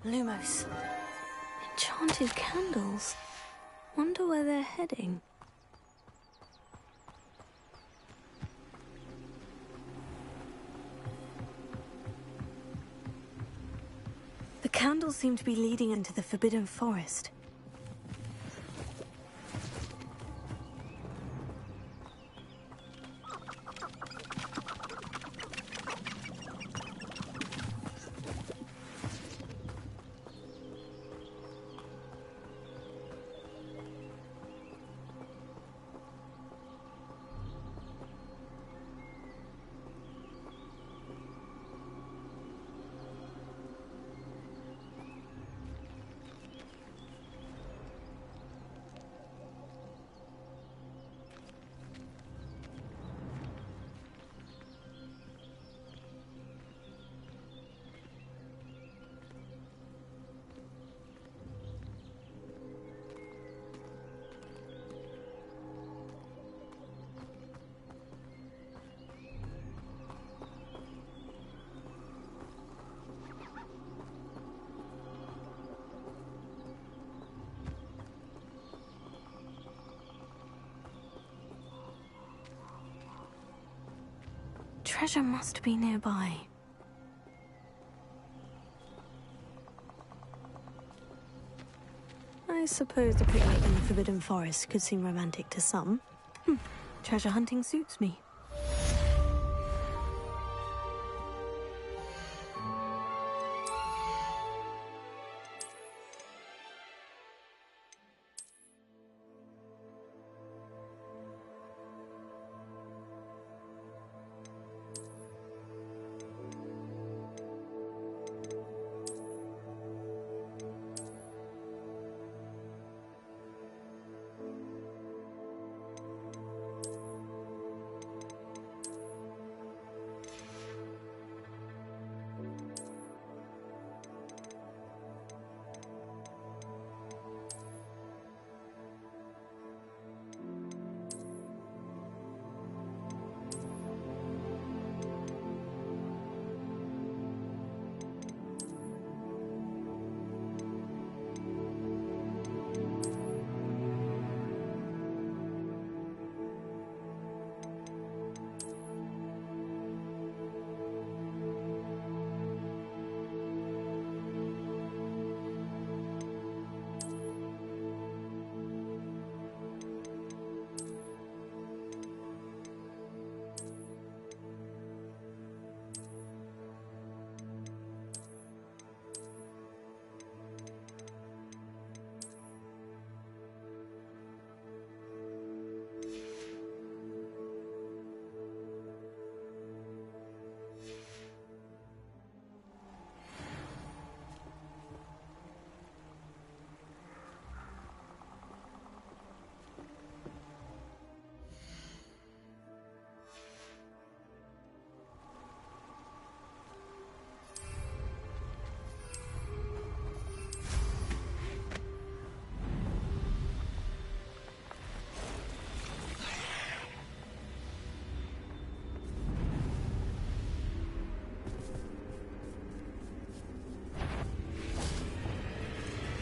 Lumos. Enchanted candles. Wonder where they're heading. The candles seem to be leading into the Forbidden Forest. Treasure must be nearby. I suppose a picnic in the Forbidden Forest could seem romantic to some. Treasure hunting suits me.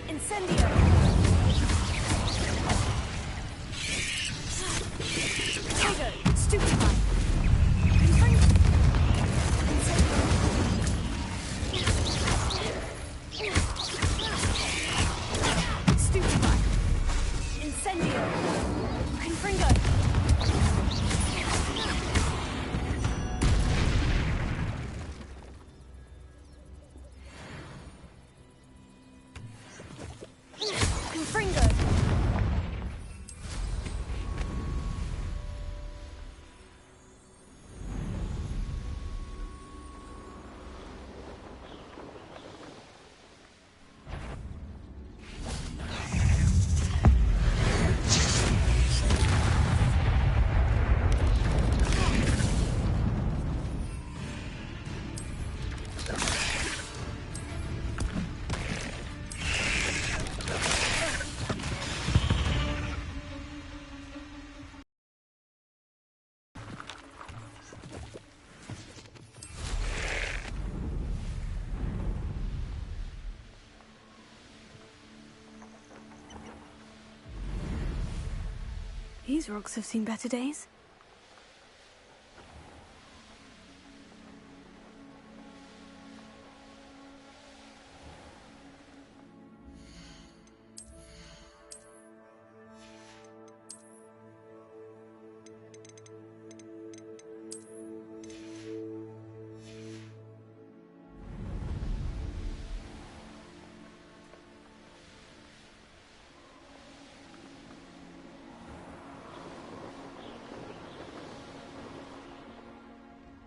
Incendio! Tiger, stupefy! Incendio! These rocks have seen better days.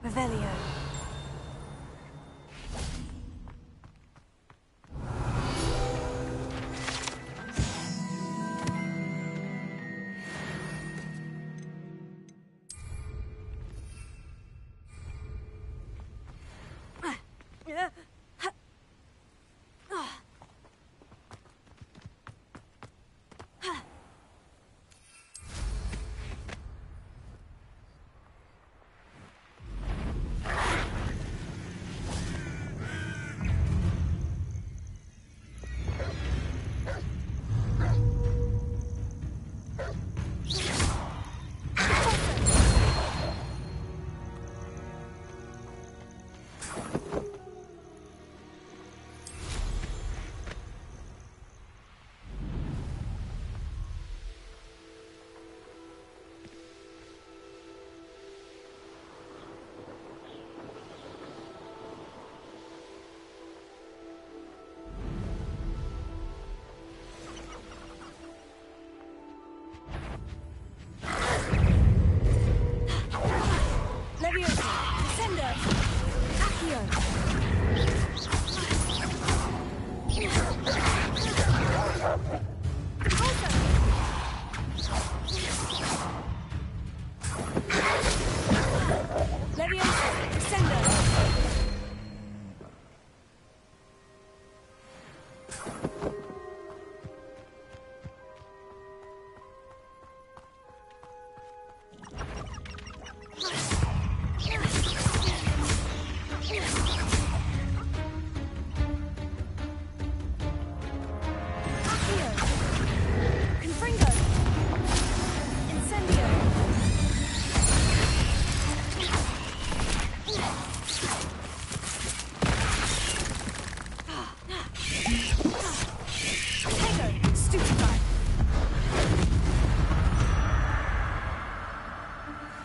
Revelio.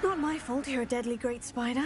Not my fault you're a deadly great spider.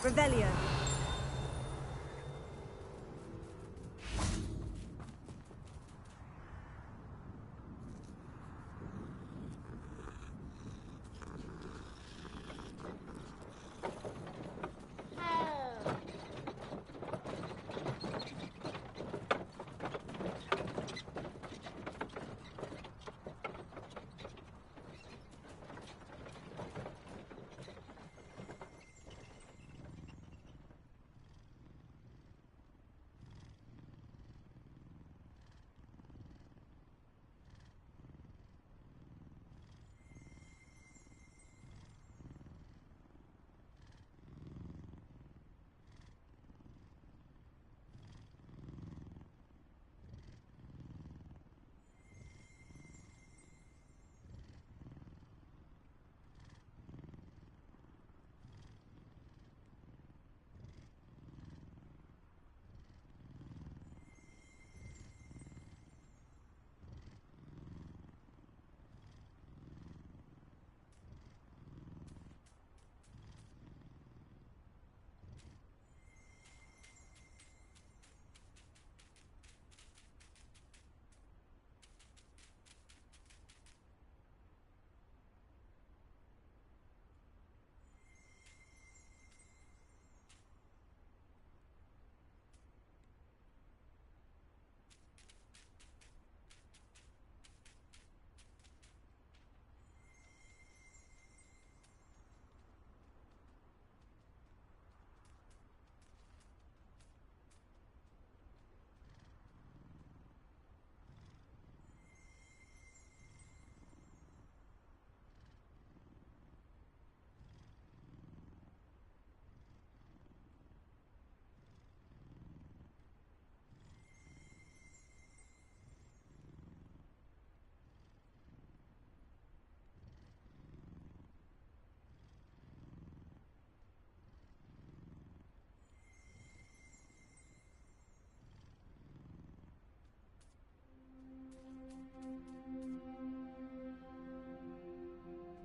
Revelio.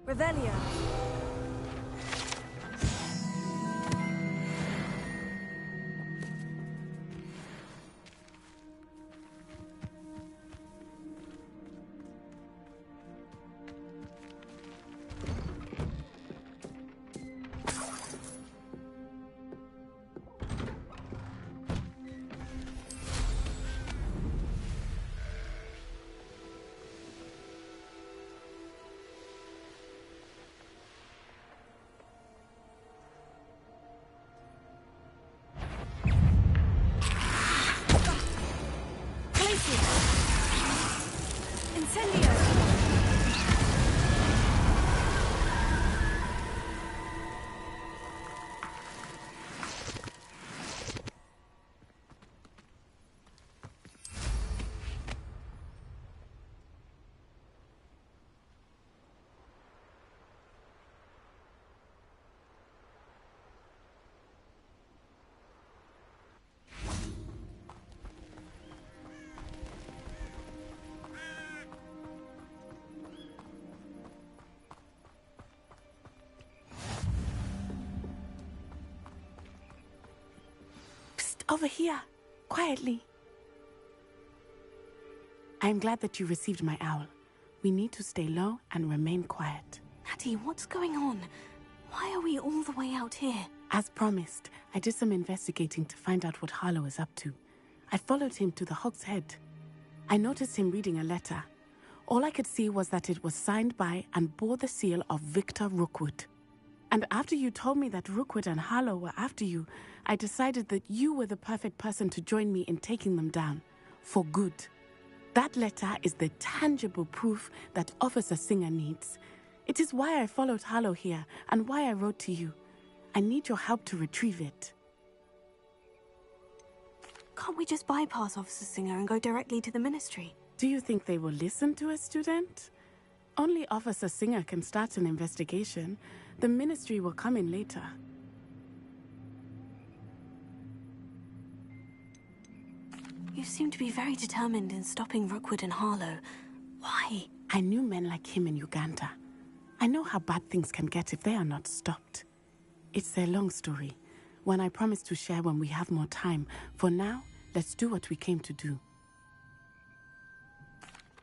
Revelio. Incendio! Over here, quietly. I am glad that you received my owl. We need to stay low and remain quiet. Natty, what's going on? Why are we all the way out here? As promised, I did some investigating to find out what Harlow is up to. I followed him to the Hog's Head. I noticed him reading a letter. All I could see was that it was signed by and bore the seal of Victor Rookwood. And after you told me that Rookwood and Harlow were after you, I decided that you were the perfect person to join me in taking them down. For good. That letter is the tangible proof that Officer Singer needs. It is why I followed Harlow here and why I wrote to you. I need your help to retrieve it. Can't we just bypass Officer Singer and go directly to the Ministry? Do you think they will listen to a student? Only Officer Singer can start an investigation. The Ministry will come in later. You seem to be very determined in stopping Rookwood and Harlow. Why? I knew men like him in Uganda. I know how bad things can get if they are not stopped. It's a long story, one I promise to share when we have more time. For now, let's do what we came to do.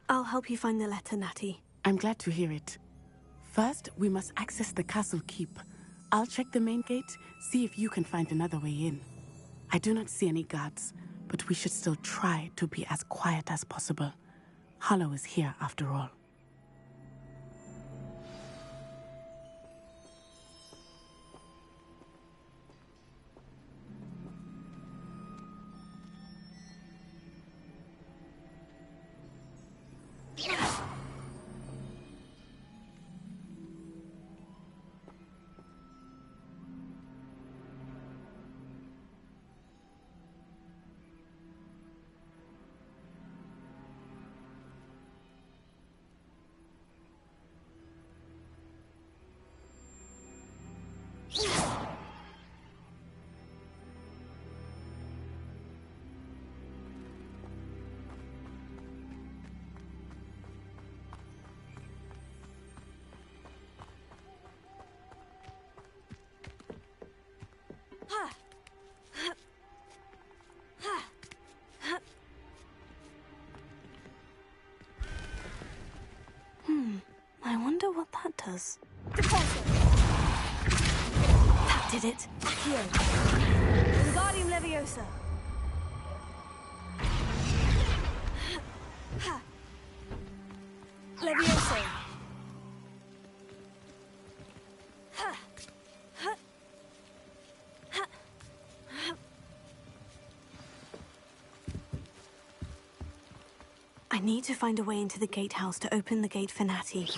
I'll help you find the letter, Natty. I'm glad to hear it. First, we must access the castle keep. I'll check the main gate, see if you can find another way in. I do not see any guards, but we should still try to be as quiet as possible. Harlow is here after all. I wonder what that does. Deposit. That did it. Accio. Wingardium Leviosa. Leviosa. I need to find a way into the gatehouse to open the gate for Natty.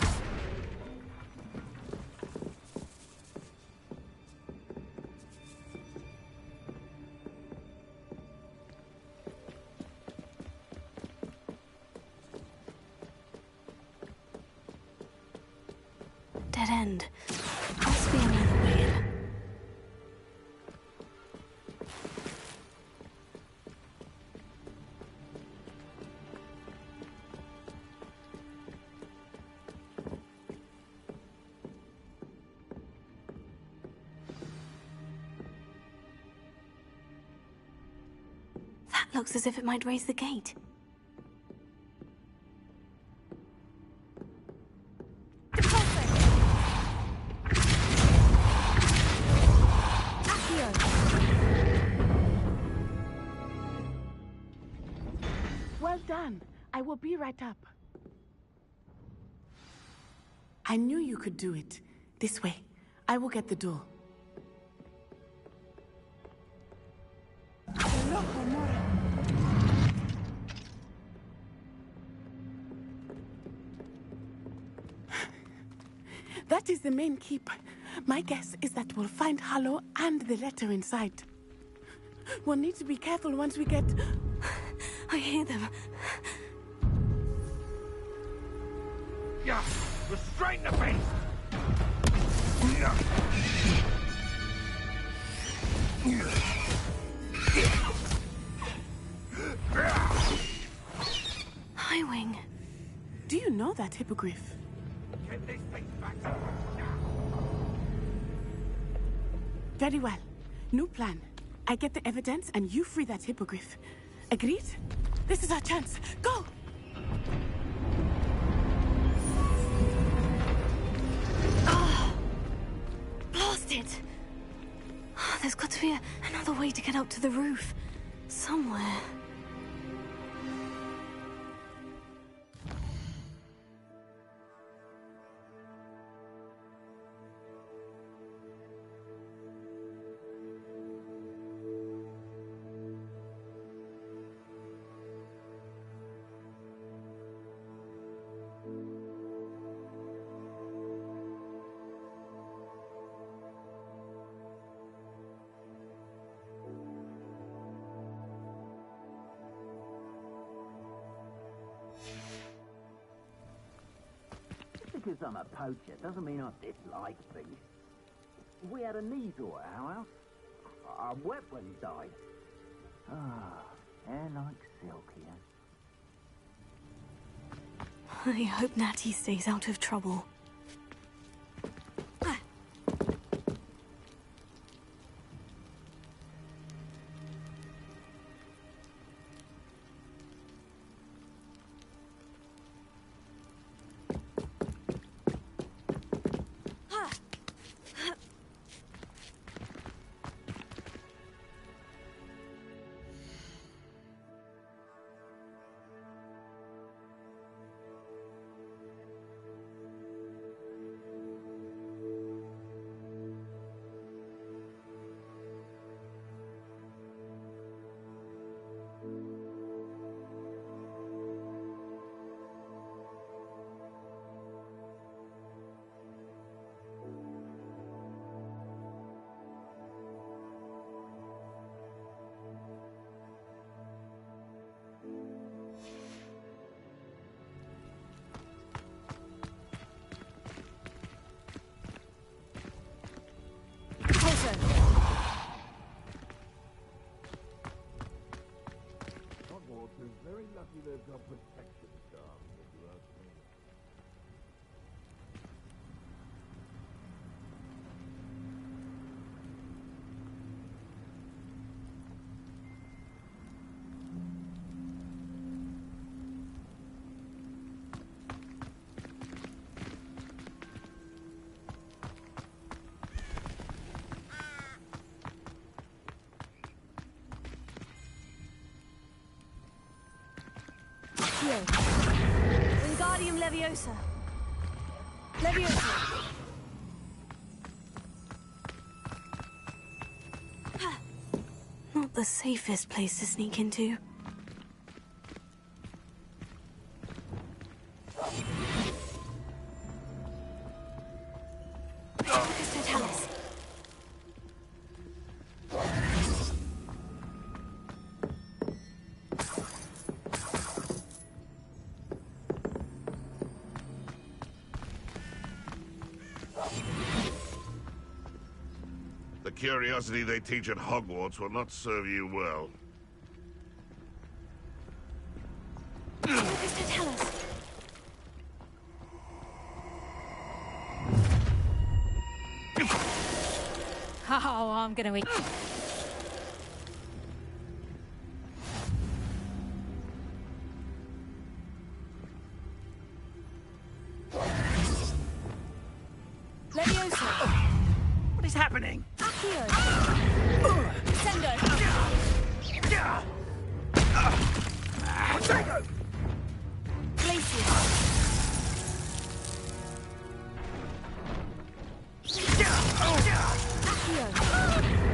Dead end. Must be another way in. Looks as if it might raise the gate. Well done. I will be right up. I knew you could do it. This way. I will get the door. That is the main keep. My guess is that we'll find Harlow and the letter inside. We'll need to be careful once we get... I hear them. Yeah, restrain the beast! Yeah. Highwing. Do you know that hippogriff? Get this thing back to now. Very well. New plan. I get the evidence and you free that hippogriff. Agreed? This is our chance. Go! Blasted! There's got to be another way to get up to the roof. Somewhere. Because I'm a poacher doesn't mean I dislike things. We had a Neasor at our house. I wept when he died. Hair like silk here. I hope Natty stays out of trouble. Hogwarts is very lucky they've got protection charms, if you ask me. Wingardium Leviosa. Leviosa. Not the safest place to sneak into. The curiosity they teach at Hogwarts will not serve you well. Oh, I'm gonna eat. happening? Accio! Sendo! Glacier!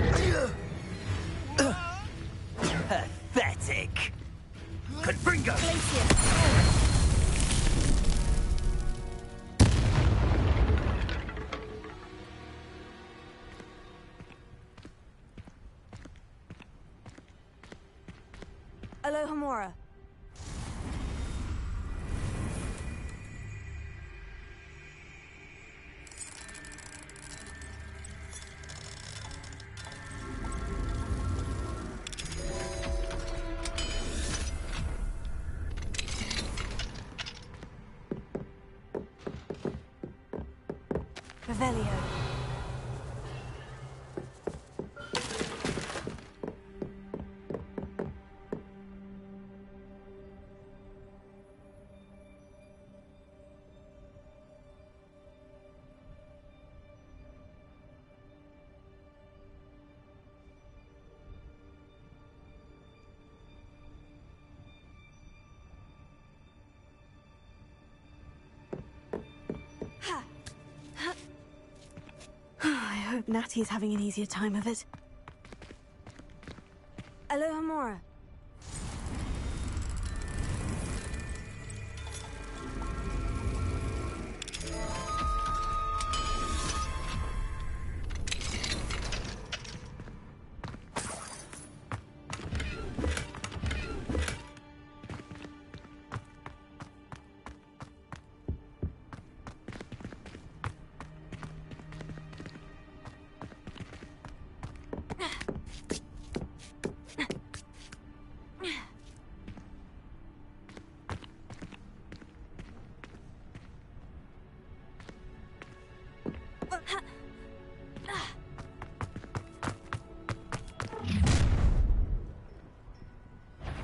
Accio! Pathetic. Confringo! Glacier! Alohomora. Revelio. I hope Natty's having an easier time of it. Alohomora.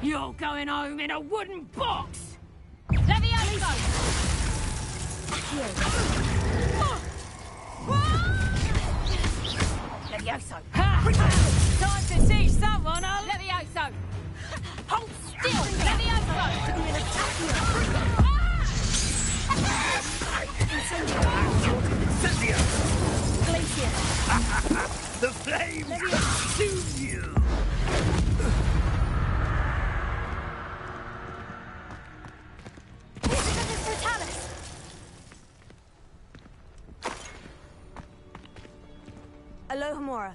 You're going home in a wooden box! Levioso! Levioso! Time to teach someone a Levioso! Hold still! Levioso! Incendio! Glacier! The flames consume you! Alohomora.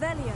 Revelio.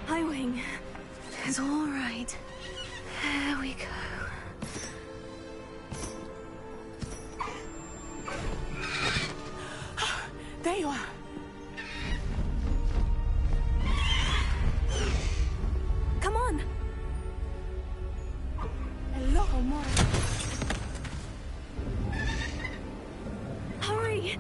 Highwing. It's all right. There we go. There you are. Come on. Hello, Mora. Hurry.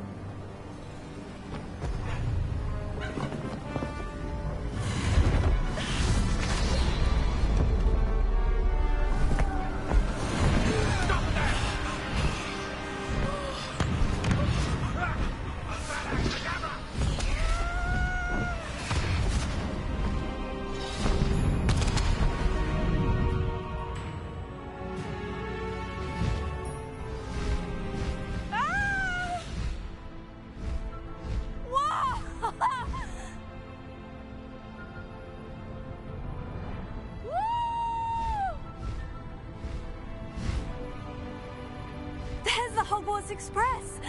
There's the Hogwarts Express.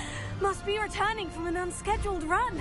Must be returning from an unscheduled run.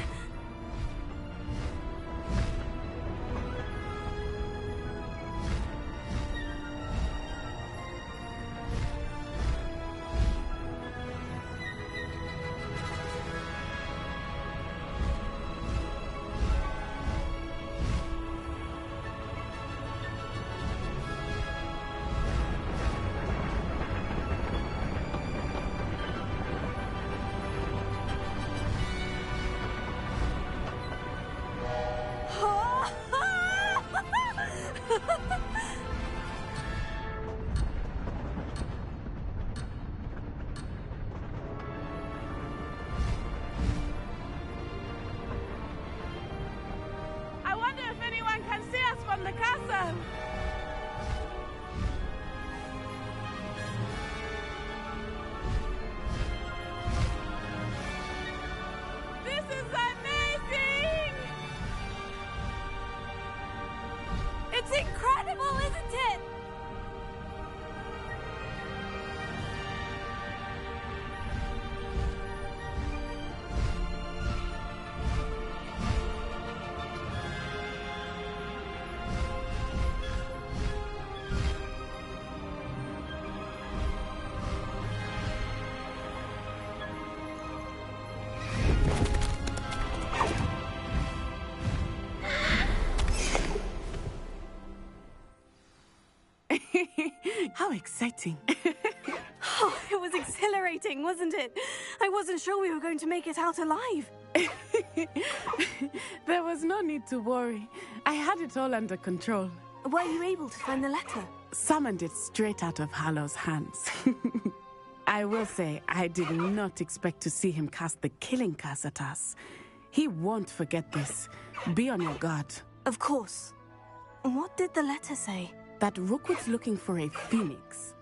exciting. Oh, it was exhilarating, wasn't it? I wasn't sure we were going to make it out alive. There was no need to worry. I had it all under control. Were you able to find the letter? Summoned it straight out of Harlow's hands. I will say, I did not expect to see him cast the killing curse at us. He won't forget this. Be on your guard. Of course. What did the letter say? That Rookwood's looking for a phoenix.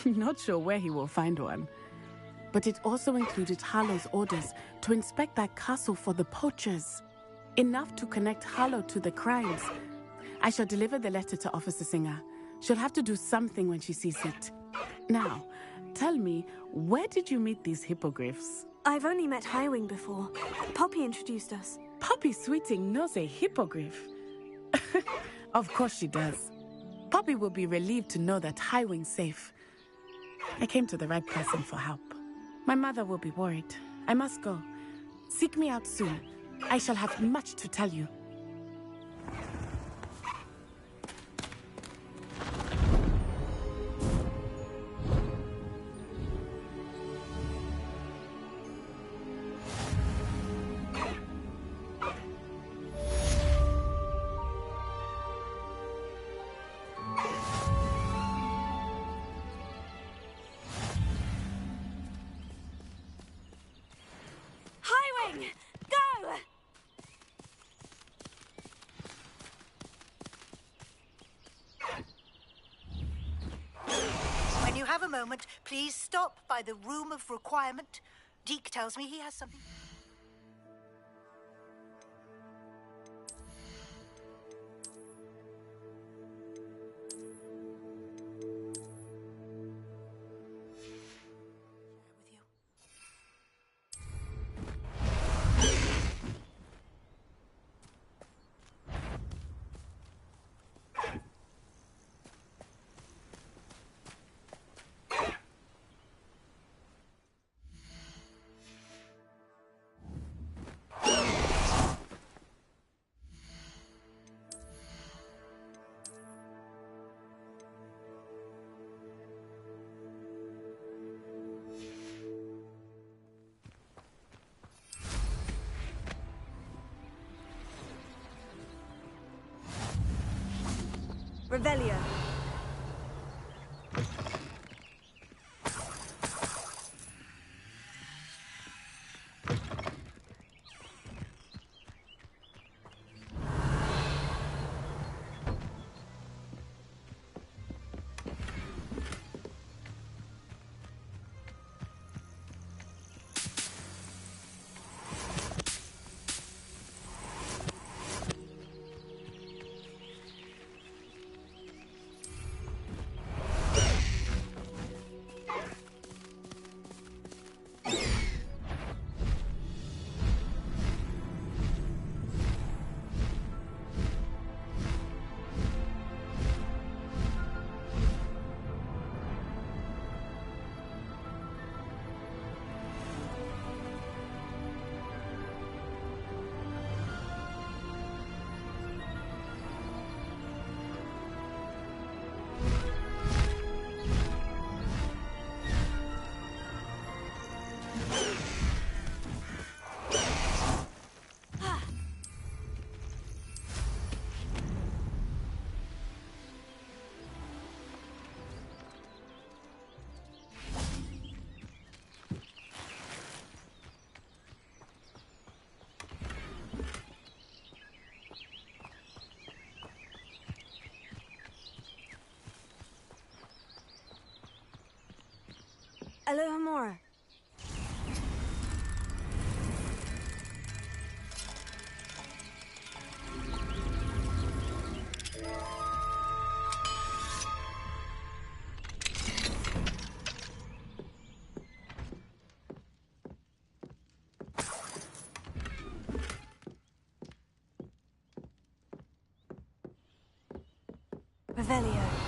Not sure where he will find one. But it also included Harlow's orders to inspect that castle for the poachers. Enough to connect Harlow to the crimes. I shall deliver the letter to Officer Singer. She'll have to do something when she sees it. Now, tell me, where did you meet these hippogriffs? I've only met Highwing before. Poppy introduced us. Poppy Sweeting knows a hippogriff. Of course she does. Poppy will be relieved to know that Highwing's safe. I came to the right person for help. My mother will be worried. I must go. Seek me out soon. I shall have much to tell you. Moment, please stop by the room of requirement. Deke tells me he has something. Revelio. Alohomora. Revelio.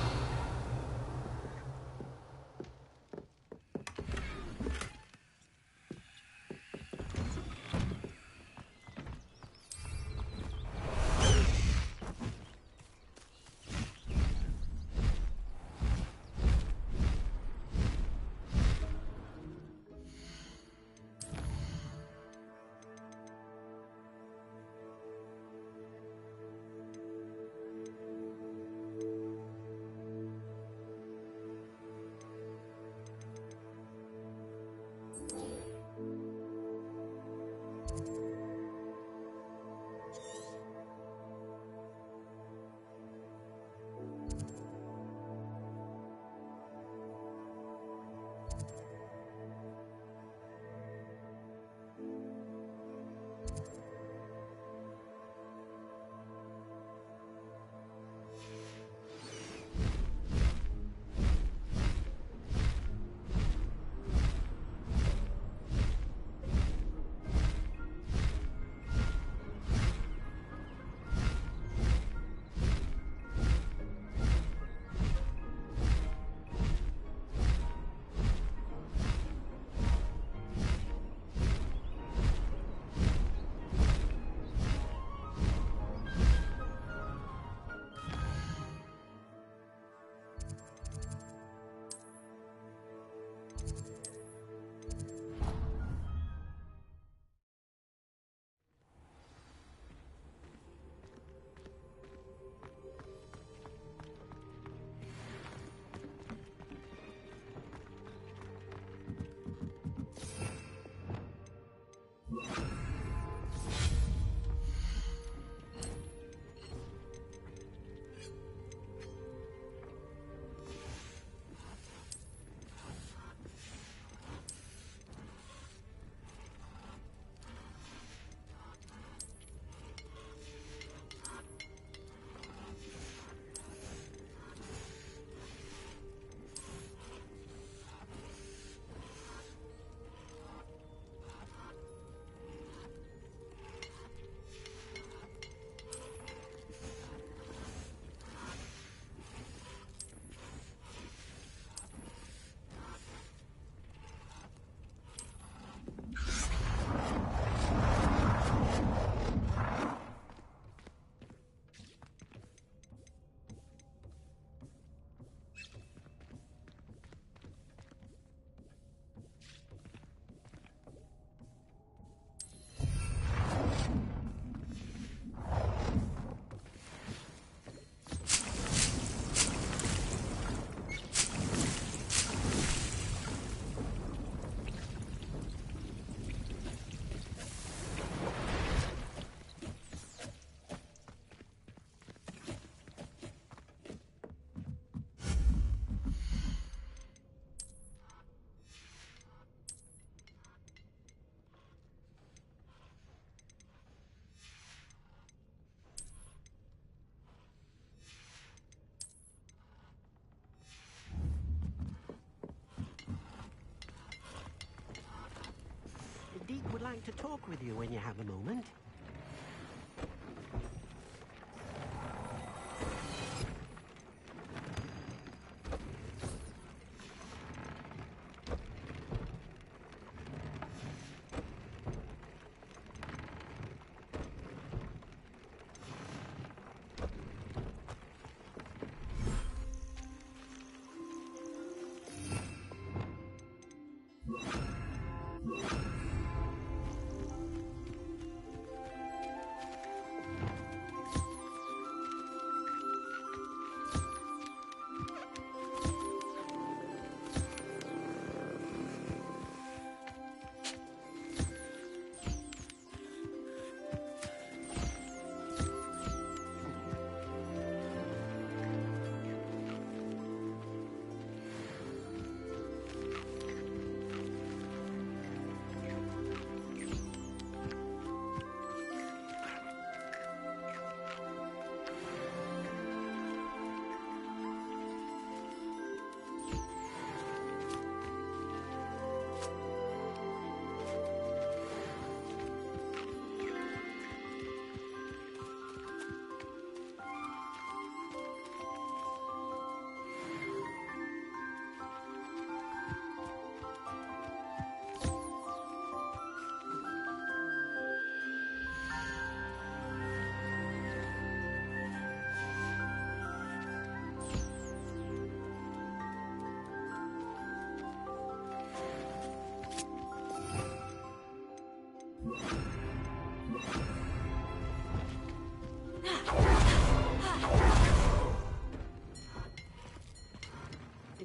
like to talk with you when you have a moment.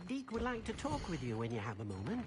Deke would like to talk with you when you have a moment.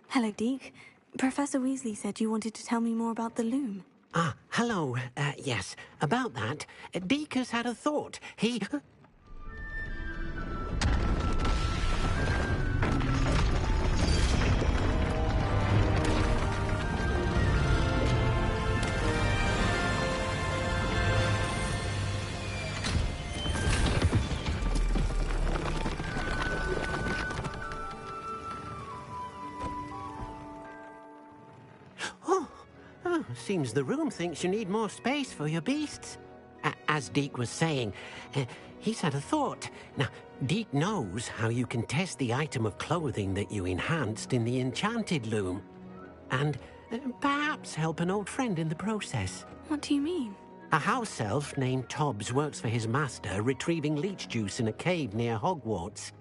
Hello, Deke. Professor Weasley said you wanted to tell me more about the loom. Ah, hello. Yes, about that. Deke has had a thought. He... Seems the room thinks you need more space for your beasts. As Deke was saying, he's had a thought. Now, Deke knows how you can test the item of clothing that you enhanced in the enchanted loom. And perhaps help an old friend in the process. What do you mean? A house elf named Tobbs works for his master, retrieving leech juice in a cave near Hogwarts.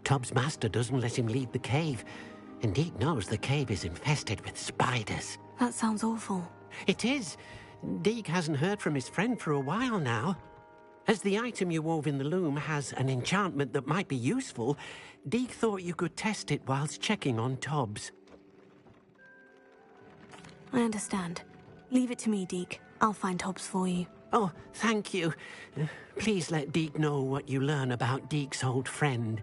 Tobbs' master doesn't let him leave the cave, and Deke knows the cave is infested with spiders. That sounds awful. It is. Deke hasn't heard from his friend for a while now. As the item you wove in the loom has an enchantment that might be useful, Deke thought you could test it whilst checking on Tobbs. I understand. Leave it to me, Deke. I'll find Tobbs for you. Oh, thank you. Please let Deke know what you learn about Deke's old friend.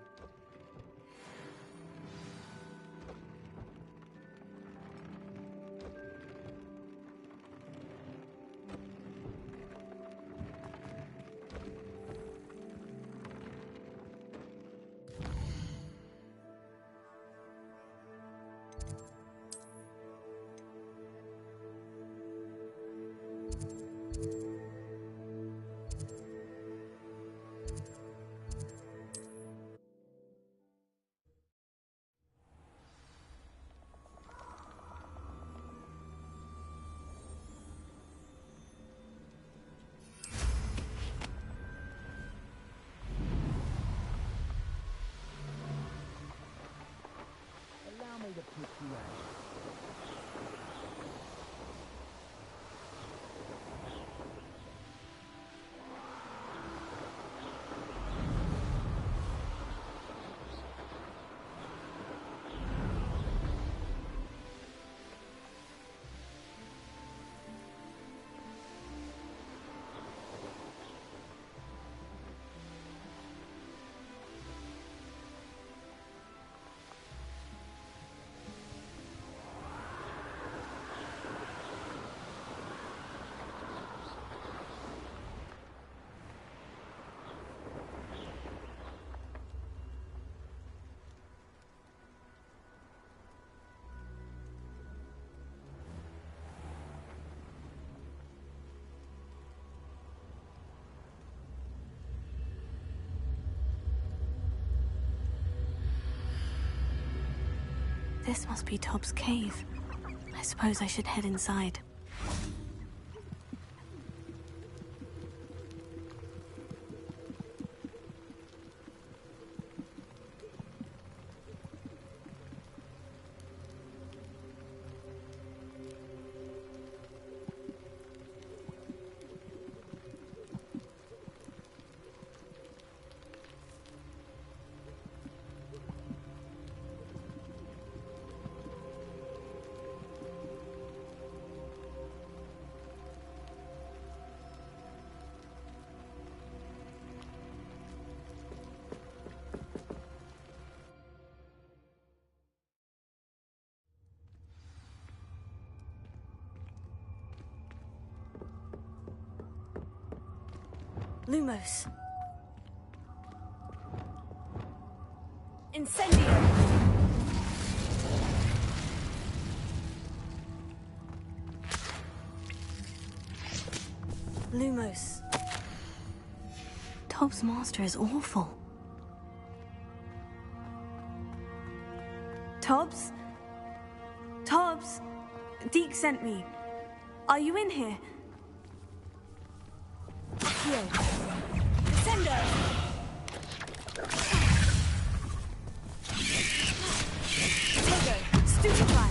This must be Tob's cave. I suppose I should head inside. Lumos. Incendio. Lumos. Tob's master is awful. Tobbs? Tobbs? Deke sent me. Are you in here? Here. Descendo! Tego, stupefy!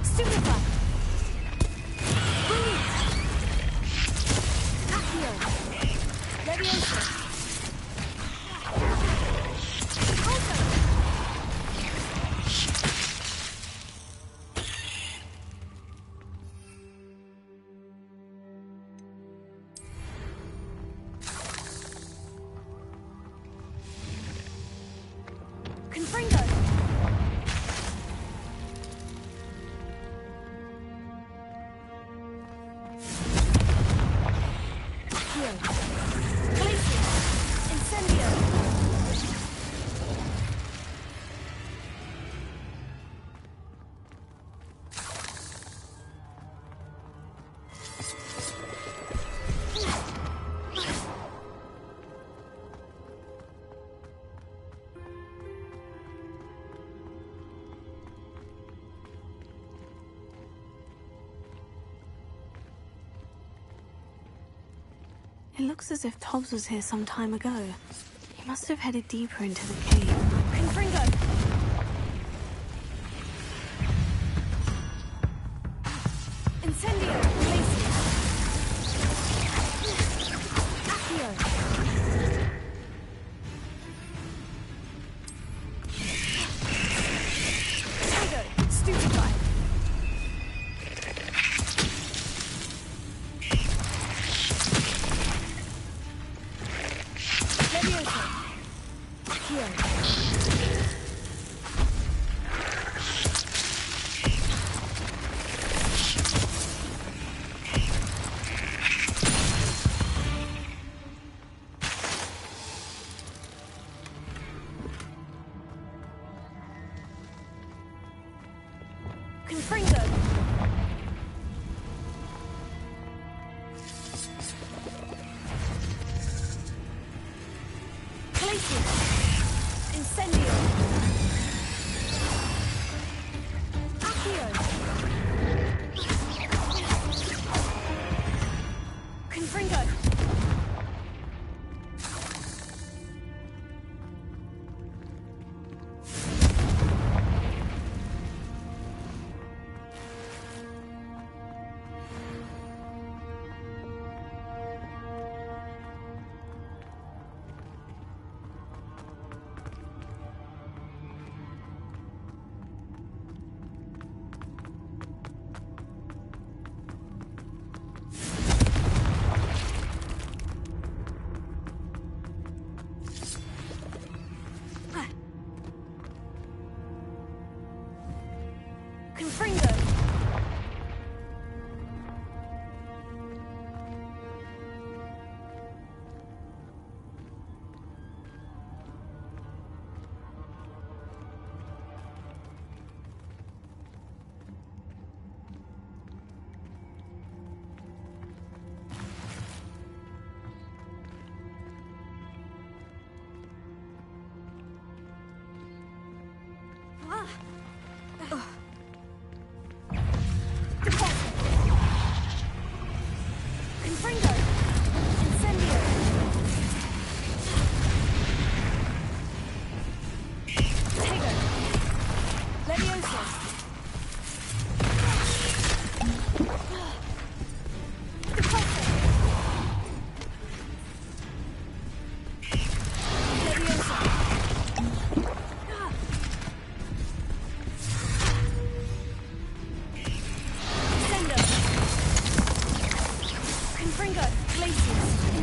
Stupefy! Brilliant! Accio! Leviosa! Alto! Confringo! Accio! Glacier! Incendio! It looks as if Tobbs was here some time ago. He must have headed deeper into the cave. Confringo! Incendio! Glacier! Accio! Tego! Stupefy! Leviosa! Accio! Confringo! Glacier! Incendio! Accio! Confringo!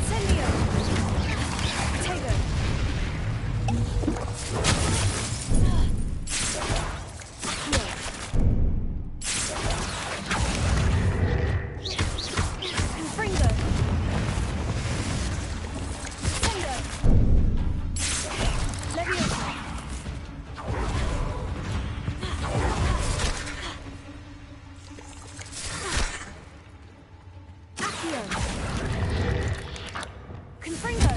Incendio! Potato! Confringo! Incendio! Leviosa! Accio! Confringo!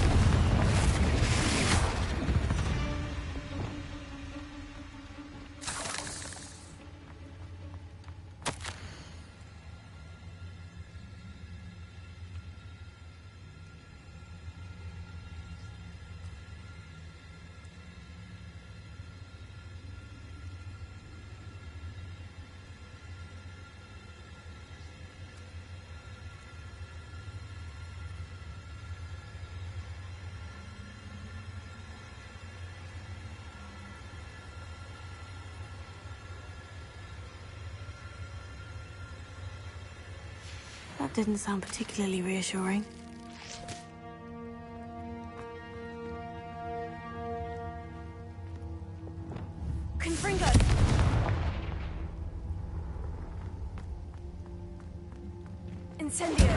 That didn't sound particularly reassuring. Confringo! Incendio!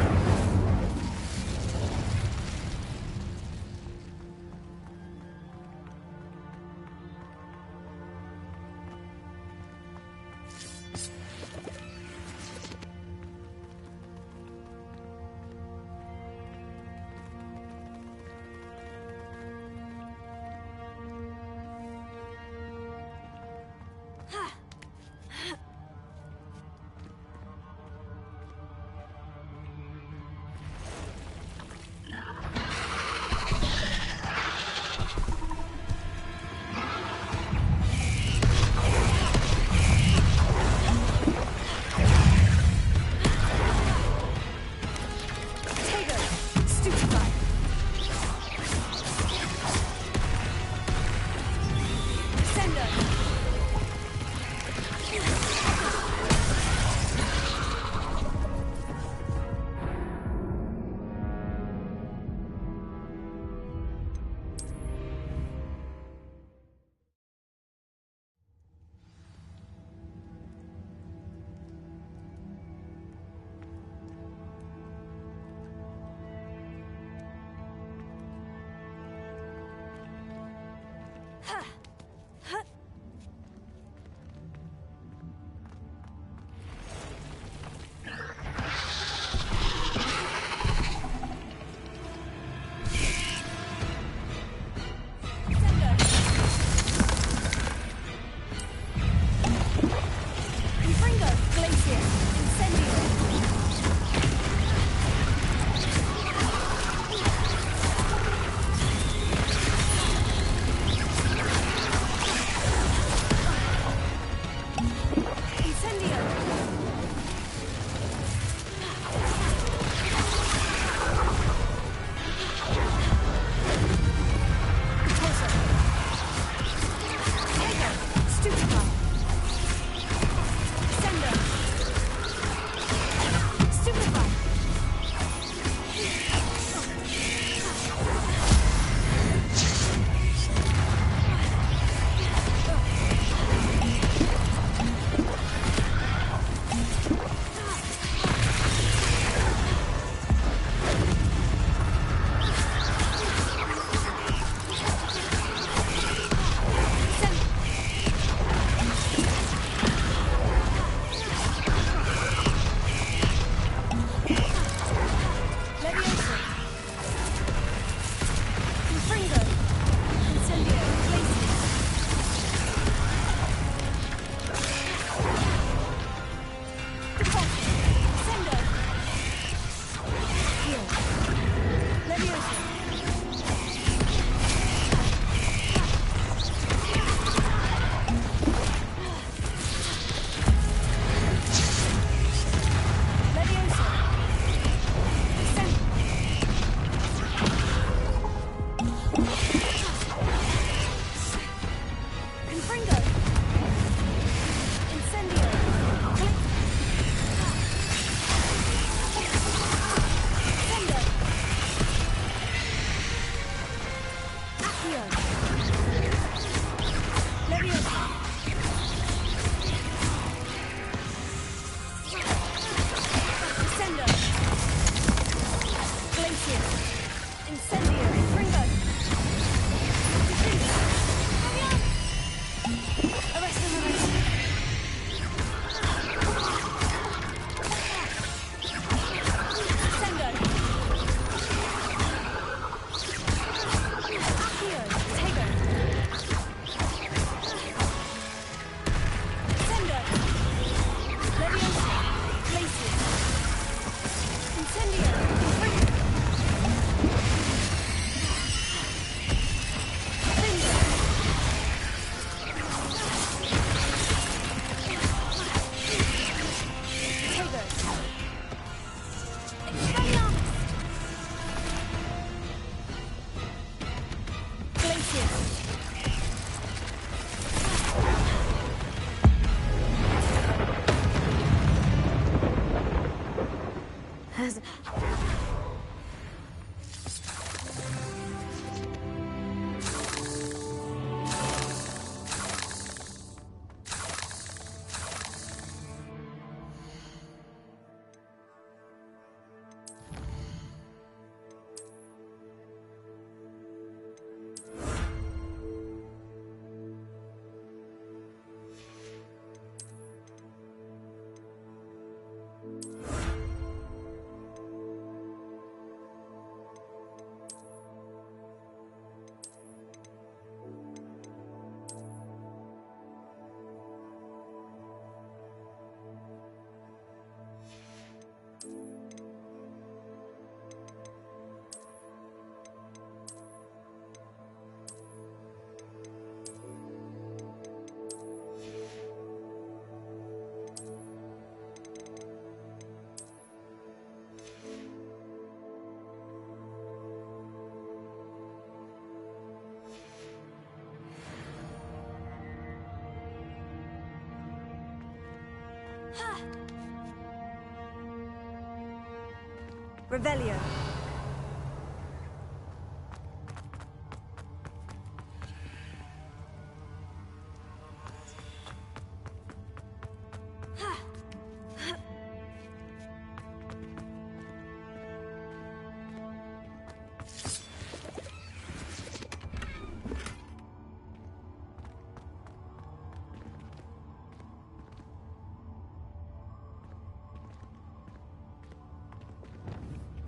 Revelio.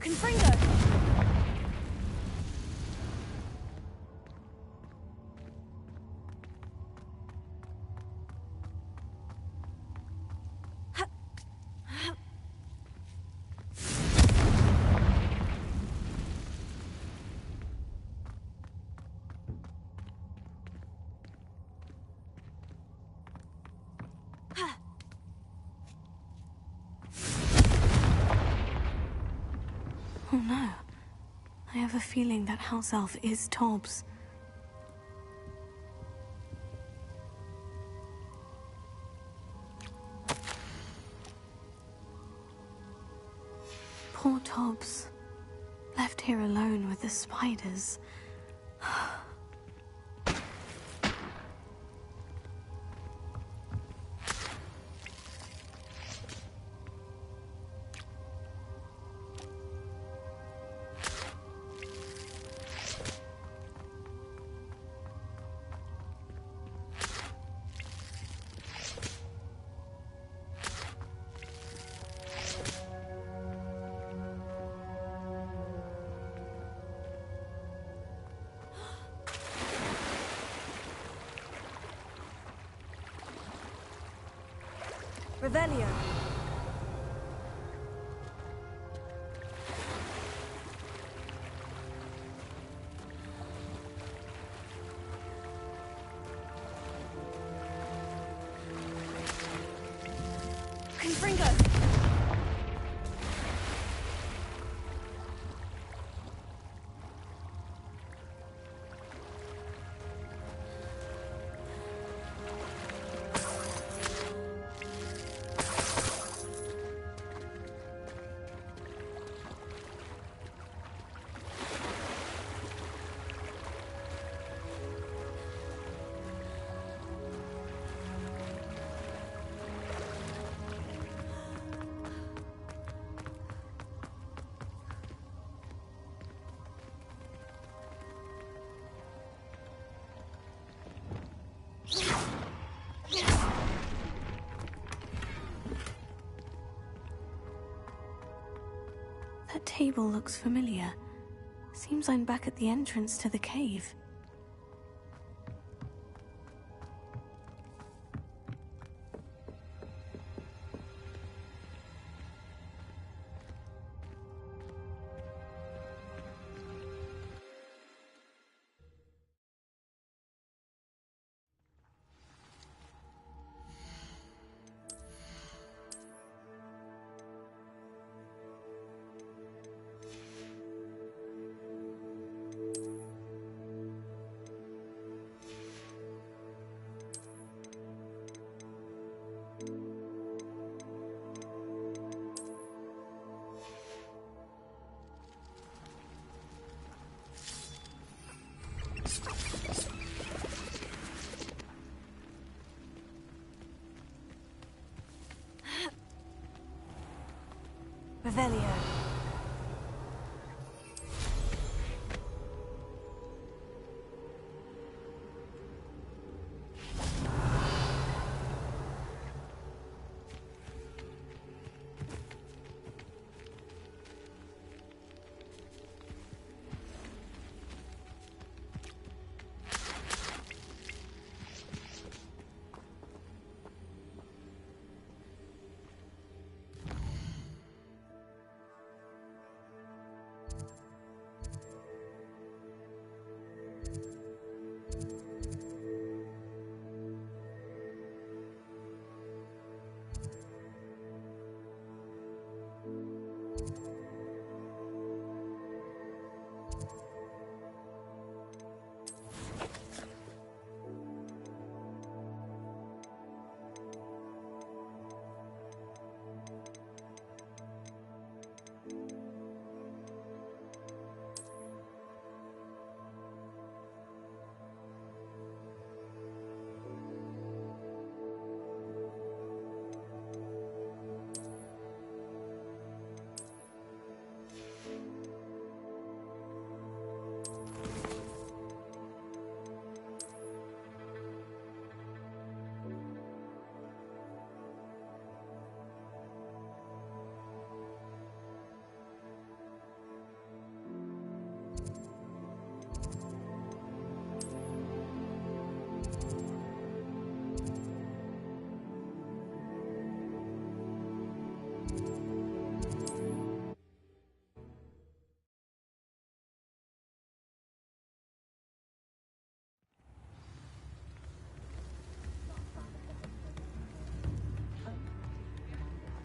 Confringo! Oh no. I have a feeling that house elf is Tobbs. Poor Tobbs. Left here alone with the spiders. Revelio. Confringo. table looks familiar. Seems I'm back at the entrance to the cave. Revelio.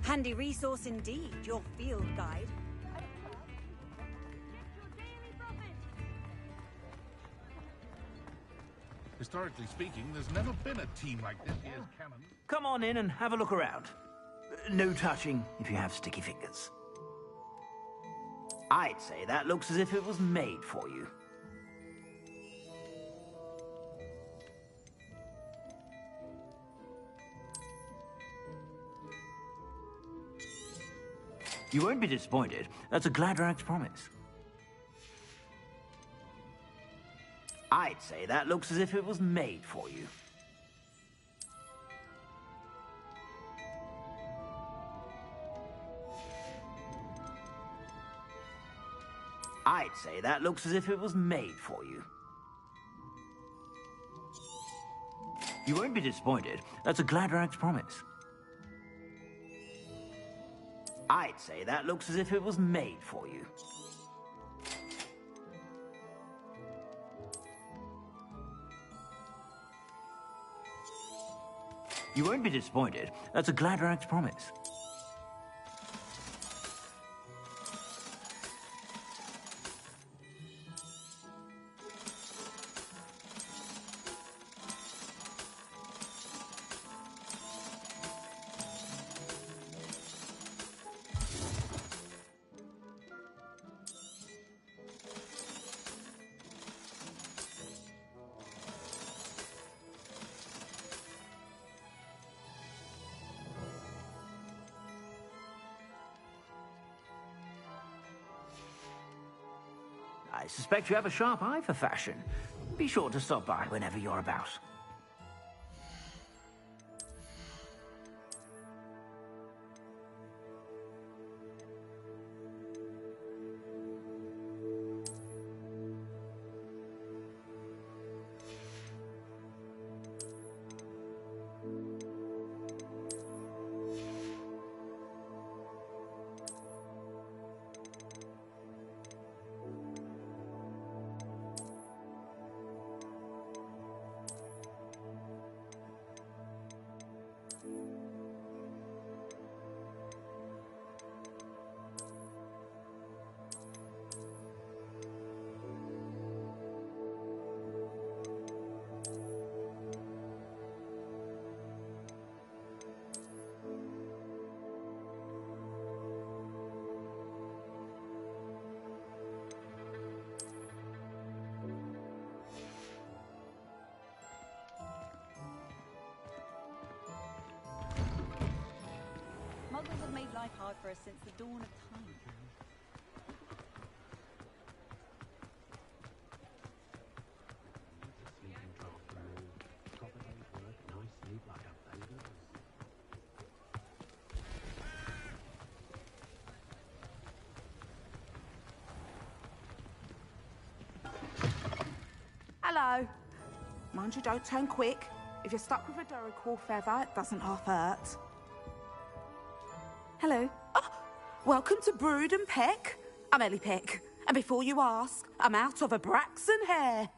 Handy resource indeed, your field guide. Historically speaking, there's never been a team like this year's Canon. Come on in and have a look around. No touching if you have sticky fingers. I'd say that looks as if it was made for you. You won't be disappointed. That's a Gladrag's promise. I'd say that looks as if it was made for you. I'd say that looks as if it was made for you. You won't be disappointed. That's a Gladrag's promise. I'd say that looks as if it was made for you. You won't be disappointed. That's a Gladrag's promise. I suspect you have a sharp eye for fashion. Be sure to stop by whenever you're about. life hard for us since the dawn of time. Hello. Mind you, don't turn quick. If you're stuck with a Duracell feather, it doesn't half hurt. Hello. Oh, welcome to Brood and Peck. I'm Ellie Peck. And before you ask, I'm out of a Braxton hair.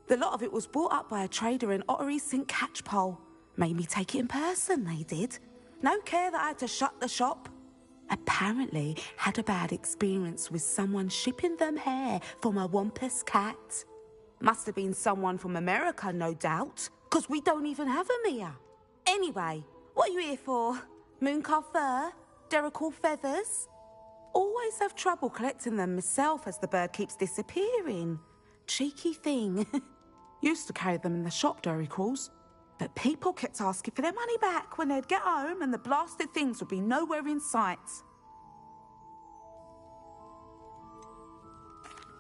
The lot of it was bought up by a trader in Ottery St. Catchpole. Made me take it in person, they did. No care that I had to shut the shop. Apparently had a bad experience with someone shipping them hair for my Wampus cat. Must have been someone from America, no doubt, because we don't even have them here. Anyway, what are you here for? Mooncar fur? Duracell feathers? Always have trouble collecting them myself as the bird keeps disappearing. Cheeky thing. Used to carry them in the shop, Duracells. But people kept asking for their money back when they'd get home and the blasted things would be nowhere in sight.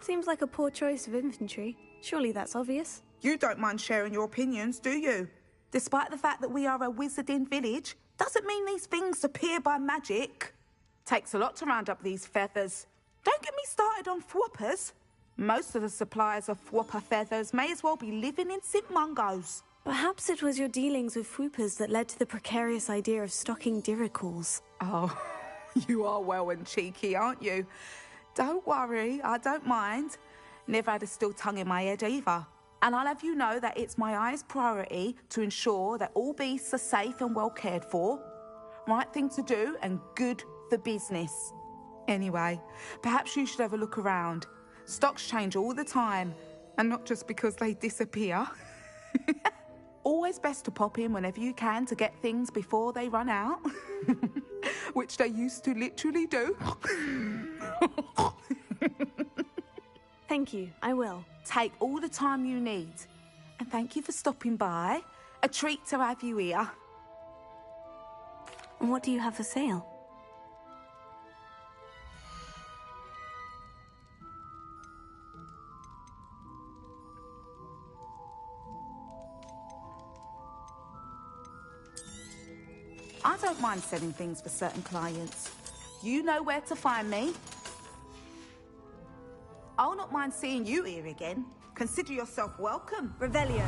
Seems like a poor choice of inventory. Surely that's obvious. You don't mind sharing your opinions, do you? Despite the fact that we are a wizarding village, doesn't mean these things appear by magic. Takes a lot to round up these feathers. Don't get me started on thwoppers. Most of the suppliers of thwopper feathers may as well be living in St. Mungo's. Perhaps it was your dealings with Fwoopers that led to the precarious idea of stocking Duracells. Oh, you are well and cheeky, aren't you? Don't worry, I don't mind. Never had a still tongue in my head either. And I'll have you know that it's my highest priority to ensure that all beasts are safe and well cared for. Right thing to do and good for business. Anyway, perhaps you should have a look around. Stocks change all the time, and not just because they disappear. Always best to pop in whenever you can to get things before they run out. Which they used to literally do. Thank you, I will. Take all the time you need. And thank you for stopping by. A treat to have you here. And what do you have for sale? I don't mind selling things for certain clients. You know where to find me. I'll not mind seeing you here again. Consider yourself welcome. Revelio.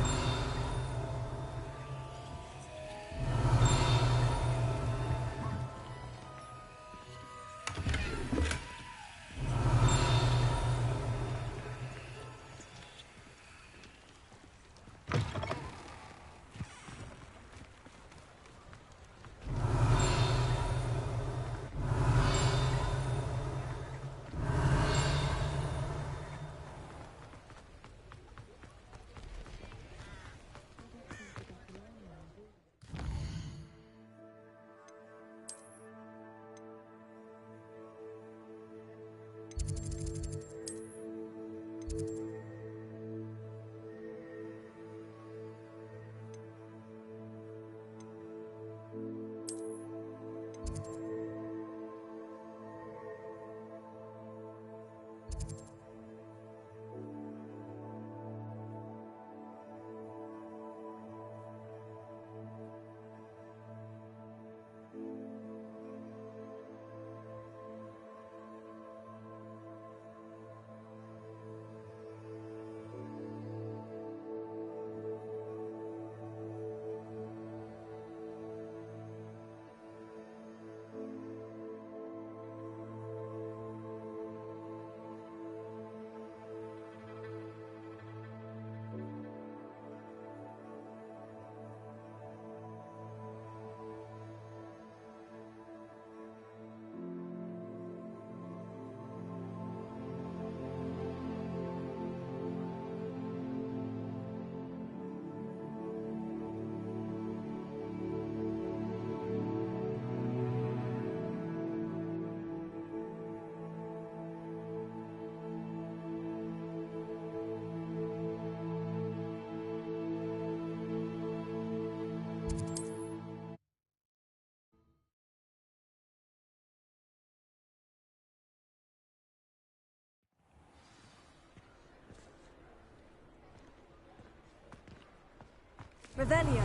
Revelio.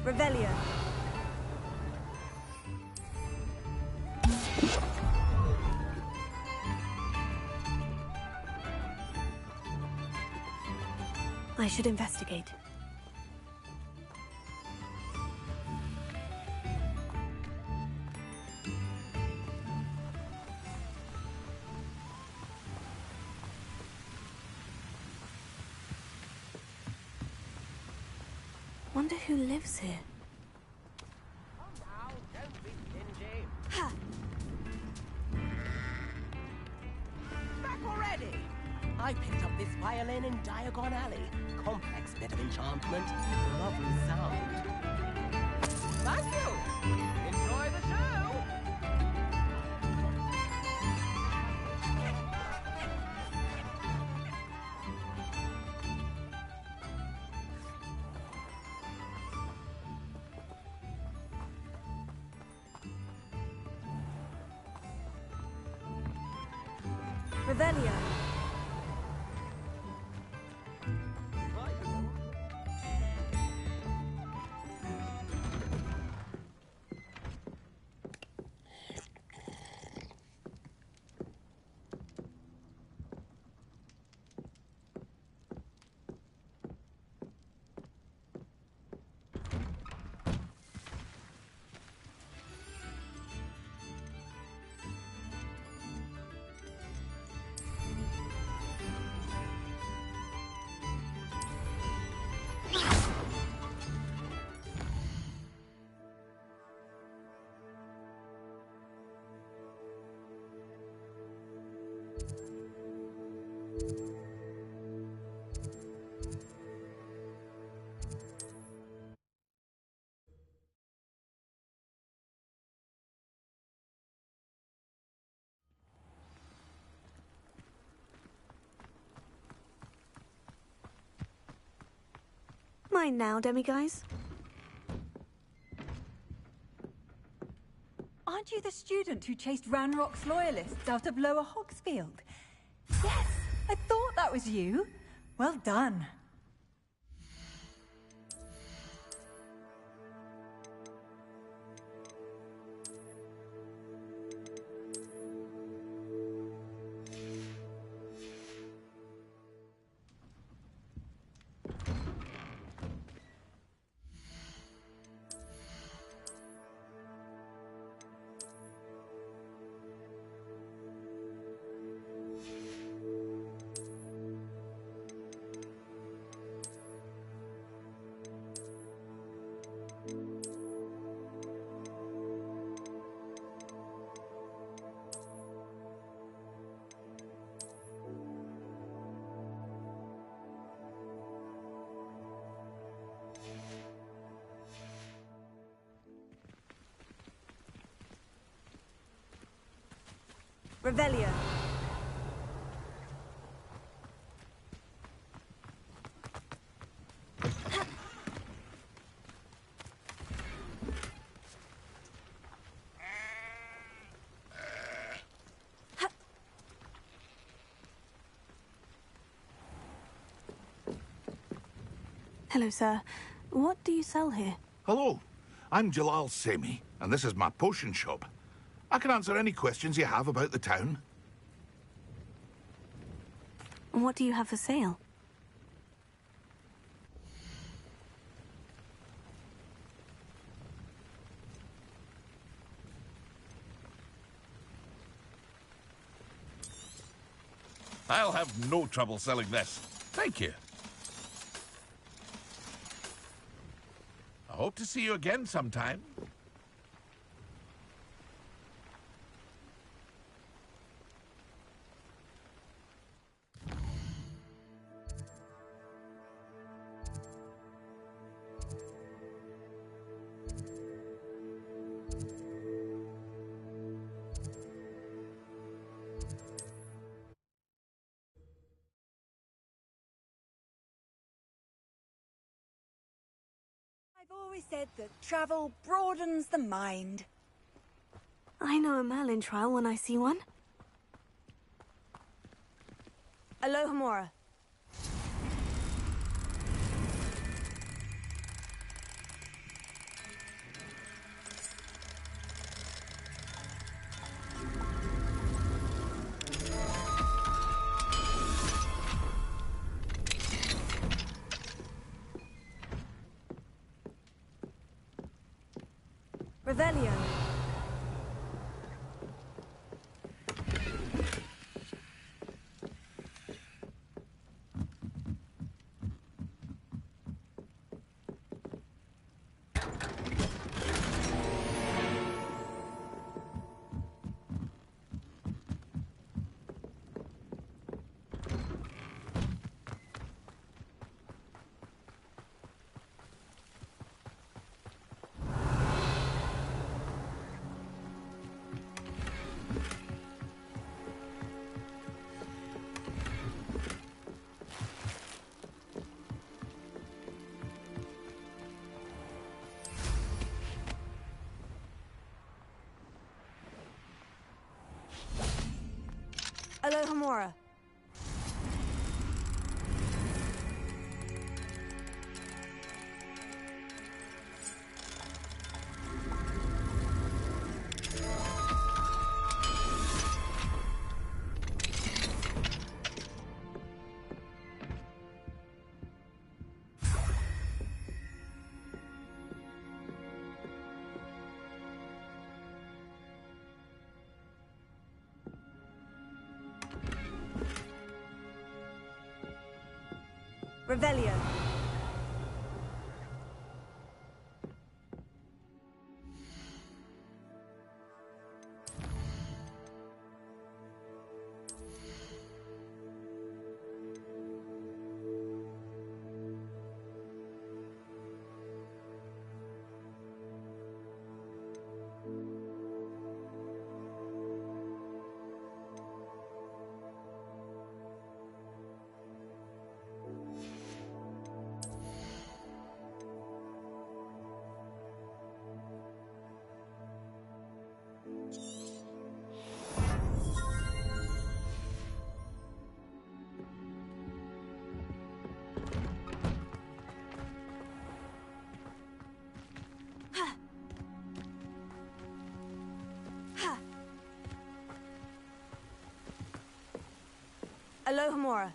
Revelio. I should investigate. Wonder who lives here. Now, don't be stingy. Ha! Back already? I picked up this violin in Diagon Alley. Complex bit of enchantment. Lovely sound. Thank you. Enjoy the show. Revelio. Mine now, demiguise. Aren't you the student who chased Ranrock's loyalists out of Lower Hogsfield? Yes, I thought that was you. Well done. Revelio. Hello, sir. What do you sell here? Hello, I'm Jalal Semi, and this is my potion shop. I can answer any questions you have about the town. What do you have for sale? I'll have no trouble selling this. Thank you. I hope to see you again sometime. I've always said that travel broadens the mind. I know a Merlin trial when I see one. Alohomora. Revelio. Alohomora. Revelio. Alohomora.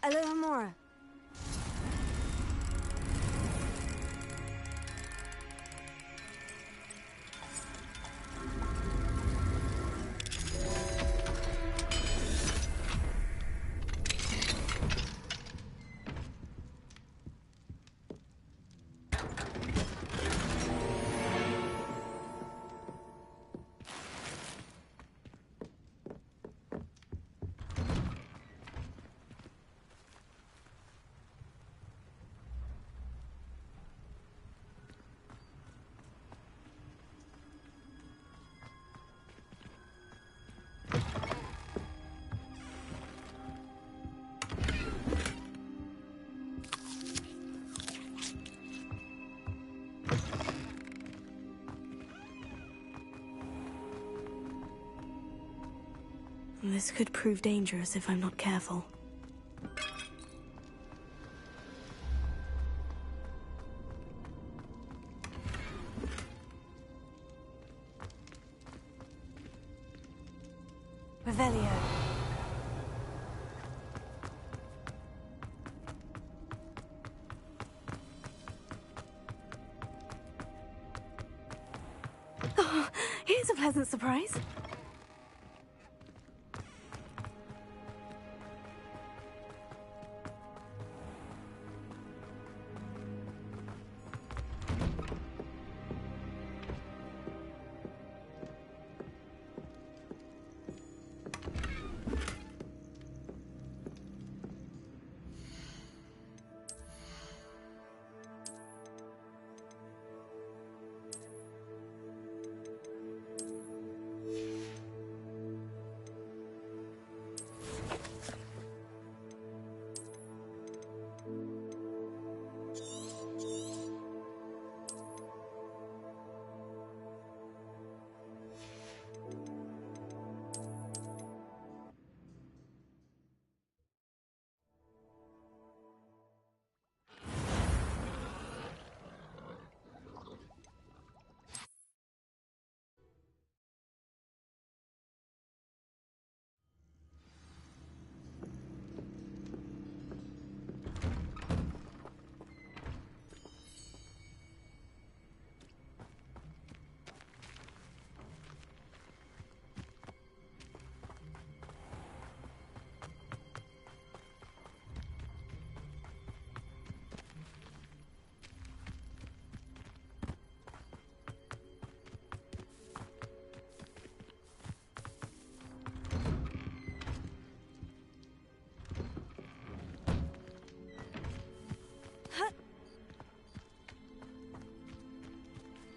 Alohomora. This could prove dangerous if I'm not careful. Revelio. Oh, here's a pleasant surprise.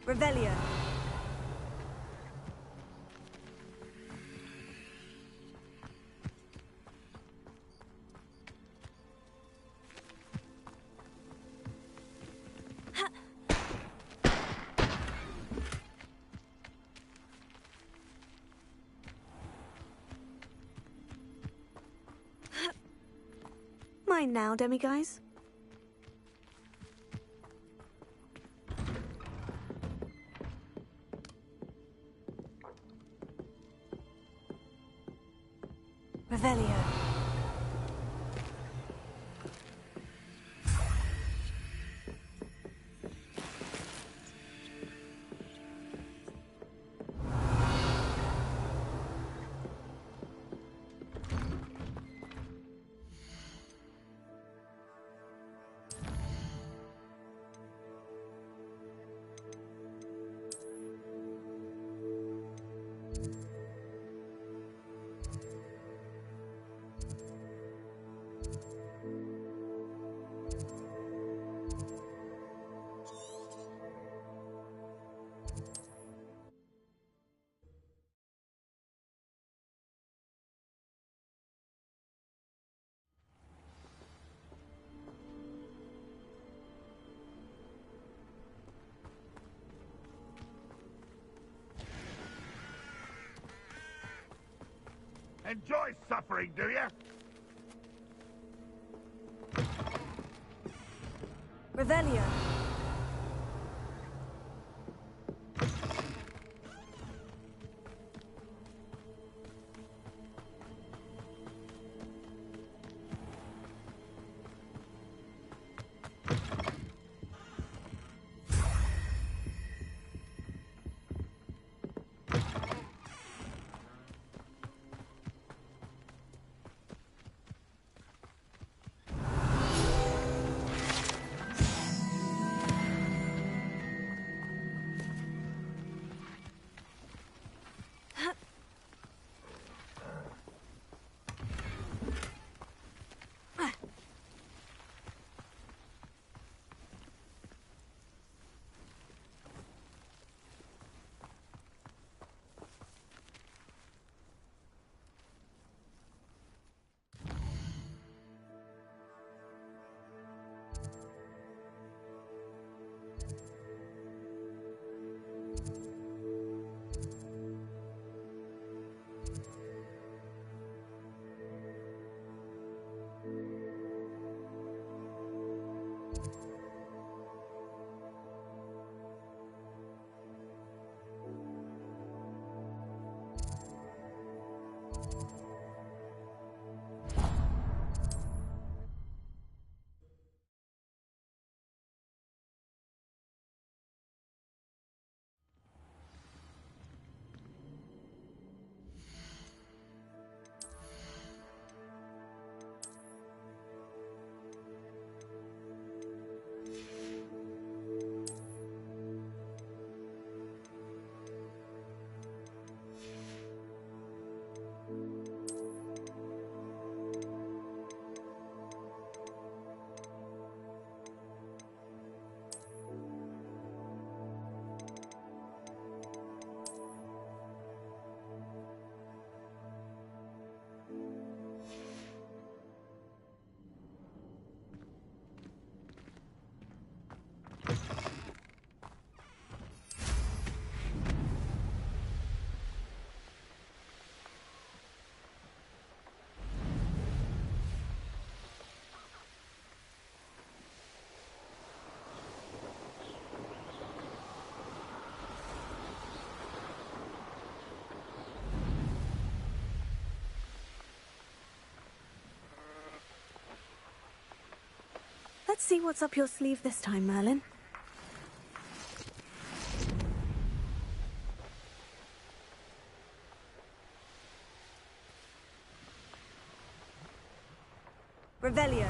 Revelio. Mine now, demiguise. Revelio. Enjoy suffering, do you? Revelio. Let's see what's up your sleeve this time, Merlin. Revelio.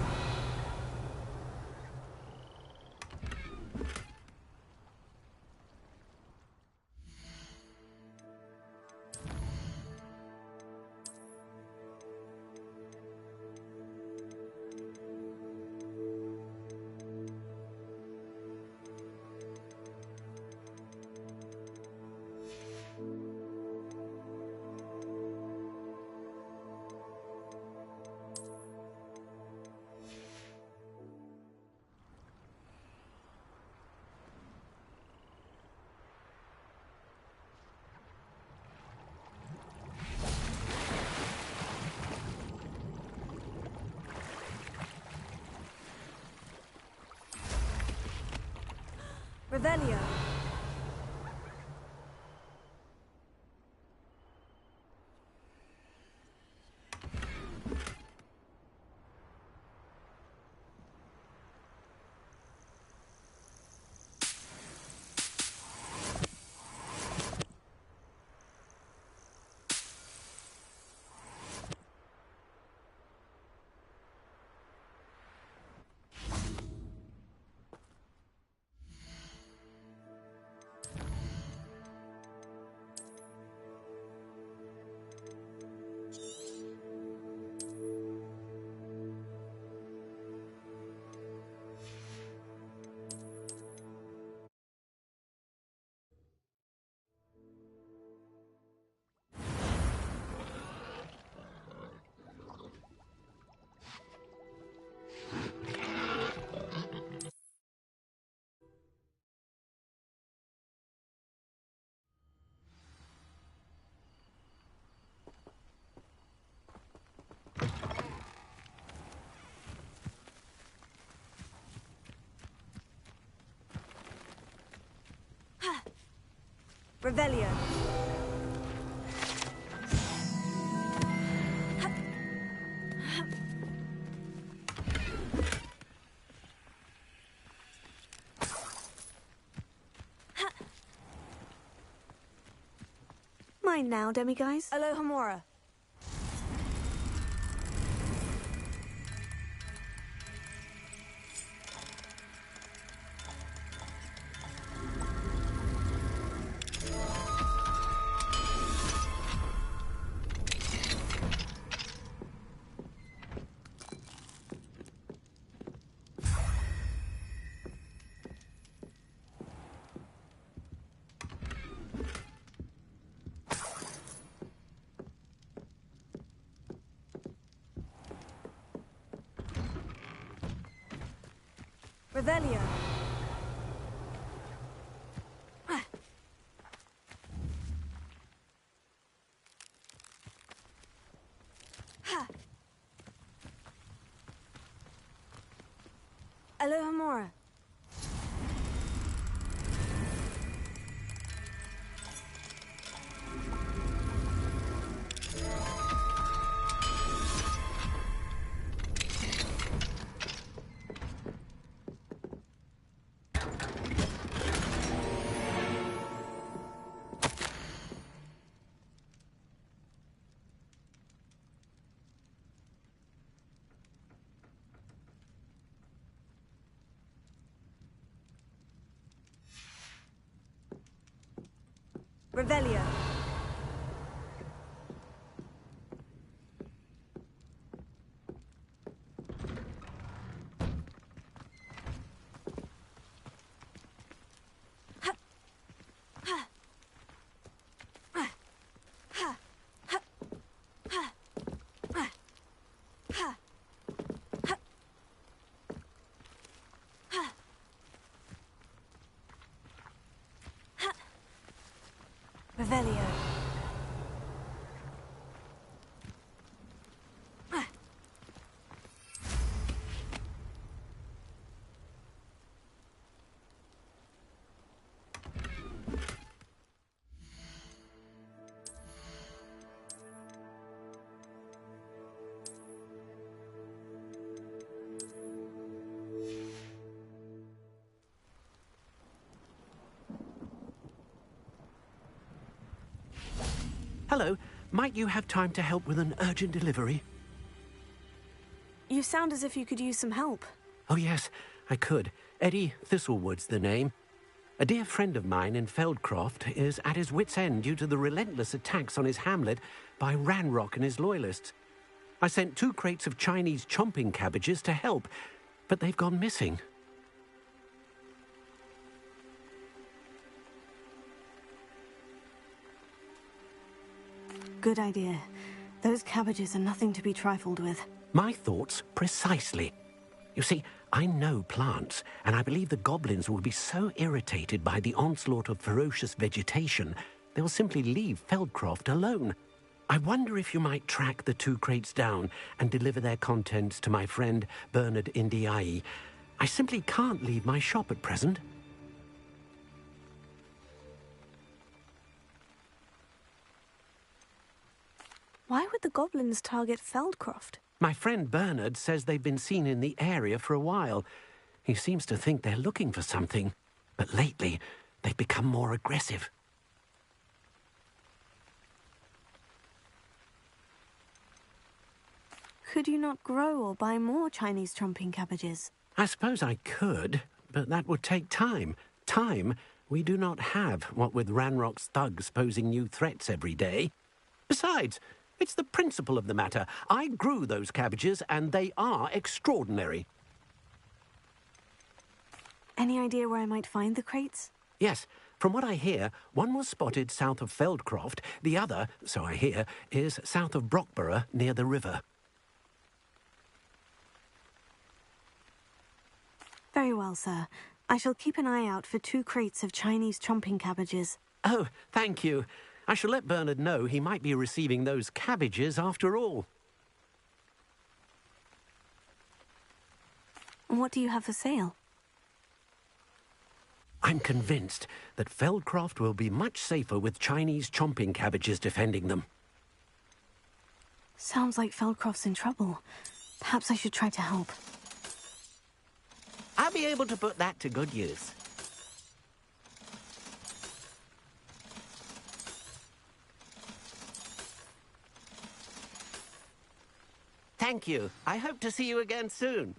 Revelio. Revelio. Mine now, demiguise. Alohomora. Revelio. Alohomora. Revelio. Revelio. Hello. Might you have time to help with an urgent delivery? You sound as if you could use some help. Oh, yes, I could. Eddie Thistlewood's the name. A dear friend of mine in Feldcroft is at his wit's end due to the relentless attacks on his hamlet by Ranrock and his loyalists. I sent 2 crates of Chinese chomping cabbages to help, but they've gone missing. Good idea. Those cabbages are nothing to be trifled with. My thoughts precisely. You see, I know plants, and I believe the goblins will be so irritated by the onslaught of ferocious vegetation, they'll simply leave Feldcroft alone. I wonder if you might track the 2 crates down and deliver their contents to my friend Bernard Indiai. I simply can't leave my shop at present. Why would the goblins target Feldcroft? My friend Bernard says they've been seen in the area for a while. He seems to think they're looking for something, but lately they've become more aggressive. Could you not grow or buy more Chinese trumping cabbages? I suppose I could, but that would take time. Time we do not have, what with Ranrock's thugs posing new threats every day. Besides, it's the principle of the matter. I grew those cabbages, and they are extraordinary. Any idea where I might find the crates? Yes, from what I hear, one was spotted south of Feldcroft. The other, so I hear, is south of Brockborough, near the river. Very well, sir. I shall keep an eye out for 2 crates of Chinese trumping cabbages. Oh, thank you. I shall let Bernard know he might be receiving those cabbages after all. And what do you have for sale? I'm convinced that Feldcroft will be much safer with Chinese chomping cabbages defending them. Sounds like Feldcroft's in trouble. Perhaps I should try to help. I'll be able to put that to good use. Thank you. I hope to see you again soon.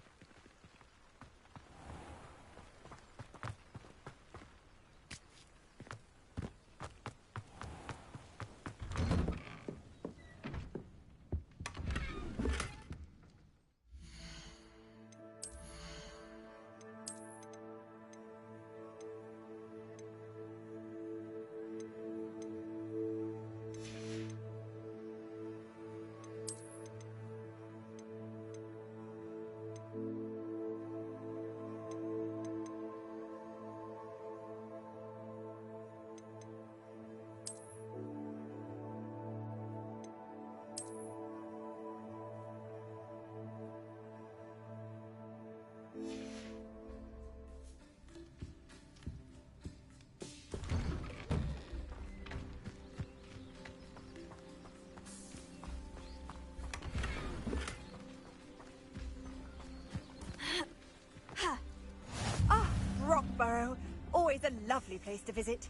Rockborough, always a lovely place to visit.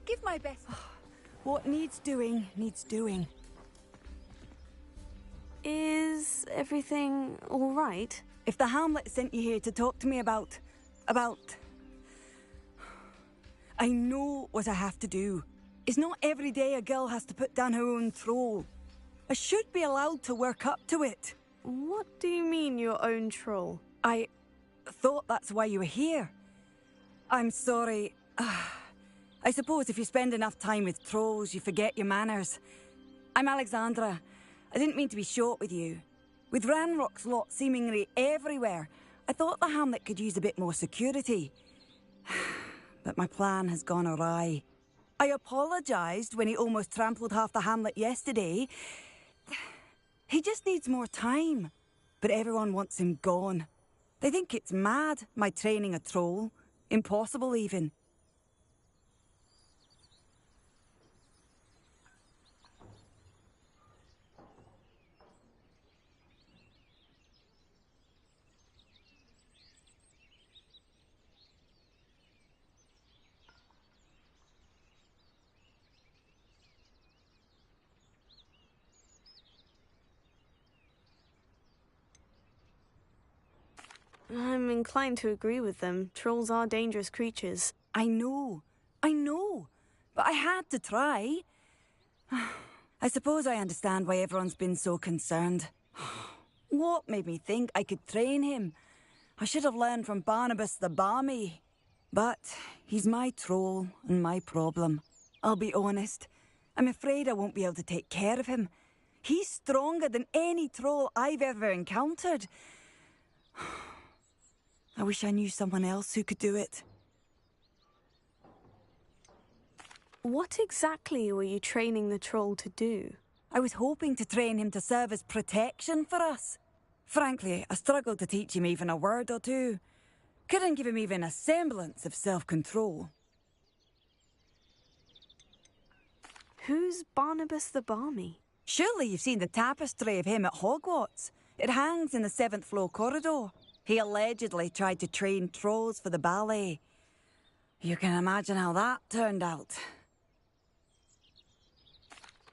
Give my best. What needs doing, needs doing. Is everything all right? If the Hamlet sent you here to talk to me about... I know what I have to do. It's not every day a girl has to put down her own troll. I should be allowed to work up to it. What do you mean, your own troll? I thought that's why you were here. I'm sorry. I suppose if you spend enough time with trolls, you forget your manners. I'm Alexandra. I didn't mean to be short with you. With Ranrock's lot seemingly everywhere, I thought the Hamlet could use a bit more security. But my plan has gone awry. I apologised when he almost trampled half the Hamlet yesterday. He just needs more time. But everyone wants him gone. They think it's mad, my training a troll. Impossible, even. I'm inclined to agree with them. Trolls are dangerous creatures. I know. But I had to try. I suppose I understand why everyone's been so concerned. What made me think I could train him? I should have learned from Barnabas the Barmy. But he's my troll and my problem. I'll be honest. I'm afraid I won't be able to take care of him. He's stronger than any troll I've ever encountered. I wish I knew someone else who could do it. What exactly were you training the troll to do? I was hoping to train him to serve as protection for us. Frankly, I struggled to teach him even a word or two. Couldn't give him even a semblance of self-control. Who's Barnabas the Barmy? Surely you've seen the tapestry of him at Hogwarts. It hangs in the 7th floor corridor. He allegedly tried to train trolls for the ballet. You can imagine how that turned out.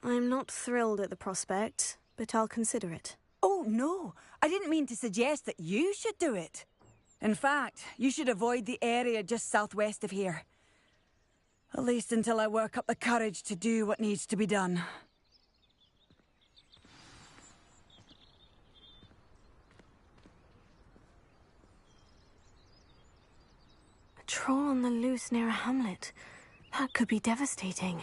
I'm not thrilled at the prospect, but I'll consider it. Oh, no. I didn't mean to suggest that you should do it. In fact, you should avoid the area just southwest of here. At least until I work up the courage to do what needs to be done. A troll on the loose near a hamlet. That could be devastating.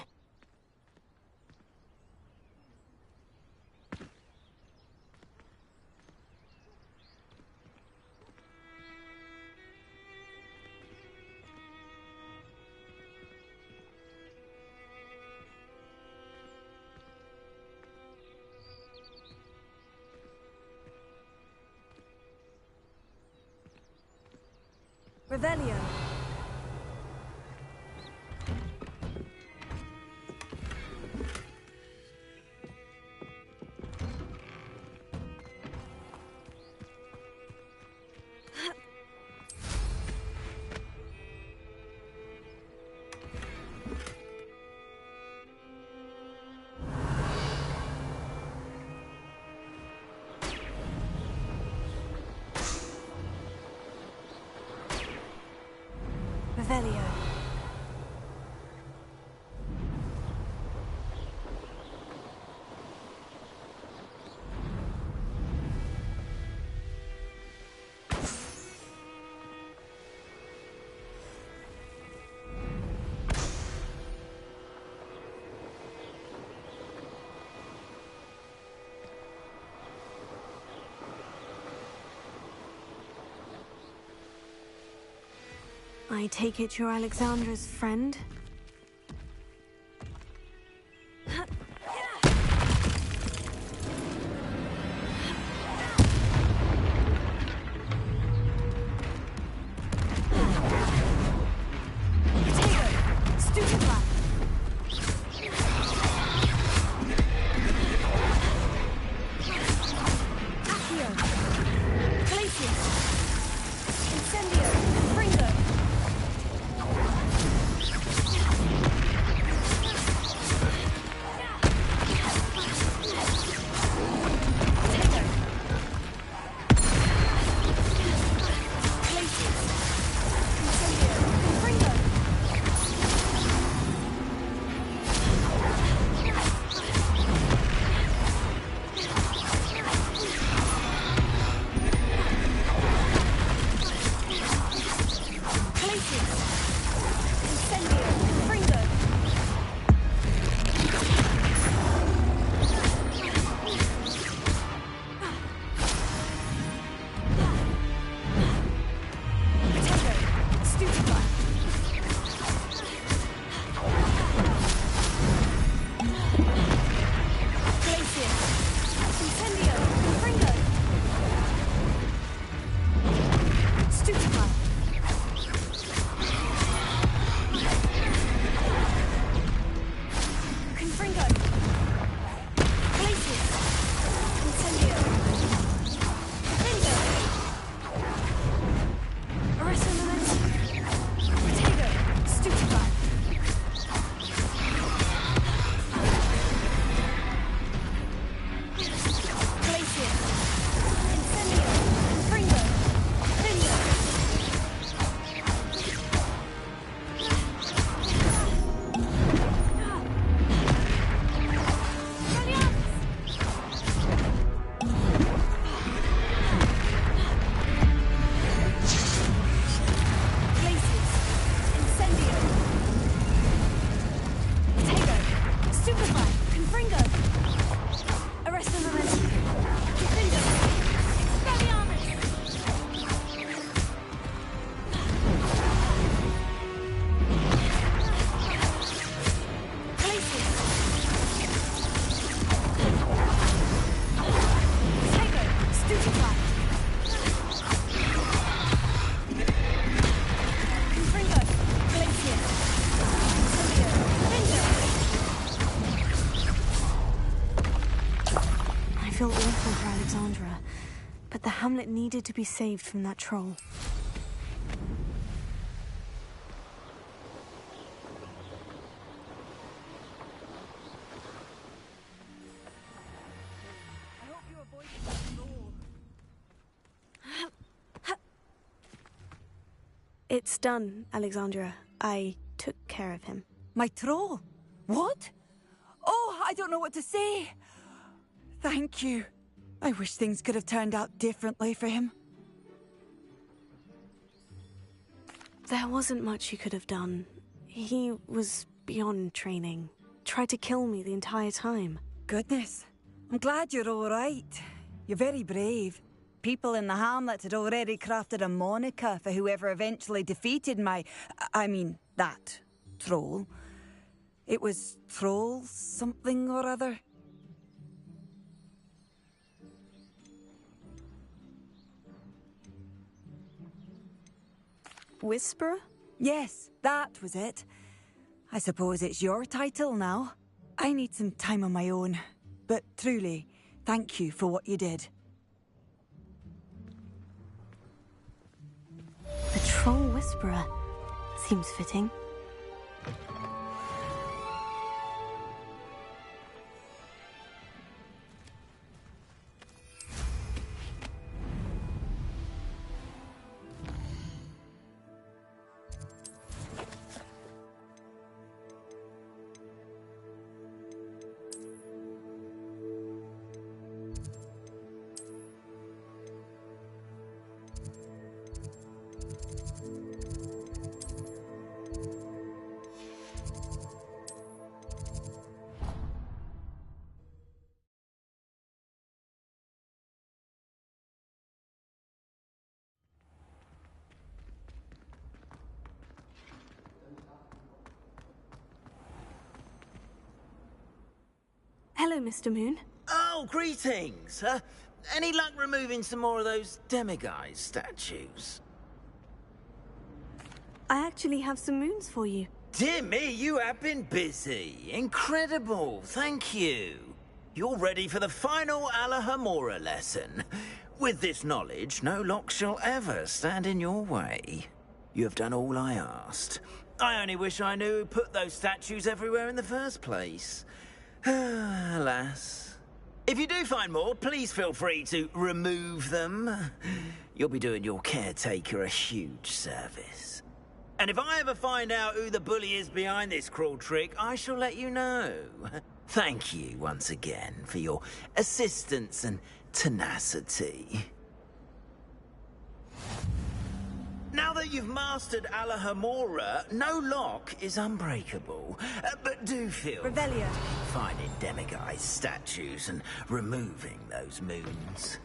Revelio. Revelio. I take it you're Alexandra's friend? feel awful for Alexandra, but the hamlet needed to be saved from that troll. It's done, Alexandra. I took care of him. My troll? What? Oh, I don't know what to say. Thank you. I wish things could have turned out differently for him. There wasn't much you could have done. He was beyond training. Tried to kill me the entire time. Goodness. I'm glad you're all right. You're very brave. People in the hamlet had already crafted a moniker for whoever eventually defeated that troll. It was Troll something or other. Whisperer? Yes, that was it. I suppose it's your title now. I need some time on my own. But truly, thank you for what you did. The Troll Whisperer. Seems fitting. Hello, Mr. Moon. Oh, greetings. Any luck removing some more of those demiguise statues? I actually have some moons for you. Dear me, you have been busy. Incredible, thank you. You're ready for the final Alahamora lesson. With this knowledge, no lock shall ever stand in your way. You have done all I asked. I only wish I knew who put those statues everywhere in the first place. Alas. If you do find more, please feel free to remove them. You'll be doing your caretaker a huge service. And if I ever find out who the bully is behind this cruel trick, I shall let you know. Thank you once again for your assistance and tenacity. Now that you've mastered Alahamora, no lock is unbreakable. But do feel Revelia. finding demiguise statues and removing those moons.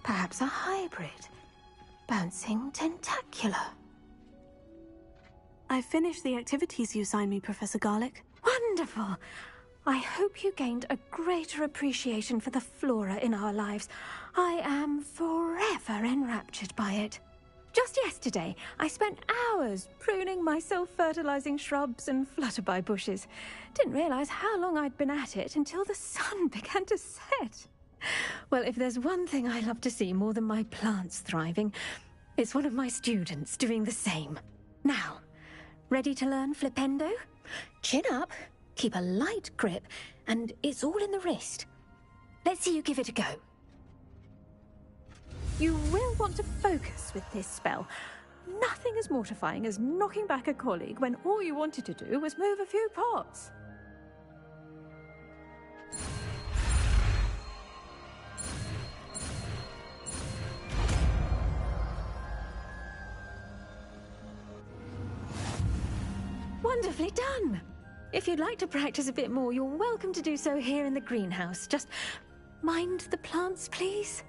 Perhaps a hybrid. Bouncing tentacular. I finished the activities you assigned me, Professor Garlick. Wonderful. I hope you gained a greater appreciation for the flora in our lives. I am forever enraptured by it. Just yesterday, I spent hours pruning my self-fertilizing shrubs and flutterby bushes. Didn't realize how long I'd been at it until the sun began to set. Well, if there's one thing I love to see more than my plants thriving, it's one of my students doing the same. Now, ready to learn Flipendo? Chin up, keep a light grip, and it's all in the wrist. Let's see you give it a go. You will want to focus with this spell. Nothing as mortifying as knocking back a colleague when all you wanted to do was move a few pots. Wonderfully done! If you'd like to practice a bit more, you're welcome to do so here in the greenhouse. Just mind the plants, please.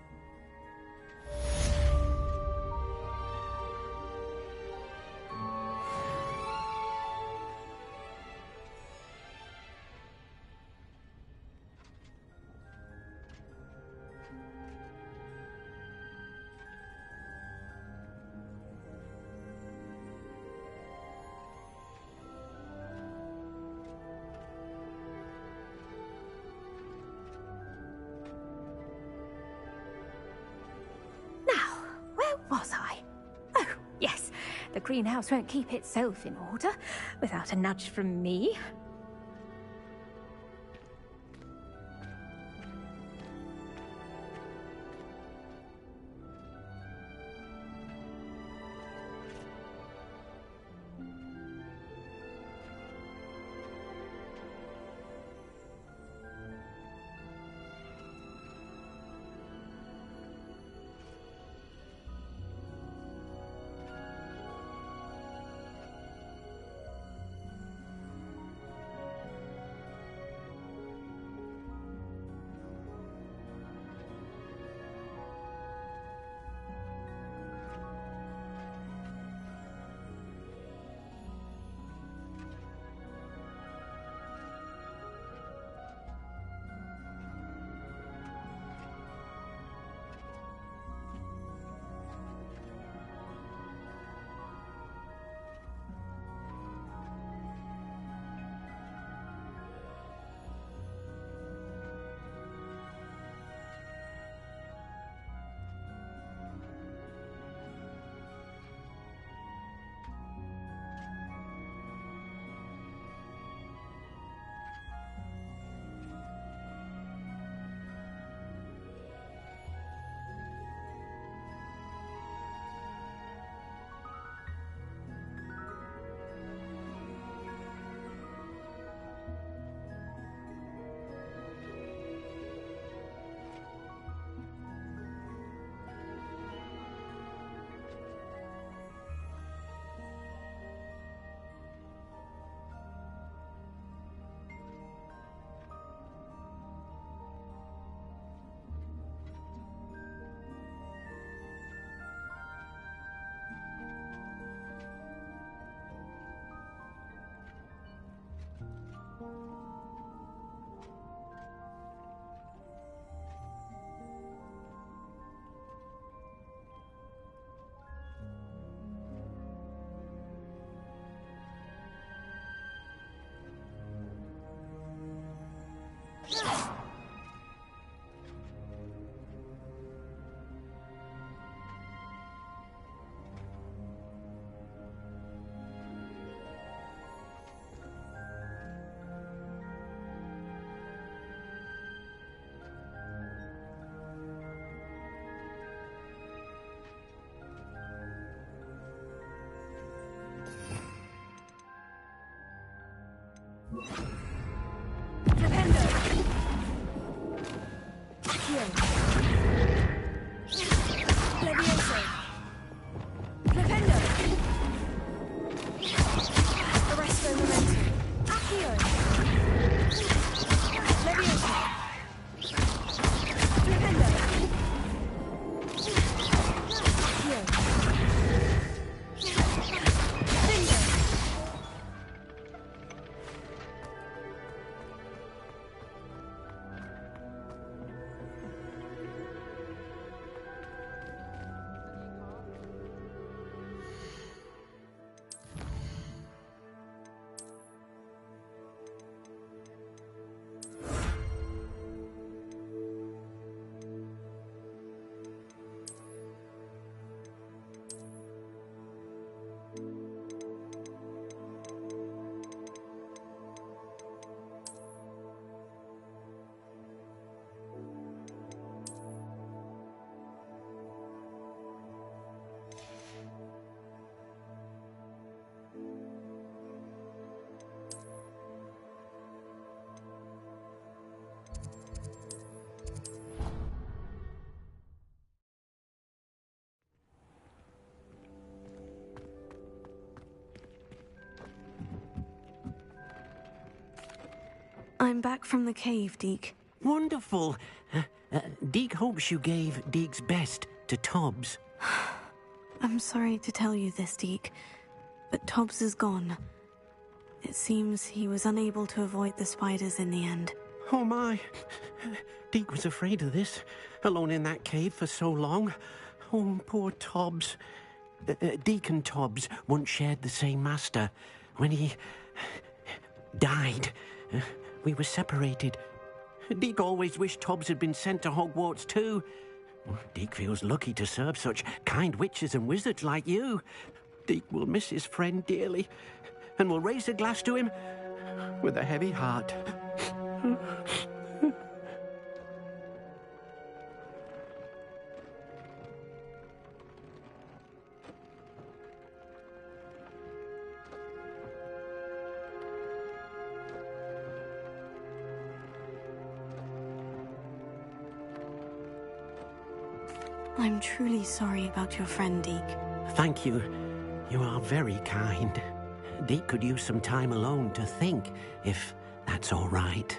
Was I? Oh, yes. The greenhouse won't keep itself in order without a nudge from me. I'm back from the cave, Deke. Wonderful. Deke hopes you gave Deke's best to Tobbs. I'm sorry to tell you this, Deke, but Tobbs is gone. It seems he was unable to avoid the spiders in the end. Oh my. Deke was afraid of this, alone in that cave for so long. Oh, poor Tobbs. Deke and Tobbs once shared the same master. When he died, we were separated. Deke always wished Tobbs had been sent to Hogwarts too. Deke feels lucky to serve such kind witches and wizards like you. Deke will miss his friend dearly, and will raise a glass to him with a heavy heart. I'm truly sorry about your friend, Deke. Thank you. You are very kind. Deke could use some time alone to think, if that's all right.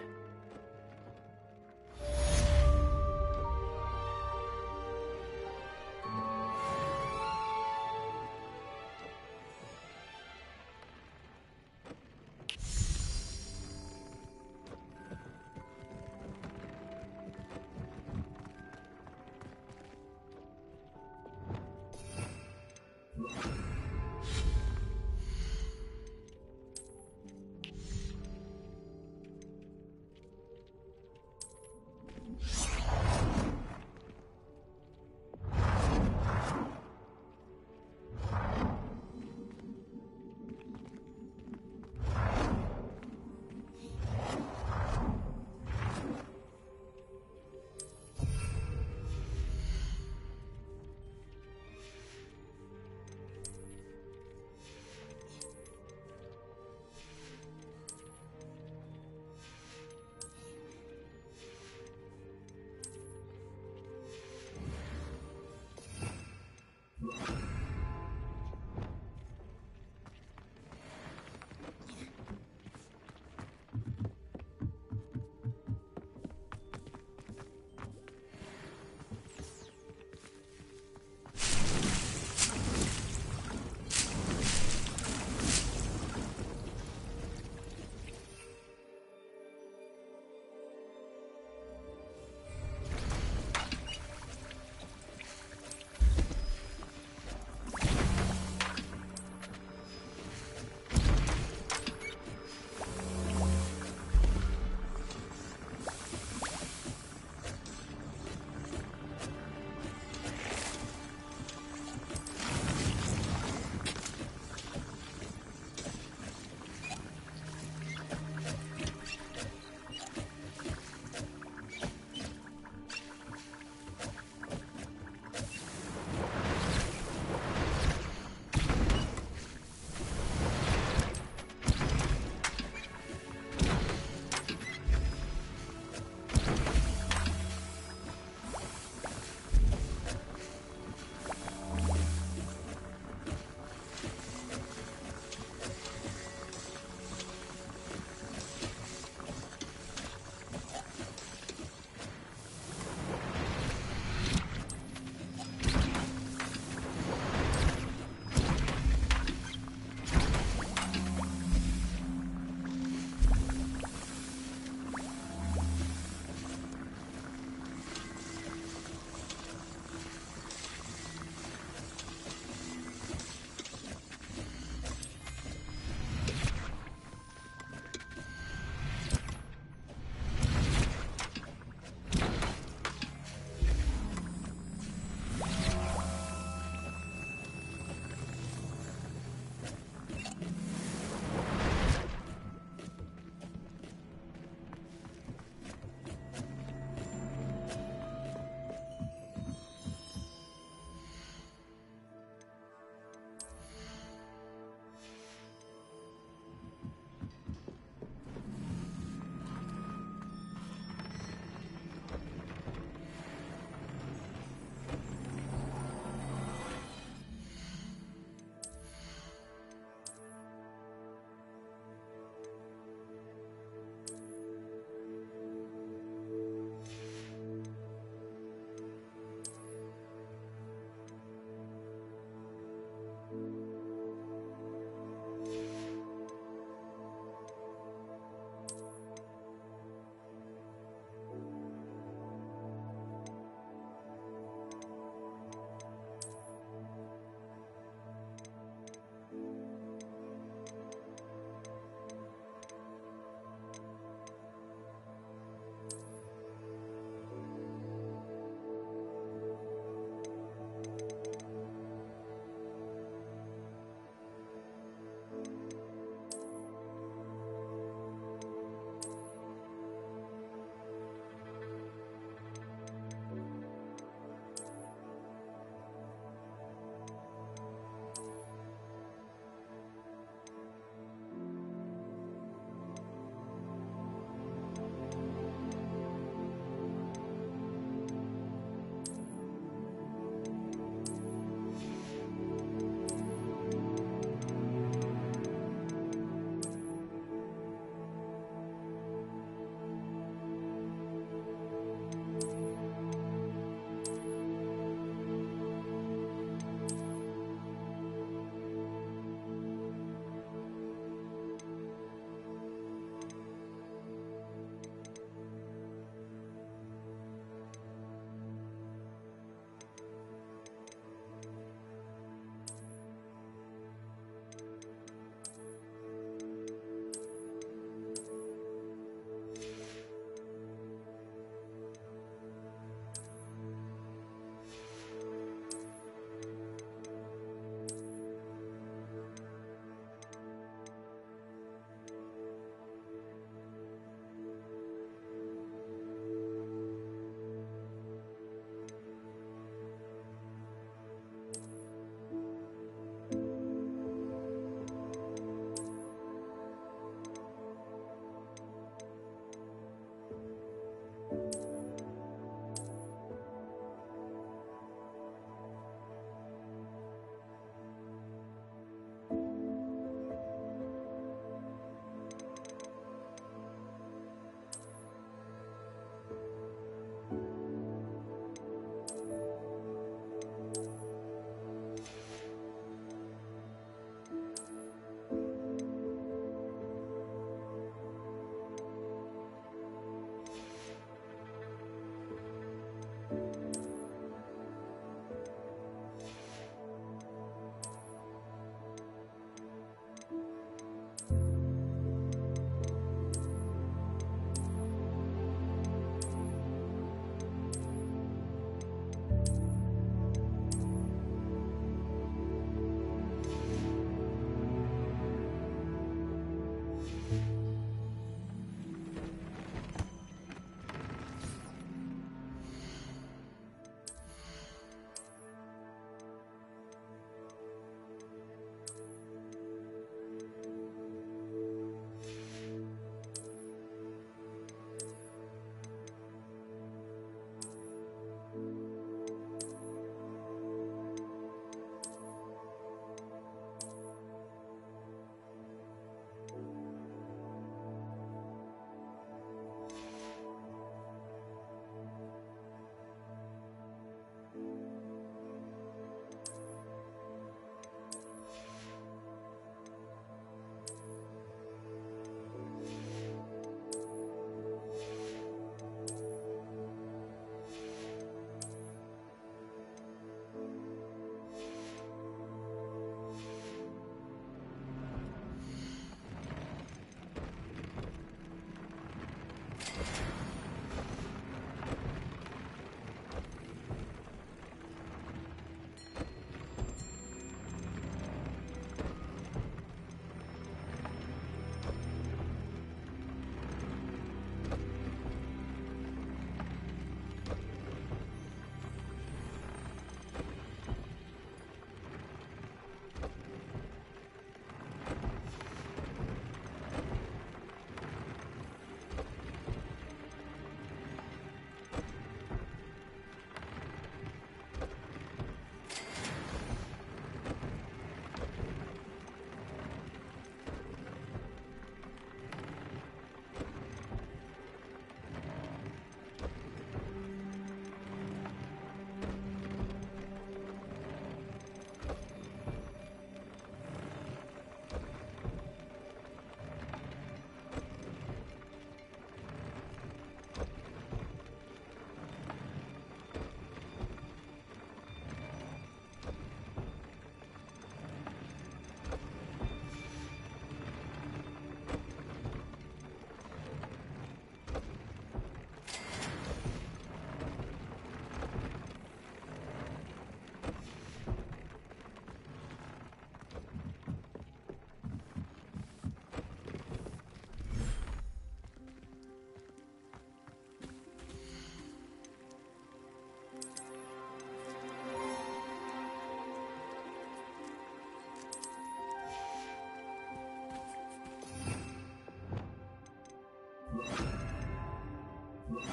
Up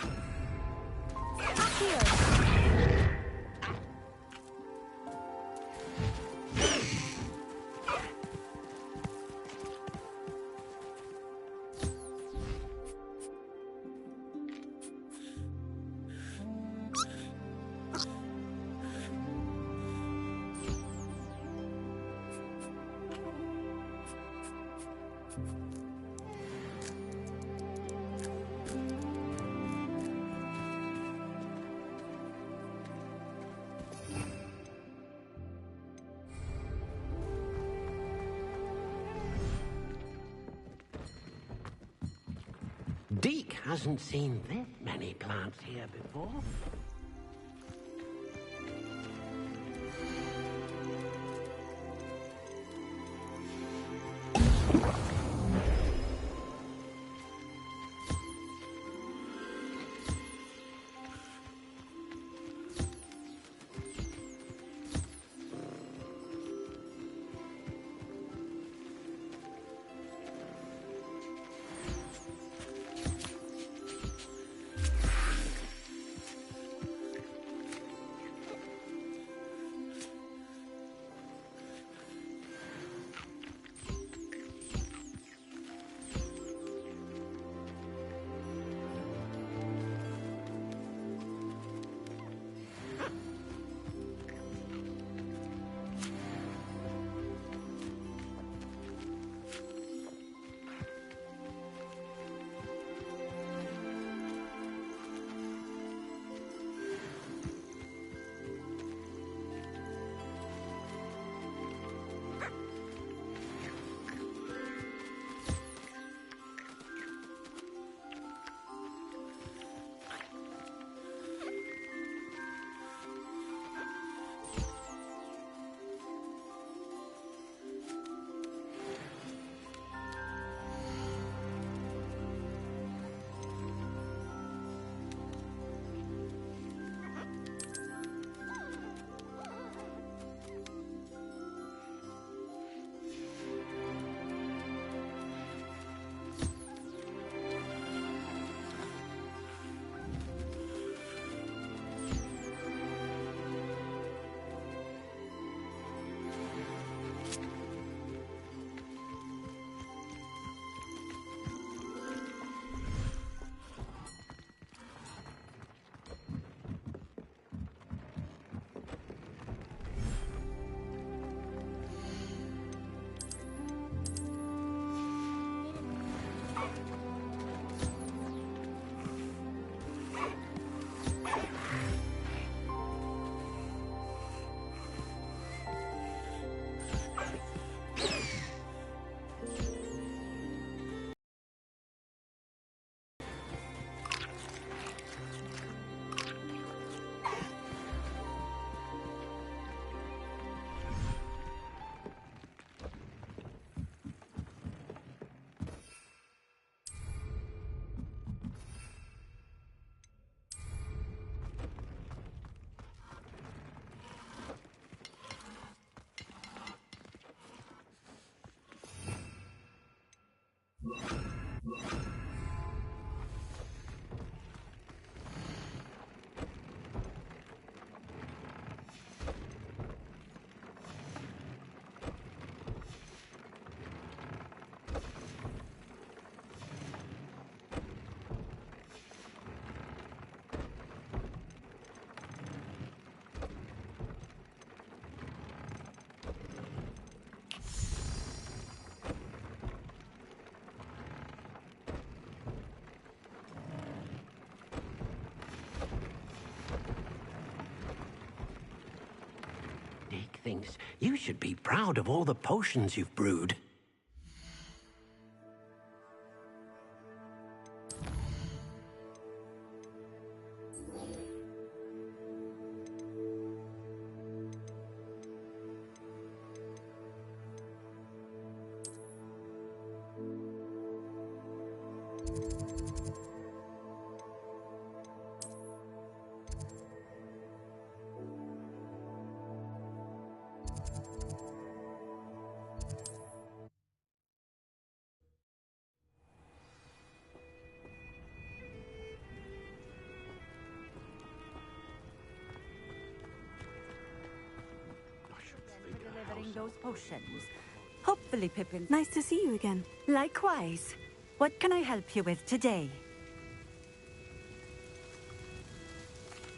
here. Deke hasn't seen this many plants here before. Deke thinks you should be proud of all the potions you've brewed. those potions. Hopefully, Pippin. Nice to see you again. Likewise. What can I help you with today?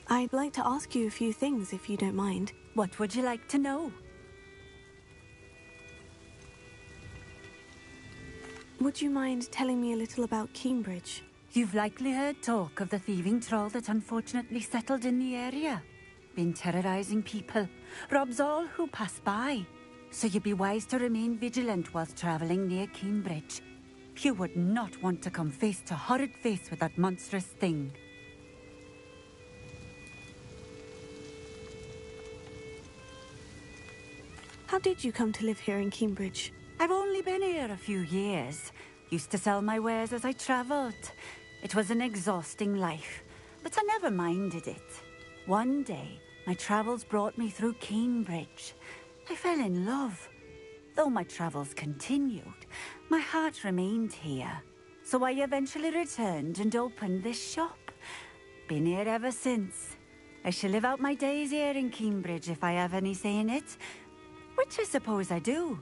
I'd like to ask you a few things, if you don't mind. What would you like to know? Would you mind telling me a little about Cambridge? You've likely heard talk of the thieving troll that unfortunately settled in the area. Been terrorizing people. Robs all who pass by. So you'd be wise to remain vigilant whilst traveling near Cambridge. You would not want to come face to horrid face with that monstrous thing. How did you come to live here in Cambridge? I've only been here a few years. Used to sell my wares as I travelled. It was an exhausting life, but I never minded it. One day, my travels brought me through Cambridge. I fell in love. Though my travels continued, my heart remained here. So I eventually returned and opened this shop. Been here ever since. I shall live out my days here in Cambridge if I have any say in it, which I suppose I do.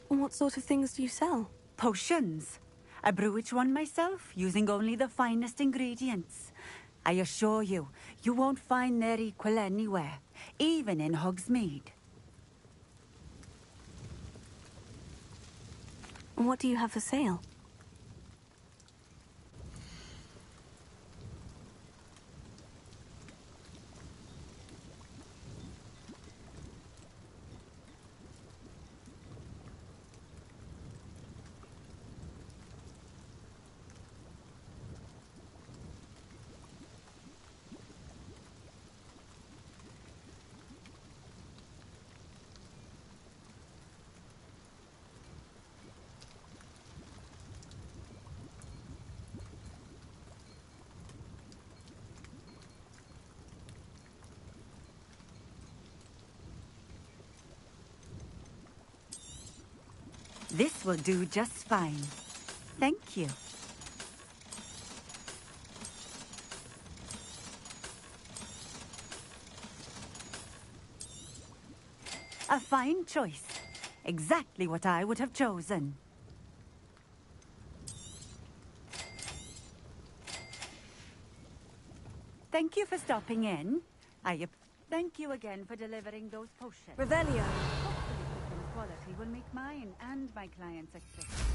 What sort of things do you sell? Potions. I brew each one myself, using only the finest ingredients. I assure you, you won't find their equal anywhere, even in Hogsmeade. And what do you have for sale? This will do just fine. Thank you. A fine choice. Exactly what I would have chosen. Thank you for stopping in. Thank you again for delivering those potions. Revelio. Quality will make mine and my clients successful.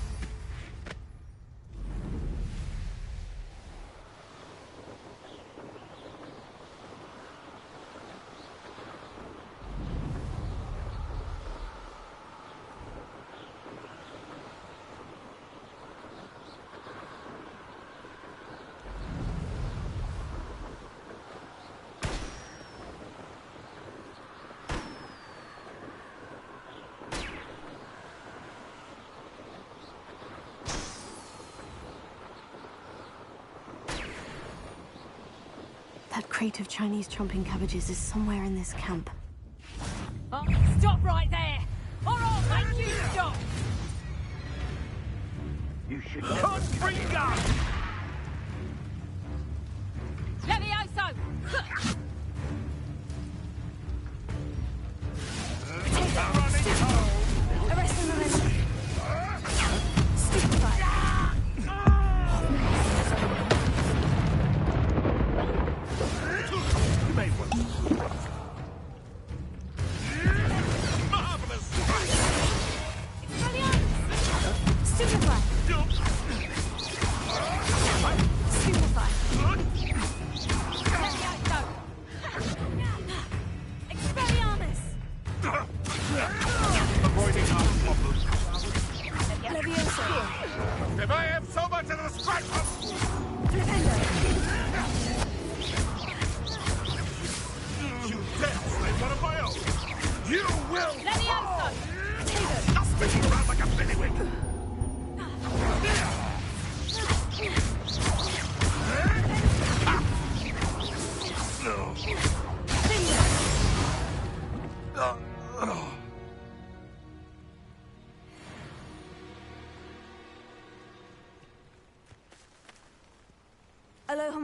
That crate of Chinese chomping cabbages is somewhere in this camp. Oh, stop right there! Or I'll make you stop! You should Country gun! Levioso! Arrest him, arrest him! Stupefy! If I have so much of the scratch you dare slay one of my own! You will! Levioso! Not spinning around like a bellywig!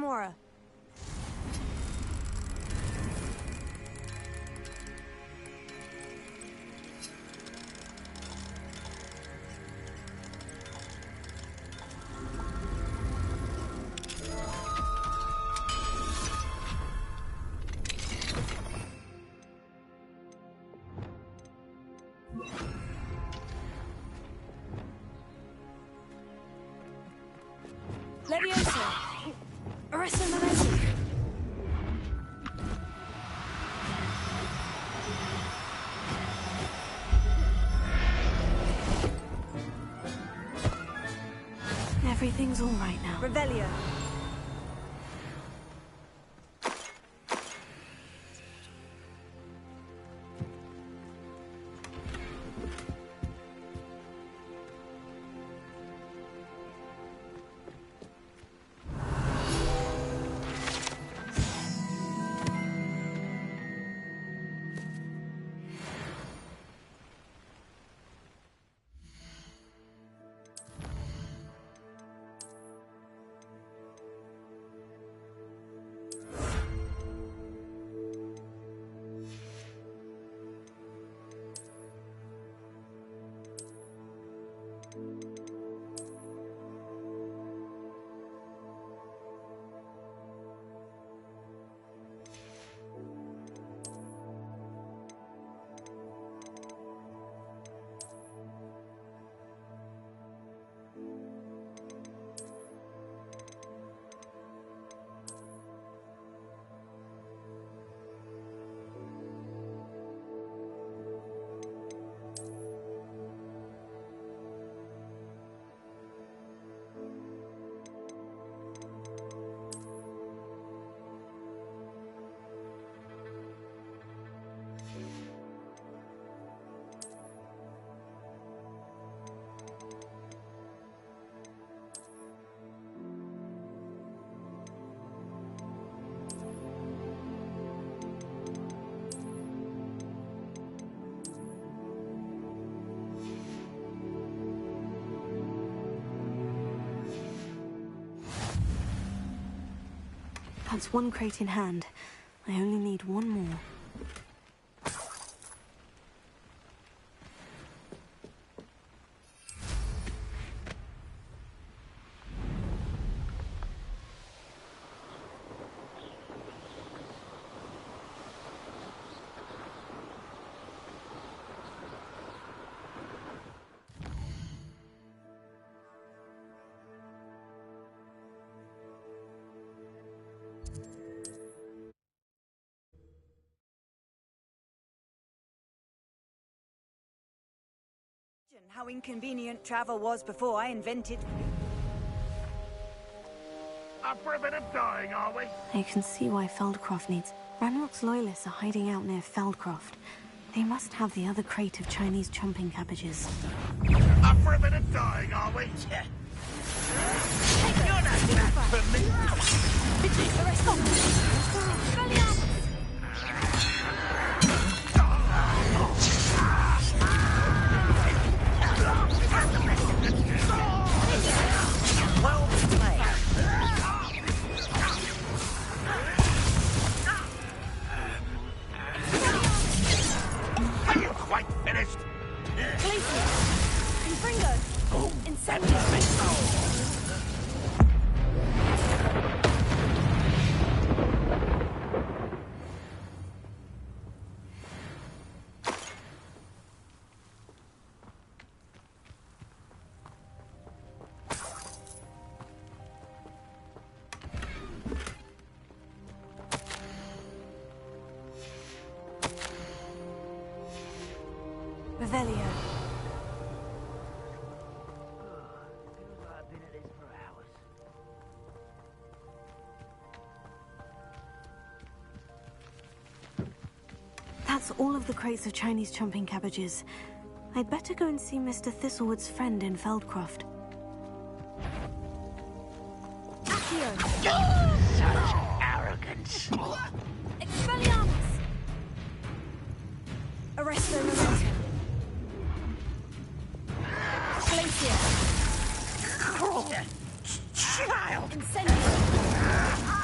Remora. Leviosa! Arresto momentum! Everything's all right now. Revelio. That's one crate in hand. I only need one more. How inconvenient travel was before I invented... Up for a bit of dying, are we? I can see why Feldcroft needs... Ranrock's loyalists are hiding out near Feldcroft. They must have the other crate of Chinese chomping cabbages. Up for a bit of dying, are we? Yeah. You're not that for me. Well played. Are you quite finished? Confringo! Oh, Incendio! Revelio. I've been at this for hours. That's all of the crates of Chinese chomping cabbages. I'd better go and see Mr. Thistlewood's friend in Feldcroft. Such arrogance. Expelliarmus! Arresto momentum. Glacier! Child! Incendio!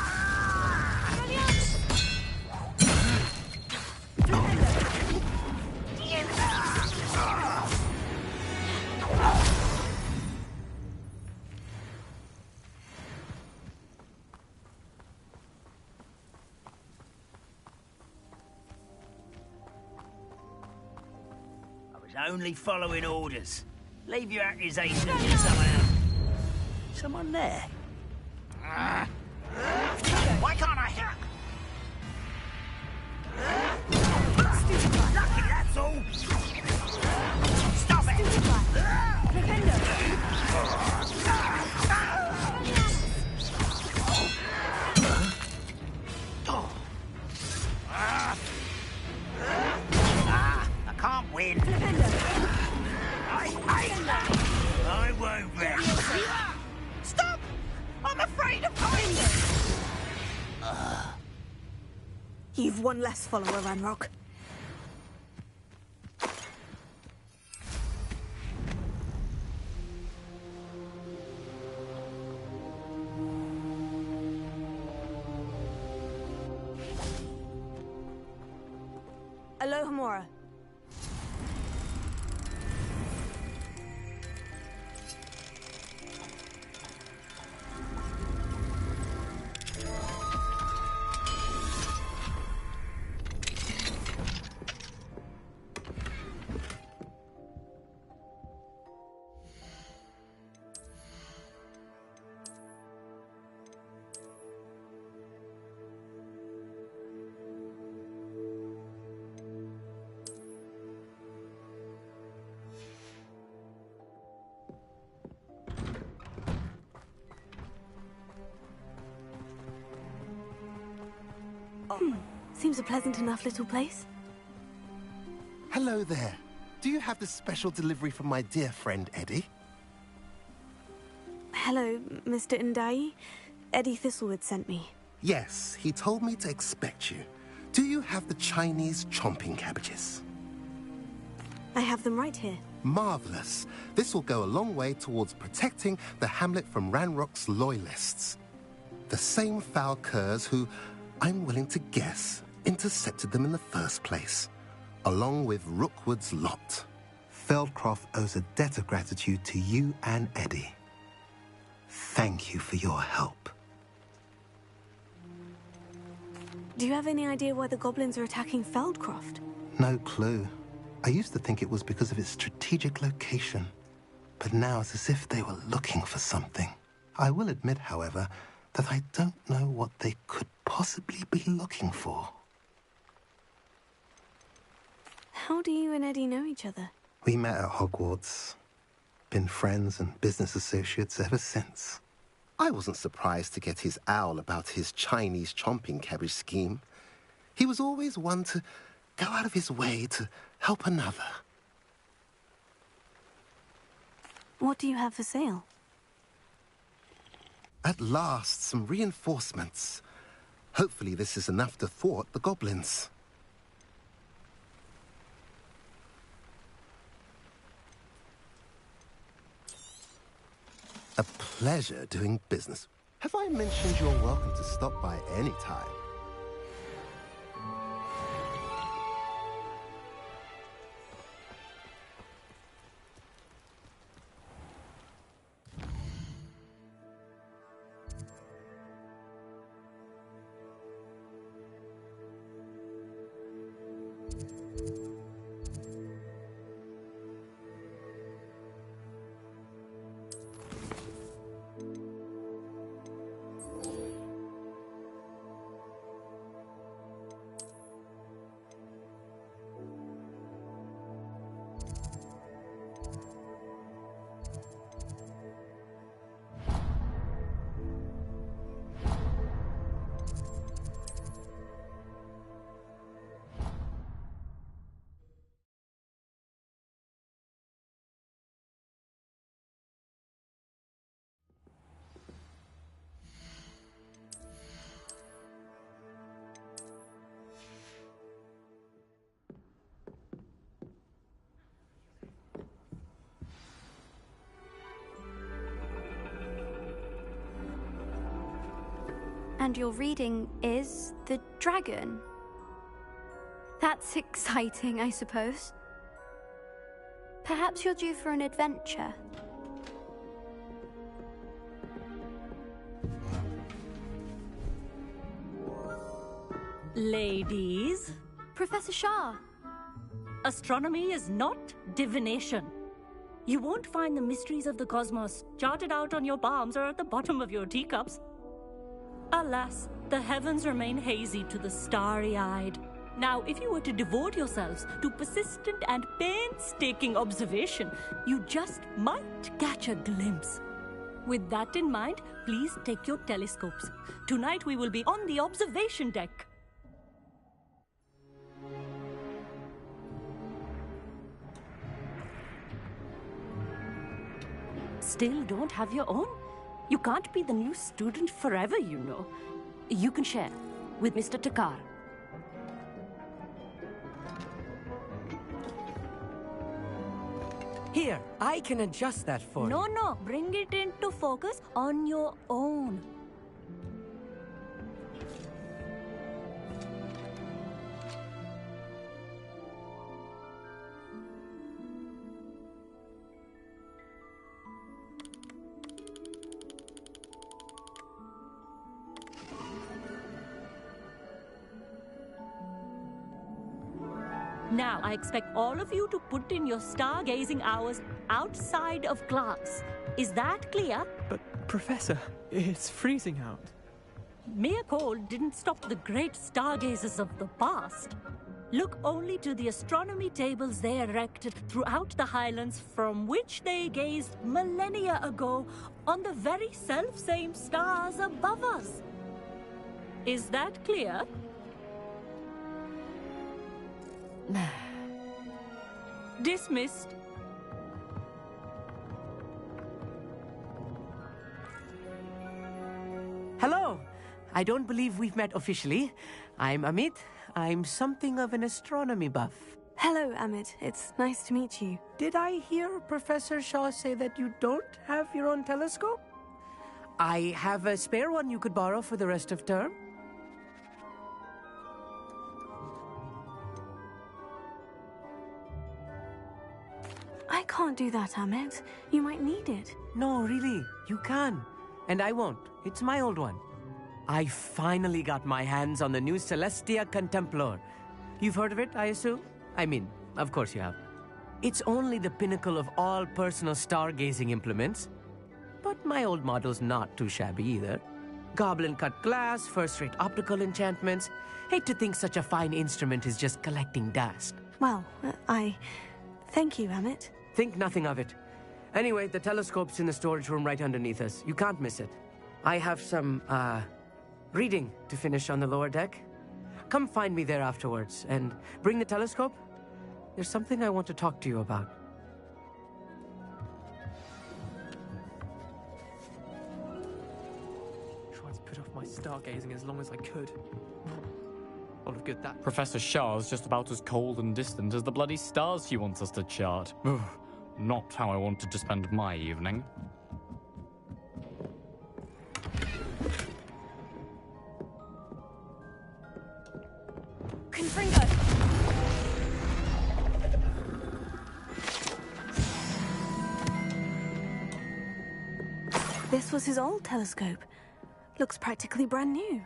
only following orders. Leave your accusations to someone else. Someone there? Why can't I hear? Lucky, that's all. Stop it! I can't win. I won't rest. Stop! I'm afraid of heights! You've one less follower, Ranrock. Aloha Mora. Seems a pleasant enough little place. Hello there. Do you have the special delivery from my dear friend Eddie? Hello, Mr. Ndai. Eddie Thistlewood sent me. Yes, he told me to expect you. Do you have the Chinese chomping cabbages? I have them right here. Marvelous. This will go a long way towards protecting the hamlet from Ranrock's loyalists. The same foul curs who, I'm willing to guess, intercepted them in the first place, along with Rookwood's lot. Feldcroft owes a debt of gratitude to you and Eddie. Thank you for your help. Do you have any idea why the goblins are attacking Feldcroft? No clue. I used to think it was because of its strategic location, but now it's as if they were looking for something. I will admit, however, that I don't know what they could possibly be looking for. How do you and Eddie know each other? We met at Hogwarts. Been friends and business associates ever since. I wasn't surprised to get his owl about his Chinese chomping cabbage scheme. He was always one to go out of his way to help another. What do you have for sale? At last, some reinforcements. Hopefully this is enough to thwart the goblins. A pleasure doing business. Have I mentioned you're welcome to stop by any time? And your reading is the dragon. That's exciting, I suppose. Perhaps you're due for an adventure. Ladies? Professor Shah. Astronomy is not divination. You won't find the mysteries of the cosmos charted out on your palms or at the bottom of your teacups. Alas, the heavens remain hazy to the starry-eyed. Now, if you were to devote yourselves to persistent and painstaking observation, you just might catch a glimpse. With that in mind, please take your telescopes. Tonight we will be on the observation deck. Still don't have your own? You can't be the new student forever, you know. You can share with Mr. Takar. Here, I can adjust that for you. No, bring it into focus on your own. Now, I expect all of you to put in your stargazing hours outside of class. Is that clear? But, Professor, it's freezing out. Mere cold didn't stop the great stargazers of the past. Look only to the astronomy tables they erected throughout the highlands from which they gazed millennia ago on the very self-same stars above us. Is that clear? Dismissed. Hello. I don't believe we've met officially. I'm Amit. I'm something of an astronomy buff. Hello, Amit. It's nice to meet you. Did I hear Professor Shaw say that you don't have your own telescope? I have a spare one you could borrow for the rest of term. I can't do that, Amit. You might need it. No, really, you can. And I won't. It's my old one. I finally got my hands on the new Celestia Contemplar. You've heard of it, I assume? I mean, of course you have. It's only the pinnacle of all personal stargazing implements. But my old model's not too shabby either. Goblin-cut glass, first-rate optical enchantments. Hate to think such a fine instrument is just collecting dust. Well, thank you, Amit. Think nothing of it. Anyway, the telescope's in the storage room right underneath us. You can't miss it. I have some, reading to finish on the lower deck. Come find me there afterwards, and bring the telescope. There's something I want to talk to you about. Tried to put off my stargazing as long as I could. Lot of good that. Professor Shah's just about as cold and distant as the bloody stars she wants us to chart. Ugh, not how I wanted to spend my evening. Confringo! This was his old telescope. Looks practically brand new.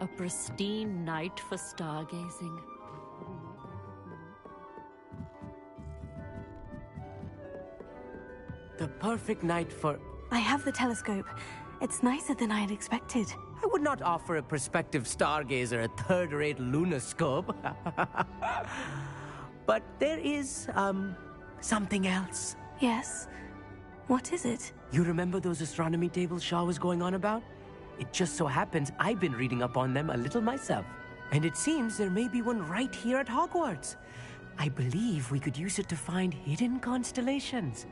A pristine night for stargazing. The perfect night for... I have the telescope. It's nicer than I had expected. I would not offer a prospective stargazer a third-rate lunoscope. But there is, something else. Yes? What is it? You remember those astronomy tables Shaw was going on about? It just so happens I've been reading up on them a little myself. And it seems there may be one right here at Hogwarts. I believe we could use it to find hidden constellations.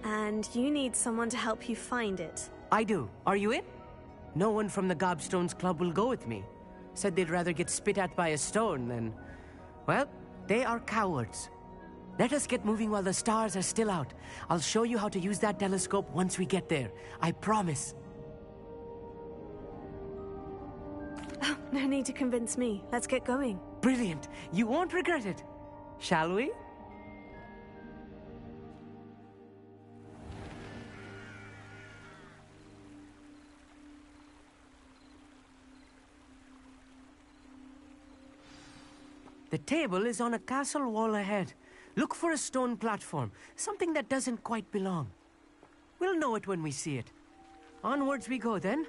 And you need someone to help you find it. I do. Are you in? No one from the Gobstones Club will go with me. Said they'd rather get spit at by a stone than... Well, they are cowards. Let us get moving while the stars are still out. I'll show you how to use that telescope once we get there. I promise. Oh, no need to convince me. Let's get going. Brilliant. You won't regret it. Shall we? The table is on a castle wall ahead. Look for a stone platform, something that doesn't quite belong. We'll know it when we see it. Onwards we go, then.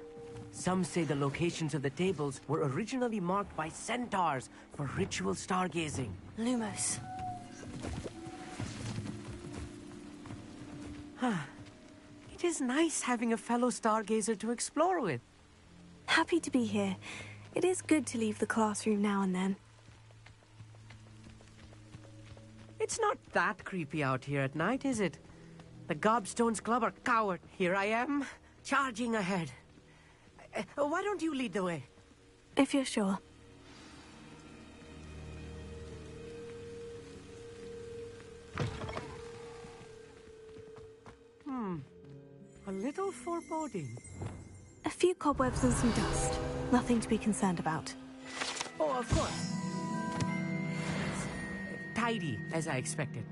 Some say the locations of the tables were originally marked by centaurs for ritual stargazing. Lumos. It is nice having a fellow stargazer to explore with. Happy to be here. It is good to leave the classroom now and then. It's not that creepy out here at night, is it? The Gobstones Club are coward. Here I am, charging ahead. Why don't you lead the way? If you're sure. A little foreboding. A few cobwebs and some dust. Nothing to be concerned about. Oh, of course. Tidy, as I expected.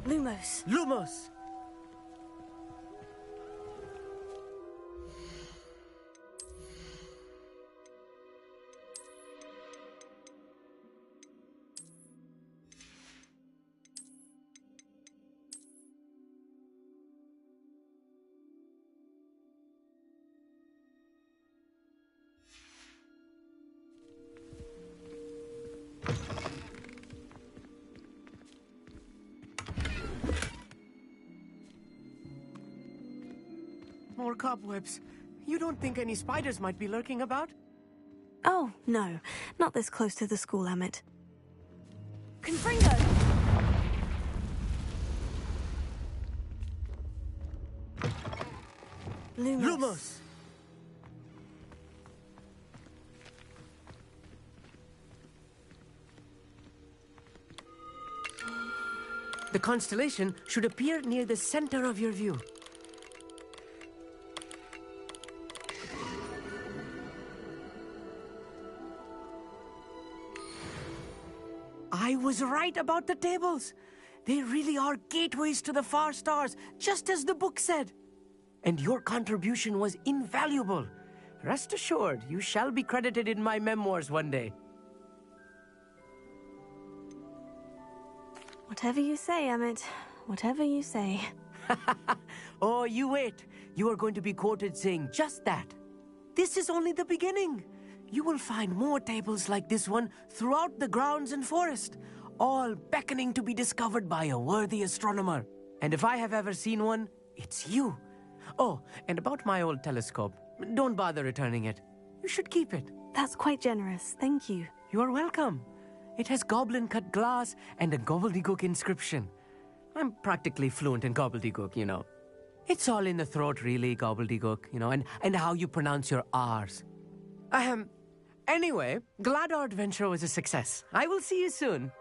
Lumos. Lumos! More cobwebs. You don't think any spiders might be lurking about? Oh, no. Not this close to the school, Emmett. Confringo! Lumos! The constellation should appear near the center of your view. I was right about the tables. They really are gateways to the far stars, just as the book said. And your contribution was invaluable. Rest assured, you shall be credited in my memoirs one day. Whatever you say, Emmett. Whatever you say. Oh, you wait. You are going to be quoted saying just that. This is only the beginning. You will find more tables like this one throughout the grounds and forest, all beckoning to be discovered by a worthy astronomer. And if I have ever seen one, it's you. Oh, and about my old telescope, don't bother returning it. You should keep it. That's quite generous, thank you. You are welcome. It has goblin-cut glass and a gobbledygook inscription. I'm practically fluent in gobbledygook, you know. It's all in the throat, really, gobbledygook, you know, and how you pronounce your R's. Anyway, glad our adventure was a success. I will see you soon.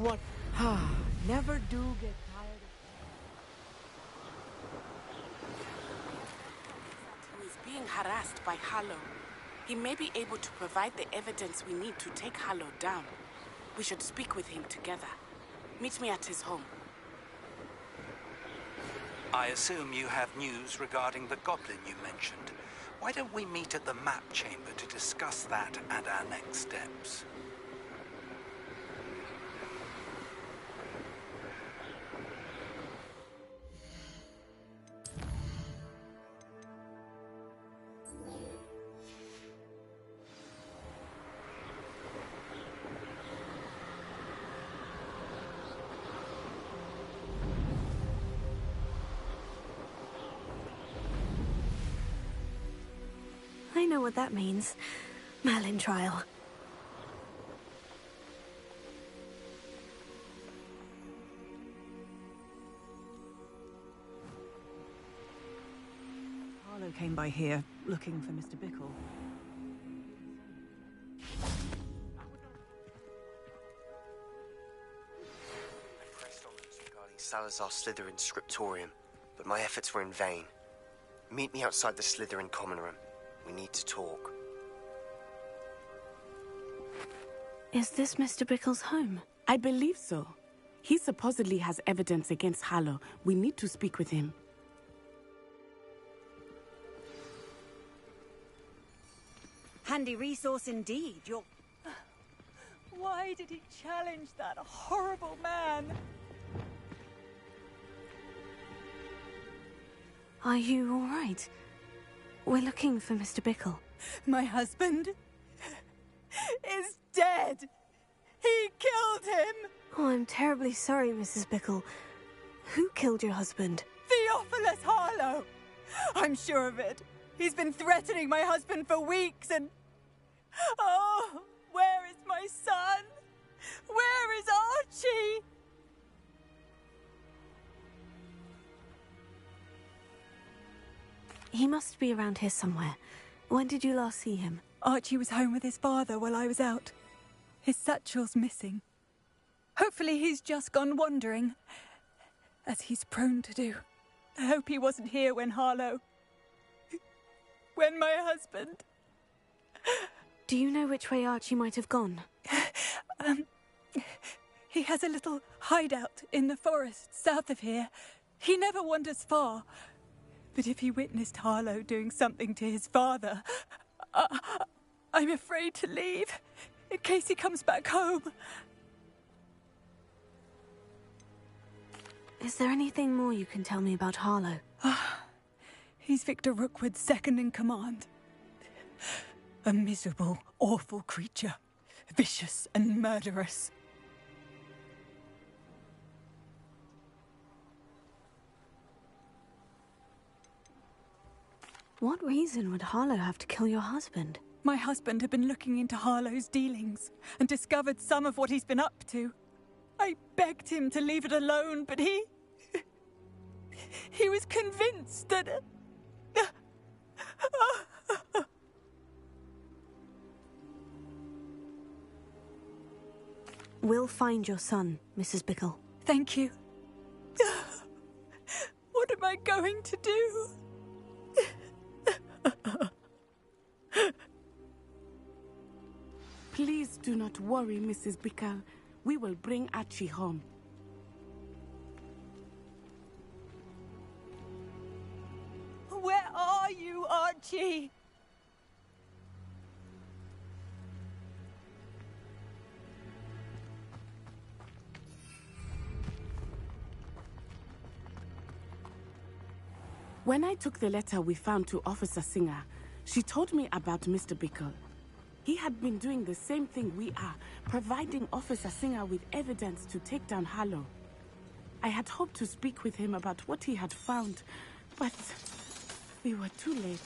What? Never do get tired Who is being harassed by Harlow. He may be able to provide the evidence we need to take Harlow down. We should speak with him together. Meet me at his home. I assume you have news regarding the goblin you mentioned. Why don't we meet at the map chamber to discuss that and our next steps? I know what that means. Merlin trial. Harlow came by here, looking for Mr. Bickle. I pressed on this regarding Salazar Slytherin's scriptorium, but my efforts were in vain. Meet me outside the Slytherin common room. We need to talk. Is this Mr. Bickle's home? I believe so. He supposedly has evidence against Harlow. We need to speak with him. Handy resource indeed. You're... Why did he challenge that horrible man? Are you all right? We're looking for Mr. Bickle. My husband is dead. He killed him. Oh, I'm terribly sorry, Mrs. Bickle. Who killed your husband? Theophilus Harlow. I'm sure of it. He's been threatening my husband for weeks and... Oh, where is my son? Where is Archie? He must be around here somewhere. When did you last see him? Archie was home with his father while I was out. His satchel's missing. Hopefully he's just gone wandering, as he's prone to do. I hope he wasn't here when Harlow... when my husband... Do you know which way Archie might have gone? He has a little hideout in the forest south of here. He never wanders far. But if he witnessed Harlow doing something to his father, I'm afraid to leave, in case he comes back home. Is there anything more you can tell me about Harlow? He's Victor Rookwood's second in command. A miserable, awful creature. Vicious and murderous. What reason would Harlow have to kill your husband? My husband had been looking into Harlow's dealings and discovered some of what he's been up to. I begged him to leave it alone, but he was convinced that... We'll find your son, Mrs. Bickle. Thank you. What am I going to do? Please do not worry, Mrs. Bickle. We will bring Archie home. Where are you, Archie? When I took the letter we found to Officer Singer, she told me about Mr. Bickle. He had been doing the same thing we are, providing Officer Singer with evidence to take down Harlow. I had hoped to speak with him about what he had found, but we were too late.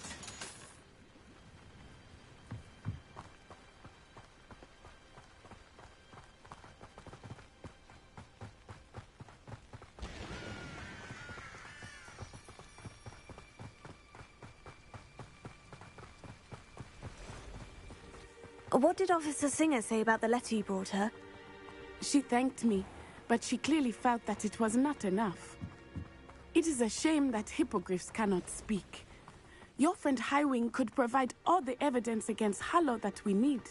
What did Officer Singer say about the letter you brought her? She thanked me, but she clearly felt that it was not enough. It is a shame that hippogriffs cannot speak. Your friend Highwing could provide all the evidence against Harlow that we need.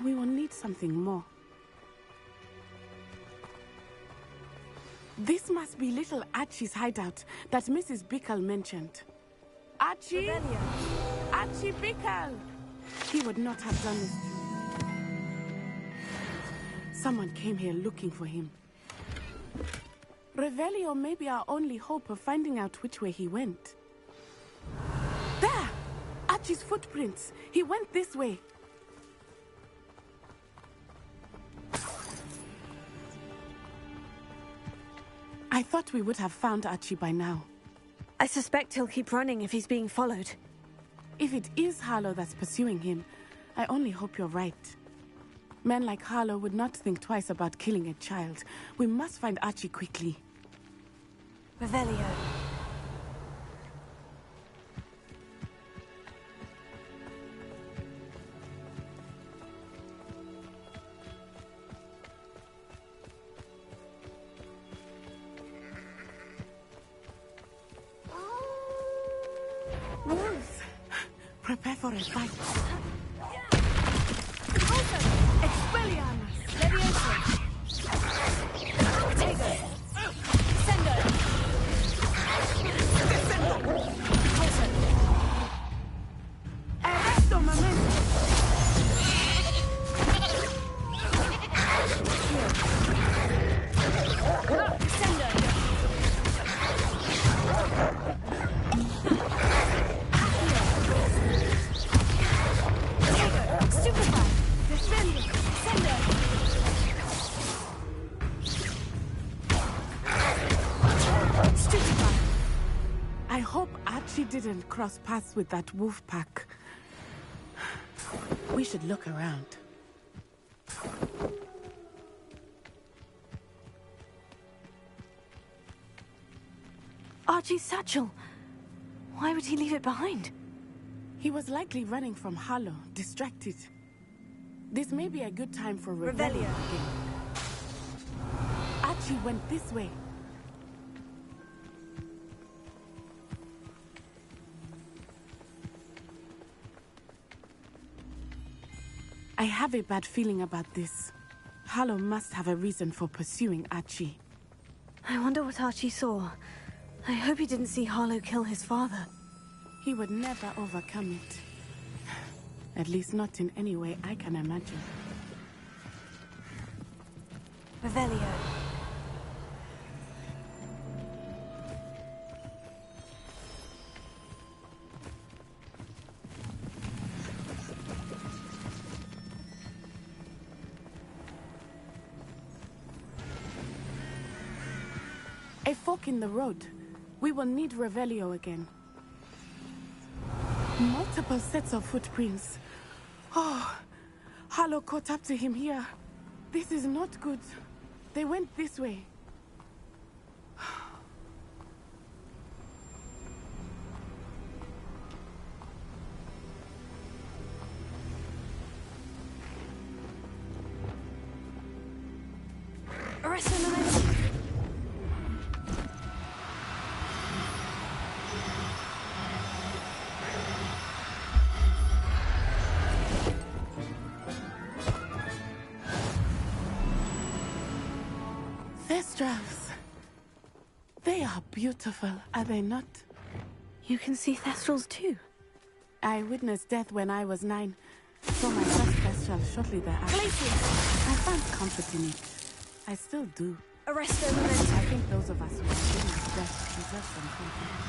We will need something more. This must be little Archie's hideout that Mrs. Bickle mentioned. Archie? Rebellion. Archie Bickle! He would not have done this to me. Someone came here looking for him. Revelio may be our only hope of finding out which way he went. There! Archie's footprints. He went this way. I thought we would have found Archie by now. I suspect he'll keep running if he's being followed. If it is Harlow that's pursuing him, I only hope you're right. Men like Harlow would not think twice about killing a child. We must find Archie quickly. Revelio. Wolves! Prepare for a fight. Expelliarmus! Leviosa! Potato! Sendo! Arresto momento! I hope Archie didn't cross paths with that wolf pack. We should look around. Archie's satchel. Why would he leave it behind? He was likely running from Harlow, distracted. This may be a good time for Revelio. Archie went this way. I have a bad feeling about this. Harlow must have a reason for pursuing Archie. I wonder what Archie saw. I hope he didn't see Harlow kill his father. He would never overcome it. At least not in any way I can imagine. Revelio. A fork in the road. We will need Revelio again. Multiple sets of footprints. Oh, Harlow caught up to him here. This is not good. They went this way. Arrest him. Thestrals. They are beautiful, are they not? You can see Thestrals too. I witnessed death when I was 9. Saw my first Thestral shortly thereafter. I found comfort in it. I still do. Arrest them. I think those of us who are feeling death deserve some comfort.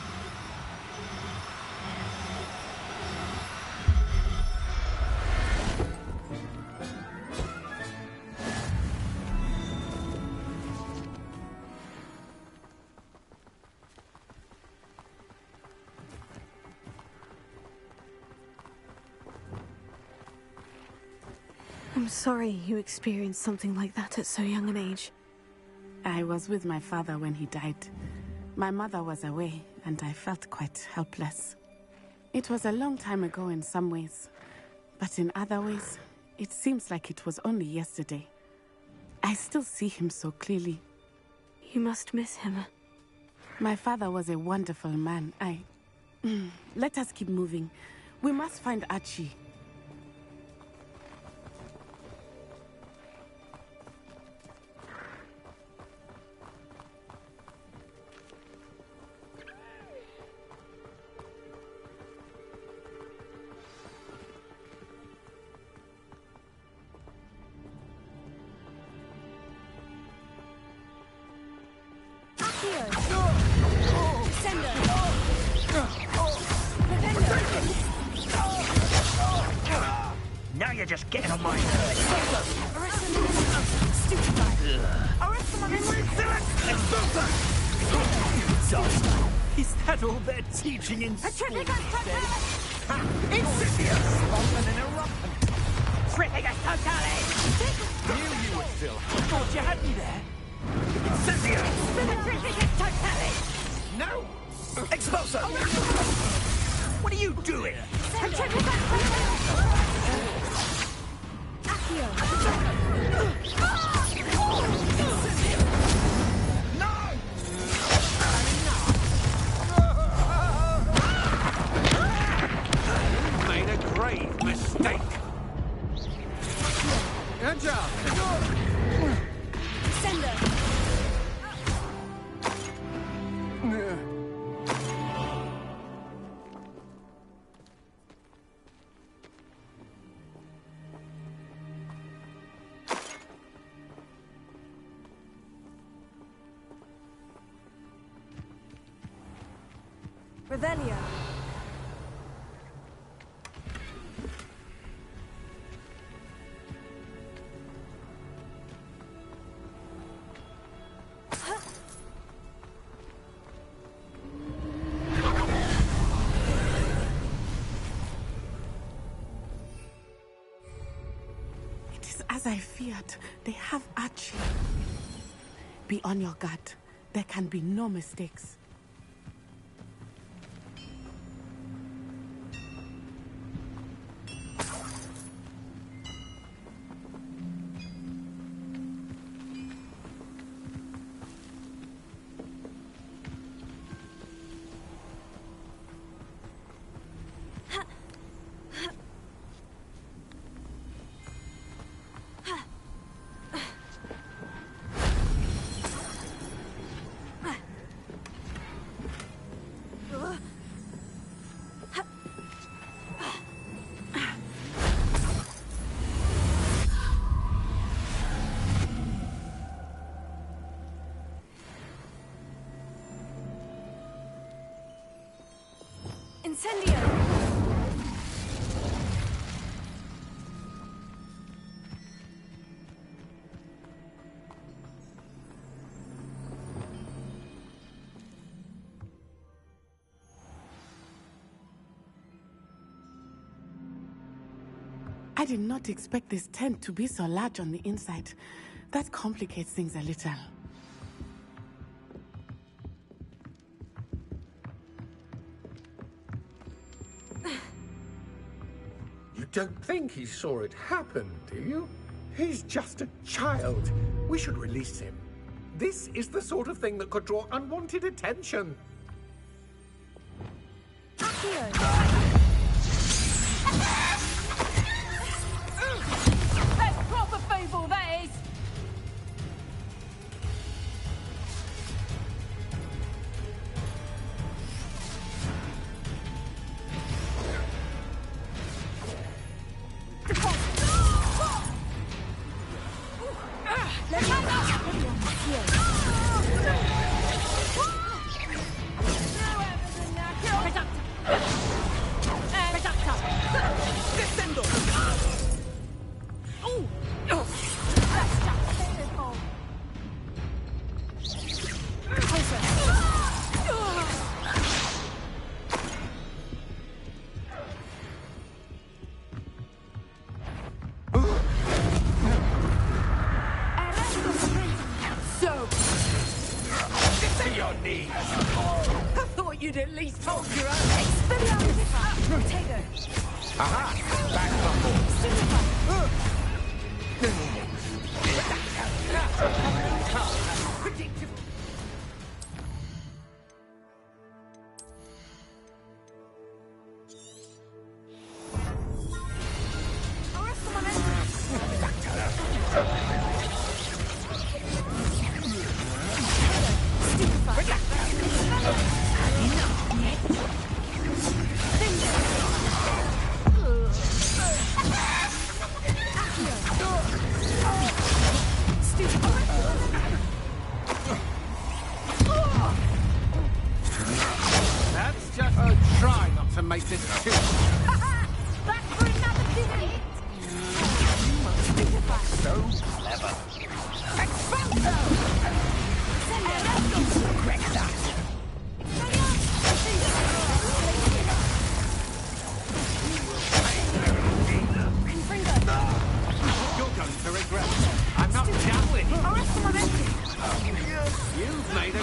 I'm sorry you experienced something like that at so young an age. I was with my father when he died. My mother was away, and I felt quite helpless. It was a long time ago in some ways, but in other ways, it seems like it was only yesterday. I still see him so clearly. You must miss him. My father was a wonderful man. Let us keep moving. We must find Archie. Now you're just getting on my nerves. Is that all they're teaching in school these days? Insidious! An interruption! Tripping totally! Knew you were still. Thought you had me there. Insidious! Totally! No! Expulso! What are you doing? Made a grave mistake. Good job. Sender. Revelio. It is as I feared. They have Archie. Be on your guard. There can be no mistakes. Incendio! I did not expect this tent to be so large on the inside. That complicates things a little. You don't think he saw it happen, do you? He's just a child. We should release him. This is the sort of thing that could draw unwanted attention. That's proper fable, that is! I thought you'd at least hold your own. Aha! Back on board. Predictable. That's just... try not to make this too... Back for another visit! So clever. Expanso! Regret that. You're going to regret it. I'm not gambling. You've made it.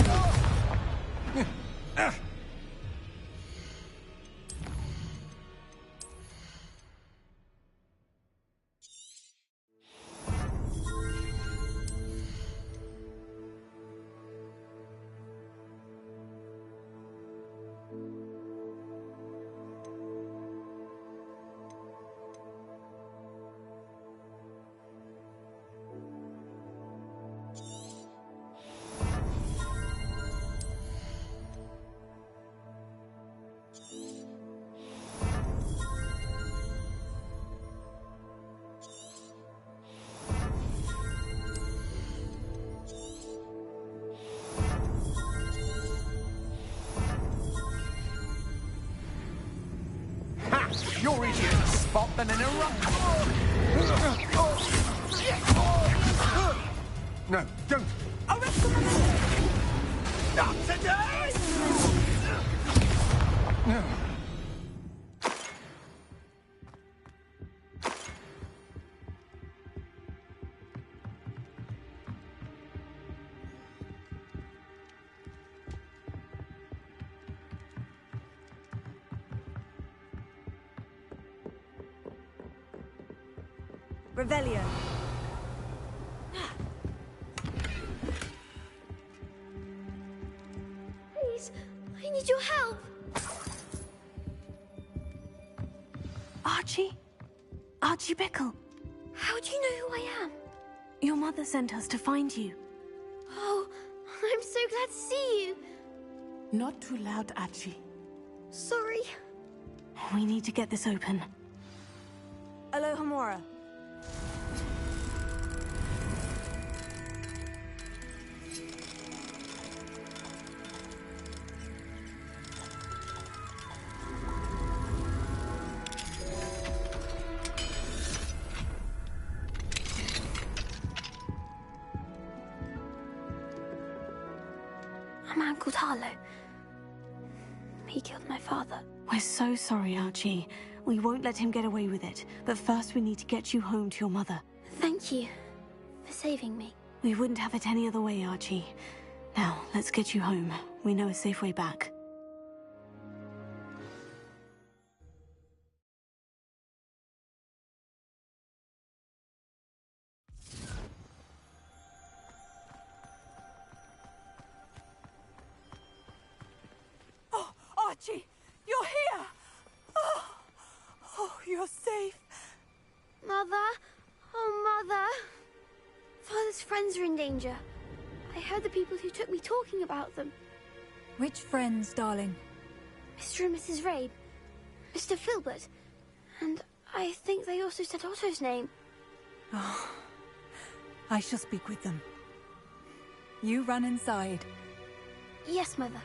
You're easier to spot than an eruption. No, don't. Not today! Revelio. Please, I need your help. Archie? Archie Bickle. How do you know who I am? Your mother sent us to find you. Oh, I'm so glad to see you. Not too loud, Archie. Sorry. We need to get this open. Alohomora. A man called Harlow. He killed my father. We're so sorry, Archie. We won't let him get away with it. But first we need to get you home to your mother. Thank you for saving me. We wouldn't have it any other way, Archie. Now, let's get you home. We know a safe way back. Oh, Archie! You're here! Oh, you're safe. Mother? Oh, Mother. Father's friends are in danger. I heard the people who took me talking about them. Which friends, darling? Mr. and Mrs. Rabe. Mr. Filbert. And I think they also said Otto's name. Oh, I shall speak with them. You run inside. Yes, Mother.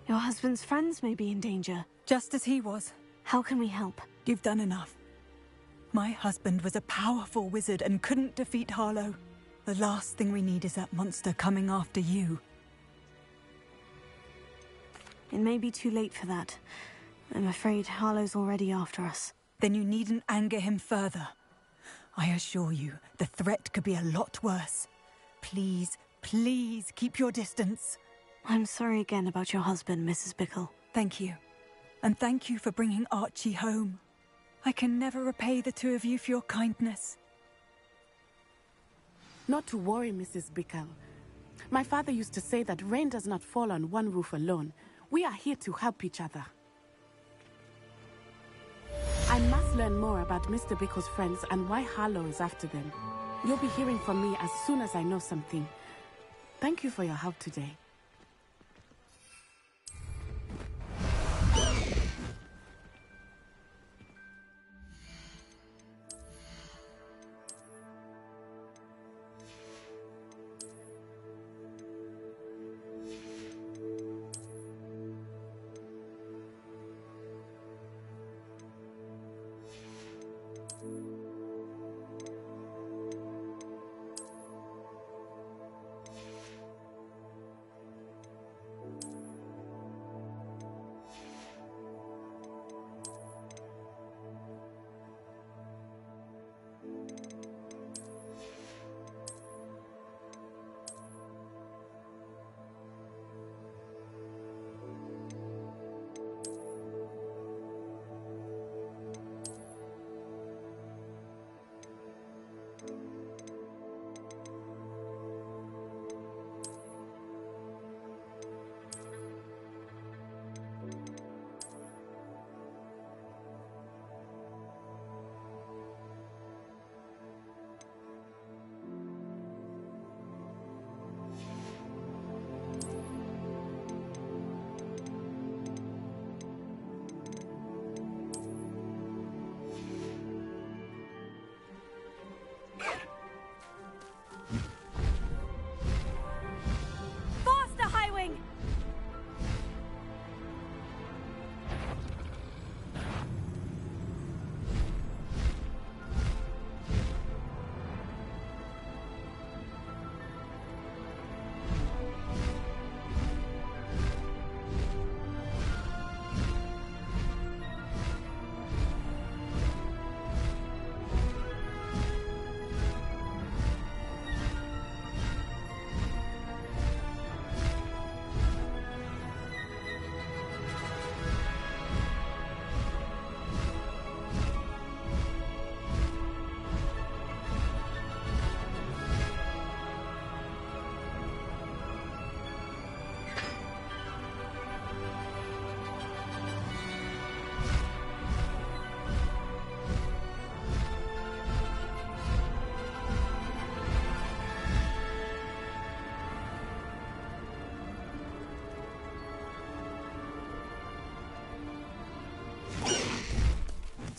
Your husband's friends may be in danger. Just as he was. How can we help? You've done enough. My husband was a powerful wizard and couldn't defeat Harlow. The last thing we need is that monster coming after you. It may be too late for that. I'm afraid Harlow's already after us. Then you needn't anger him further. I assure you, the threat could be a lot worse. Please, please keep your distance. I'm sorry again about your husband, Mrs. Bickle. Thank you. And thank you for bringing Archie home. I can never repay the two of you for your kindness. Not to worry, Mrs. Bickle. My father used to say that rain does not fall on one roof alone. We are here to help each other. I must learn more about Mr. Bickle's friends and why Harlow is after them. You'll be hearing from me as soon as I know something. Thank you for your help today.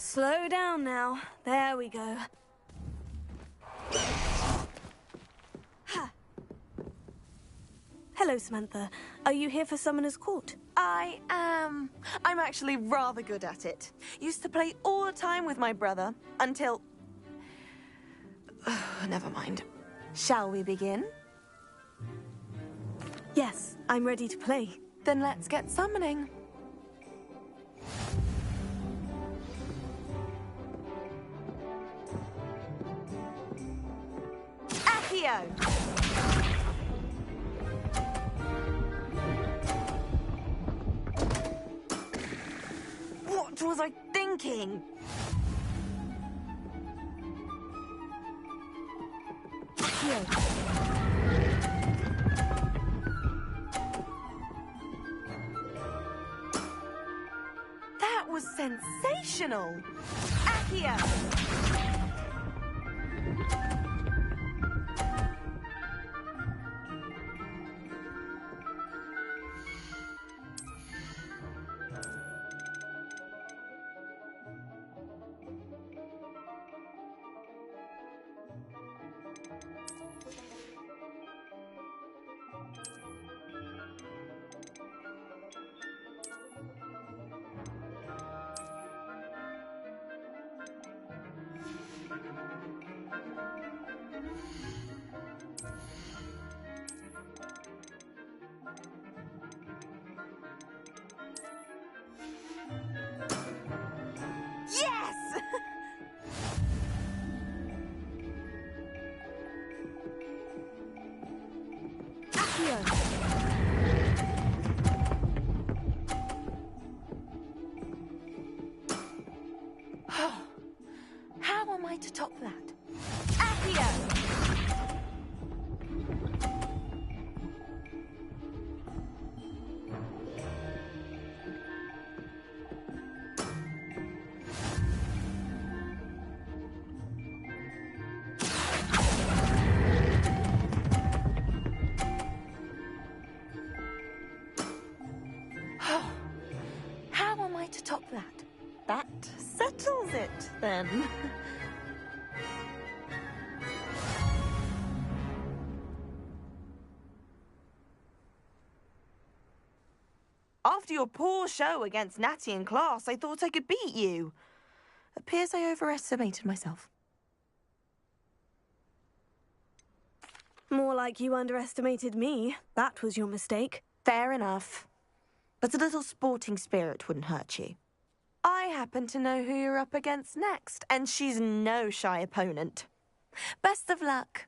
Slow down now. There we go. Hello, Samantha. Are you here for Summoner's Court? I am. I'm actually rather good at it. Used to play all the time with my brother until... Never mind. Shall we begin? Yes, I'm ready to play. Then let's get summoning. Accio! What was I thinking? That was sensational! Accio! Yes! Accio! to top that? Accio! How am I to top that? That settles it, then. After your poor show against Natty in class, I thought I could beat you. Appears I overestimated myself. More like you underestimated me. That was your mistake. Fair enough. But a little sporting spirit wouldn't hurt you. I happen to know who you're up against next, and she's no shy opponent. Best of luck.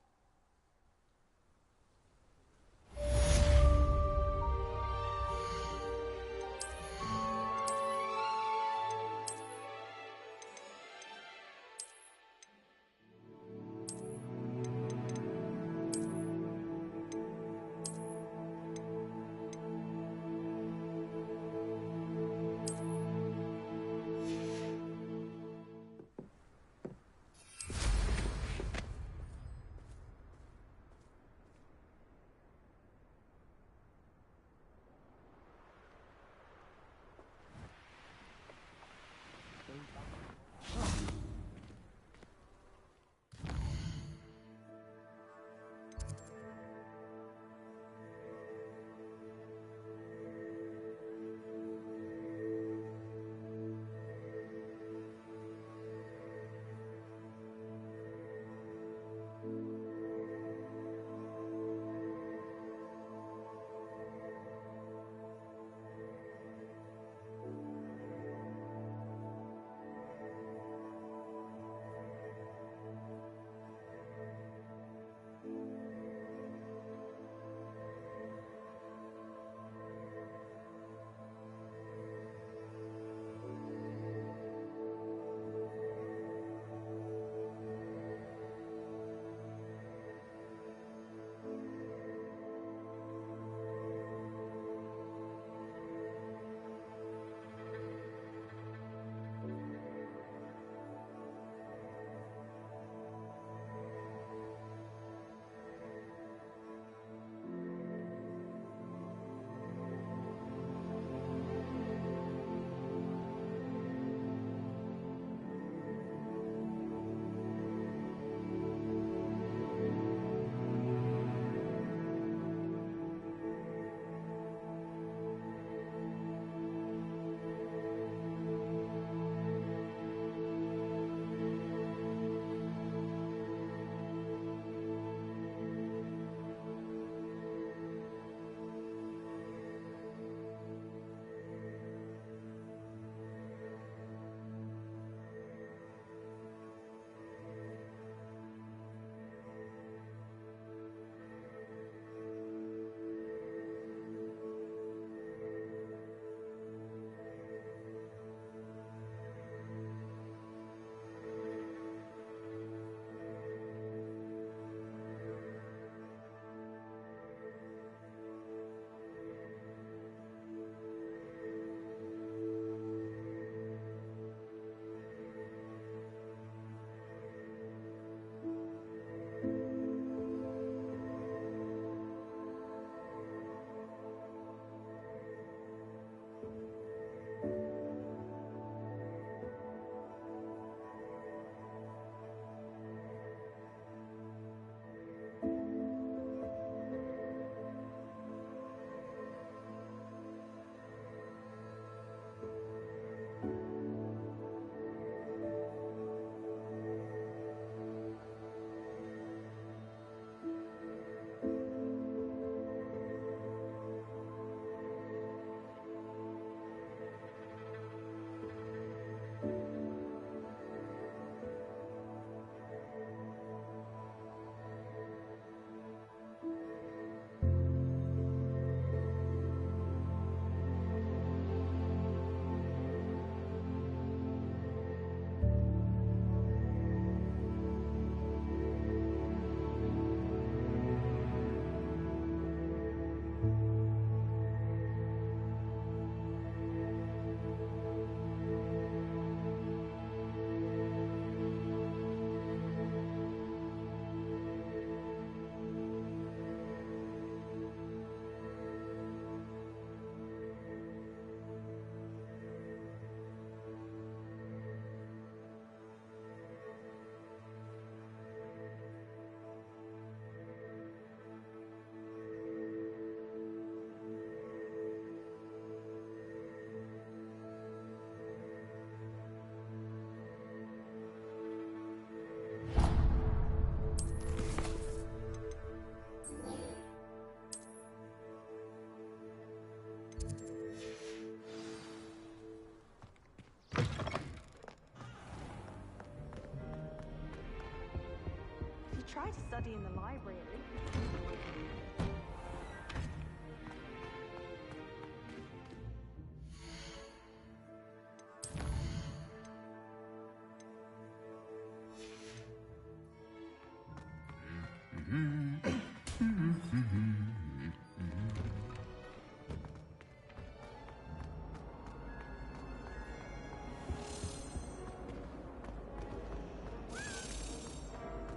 try to study in the library at least.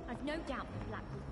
I've no doubt the Black will.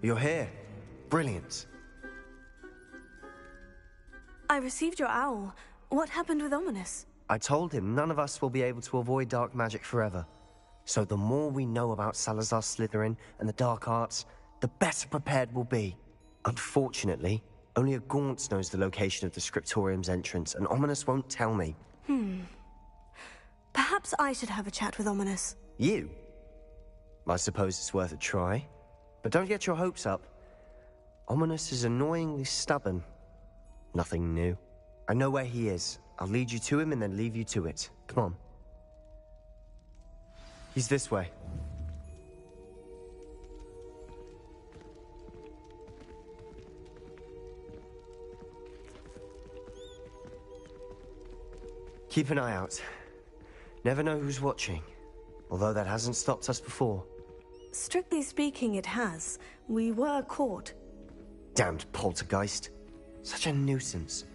You're here. Brilliant. I received your owl. What happened with Ominous? I told him none of us will be able to avoid dark magic forever. So the more we know about Salazar Slytherin and the dark arts, the better prepared we'll be. Unfortunately, only a Gaunt knows the location of the Scriptorium's entrance, and Ominous won't tell me. Perhaps I should have a chat with Ominous. You? I suppose it's worth a try. But don't get your hopes up. Ominous is annoyingly stubborn. Nothing new. I know where he is. I'll lead you to him and then leave you to it. Come on. He's this way. Keep an eye out. Never know who's watching. Although that hasn't stopped us before. Strictly speaking, it has. We were caught. Damned poltergeist. Such a nuisance.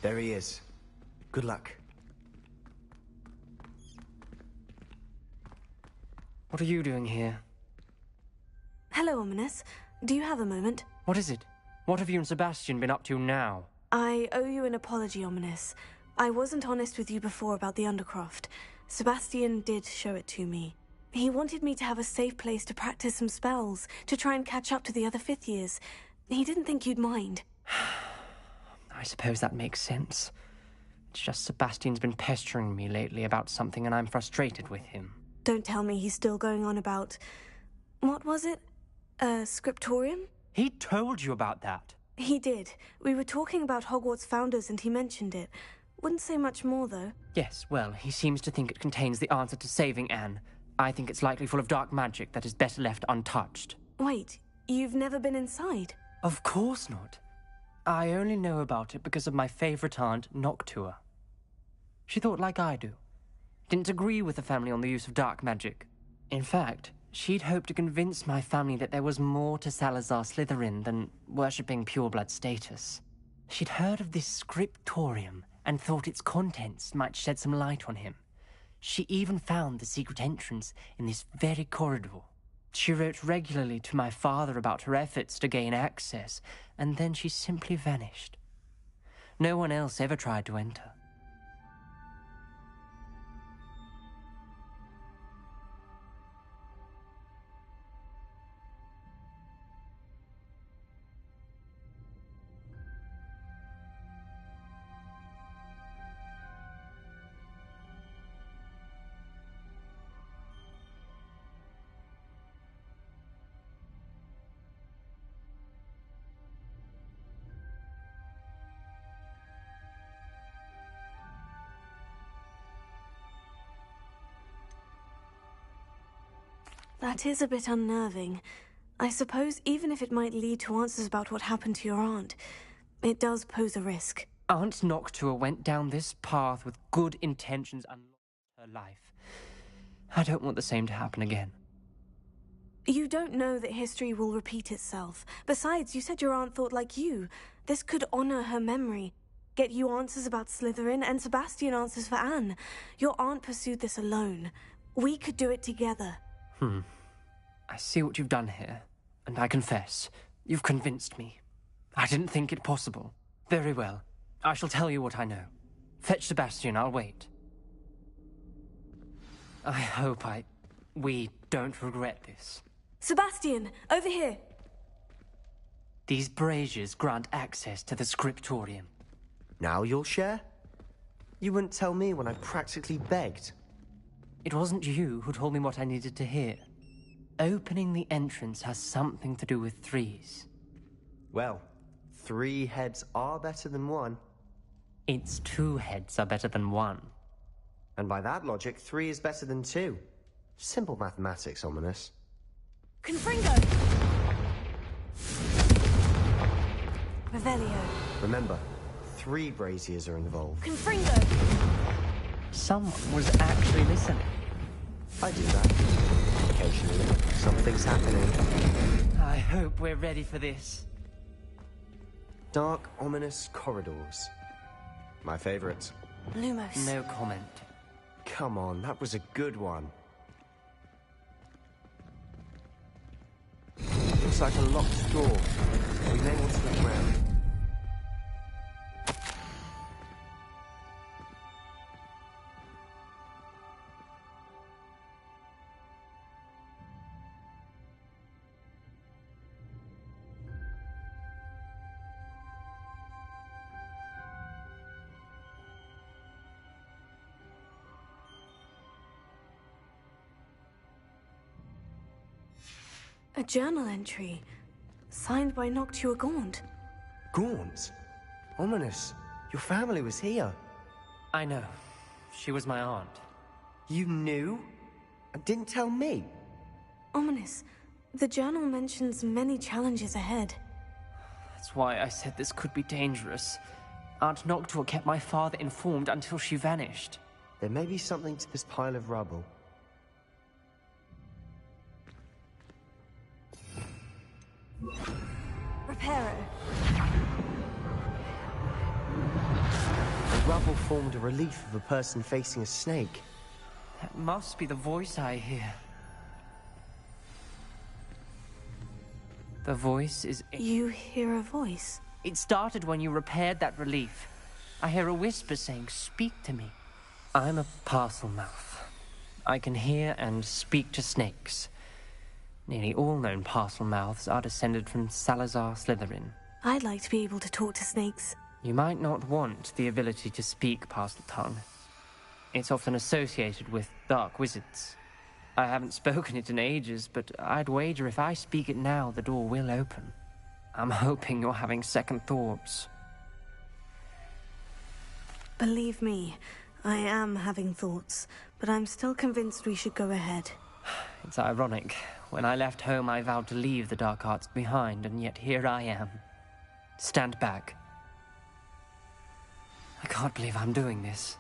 There he is. Good luck. What are you doing here? Hello, Ominous. Do you have a moment? What is it? What have you and Sebastian been up to now? I owe you an apology, Ominous. I wasn't honest with you before about the Undercroft. Sebastian did show it to me. He wanted me to have a safe place to practice some spells, to try and catch up to the other fifth years. He didn't think you'd mind. I suppose that makes sense. It's just Sebastian's been pestering me lately about something and I'm frustrated with him. Don't tell me he's still going on about... What was it? A scriptorium? He told you about that? He did. We were talking about Hogwarts founders and he mentioned it. Wouldn't say much more, though. Yes, well, he seems to think it contains the answer to saving Anne. I think it's likely full of dark magic that is better left untouched. Wait, you've never been inside? Of course not. I only know about it because of my favorite aunt, Noctua. She thought like I do. Didn't agree with the family on the use of dark magic. In fact, she'd hoped to convince my family that there was more to Salazar Slytherin than worshipping pureblood status. She'd heard of this scriptorium and thought its contents might shed some light on him. She even found the secret entrance in this very corridor. She wrote regularly to my father about her efforts to gain access, and then she simply vanished. No one else ever tried to enter. That is a bit unnerving. I suppose even if it might lead to answers about what happened to your aunt, it does pose a risk. Aunt Noctua went down this path with good intentions and lost her life. I don't want the same to happen again. You don't know that history will repeat itself. Besides, you said your aunt thought like you. This could honor her memory. Get you answers about Slytherin and Sebastian answers for Anne. Your aunt pursued this alone. We could do it together. I see what you've done here, and I confess, you've convinced me. I didn't think it possible. Very well. I shall tell you what I know. Fetch Sebastian, I'll wait. I hope we don't regret this. Sebastian, over here! These braziers grant access to the scriptorium. Now you'll share? You wouldn't tell me when I practically begged. It wasn't you who told me what I needed to hear. Opening the entrance has something to do with threes. Well, 3 heads are better than 1. It's 2 heads are better than 1. And by that logic, 3 is better than 2. Simple mathematics, Ominous. Confringo! Revelio. Remember, 3 braziers are involved. Confringo! Someone was actually listening. I do that. Occasionally, something's happening. I hope we're ready for this. Dark, ominous corridors. My favorite. Lumos. No comment. Come on, that was a good one. Looks like a locked door. We may want to look around. A journal entry. Signed by Noctua Gaunt. Gaunt? Ominous. Your family was here. I know. She was my aunt. You knew? And didn't tell me? Ominous. The journal mentions many challenges ahead. That's why I said this could be dangerous. Aunt Noctua kept my father informed until she vanished. There may be something to this pile of rubble. Reparo. The rubble formed a relief of a person facing a snake. That must be the voice I hear. The voice is... You hear a voice? It started when you repaired that relief. I hear a whisper saying, "Speak to me." I'm a parcel mouth. I can hear and speak to snakes. Nearly all known parcel mouths are descended from Salazar Slytherin. I'd like to be able to talk to snakes. You might not want the ability to speak parcel tongue. It's often associated with dark wizards. I haven't spoken it in ages, but I'd wager if I speak it now, the door will open. I'm hoping you're having second thoughts. Believe me, I am having thoughts, but I'm still convinced we should go ahead. It's ironic. When I left home, I vowed to leave the dark arts behind, and yet here I am. Stand back. I can't believe I'm doing this.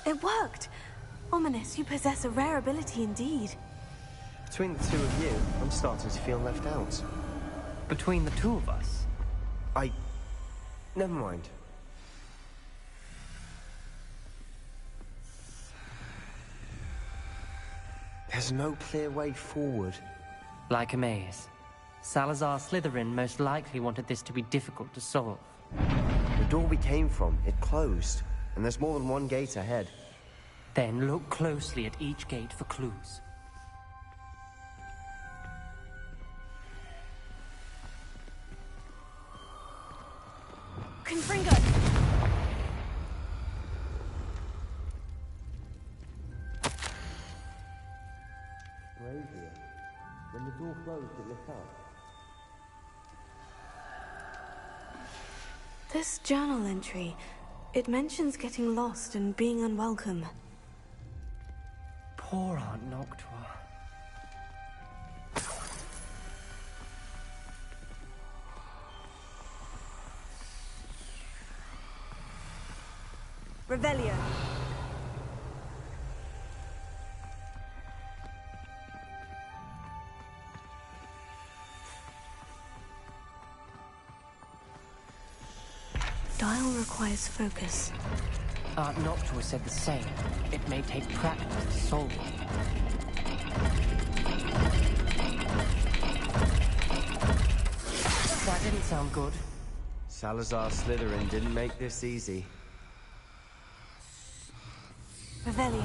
It worked! Ominous, you possess a rare ability indeed. Between the two of you, I'm starting to feel left out. Between the two of us? Never mind. There's no clear way forward. Like a maze. Salazar Slytherin most likely wanted this to be difficult to solve. The door we came from, it closed. And there's more than one gate ahead. Then look closely at each gate for clues. Confringo! Razier. When the door closed, it lit up. This journal entry, it mentions getting lost and being unwelcome. Poor Aunt Noctua. Revelio. Dial requires focus. Aunt Noctua said the same. It may take practice to solve it. That didn't sound good. Salazar Slytherin didn't make this easy. Revelio.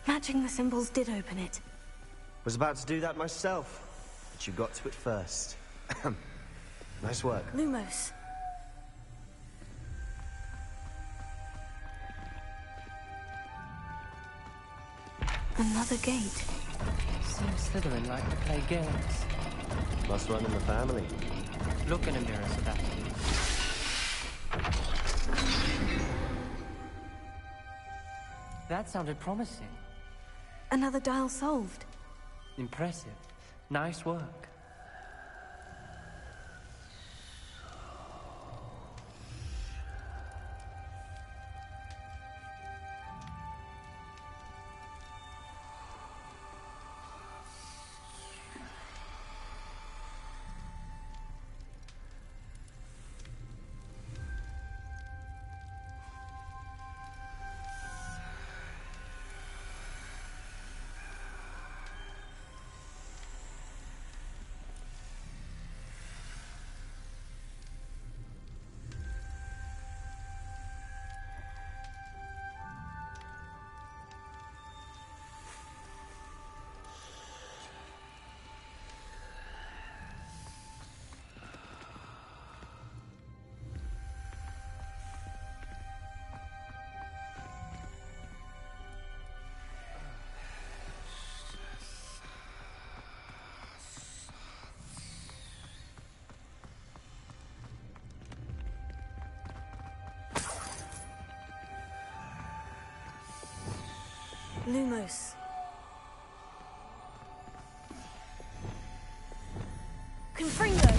Matching the symbols did open it. Was about to do that myself, but you got to it first. Nice work. Lumos. Another gate. Seems Slytherin like to play games. Must run in the family. Look in a mirror, Sebastian. That sounded promising. Another dial solved. Impressive. Nice work. Lumos. Confringo.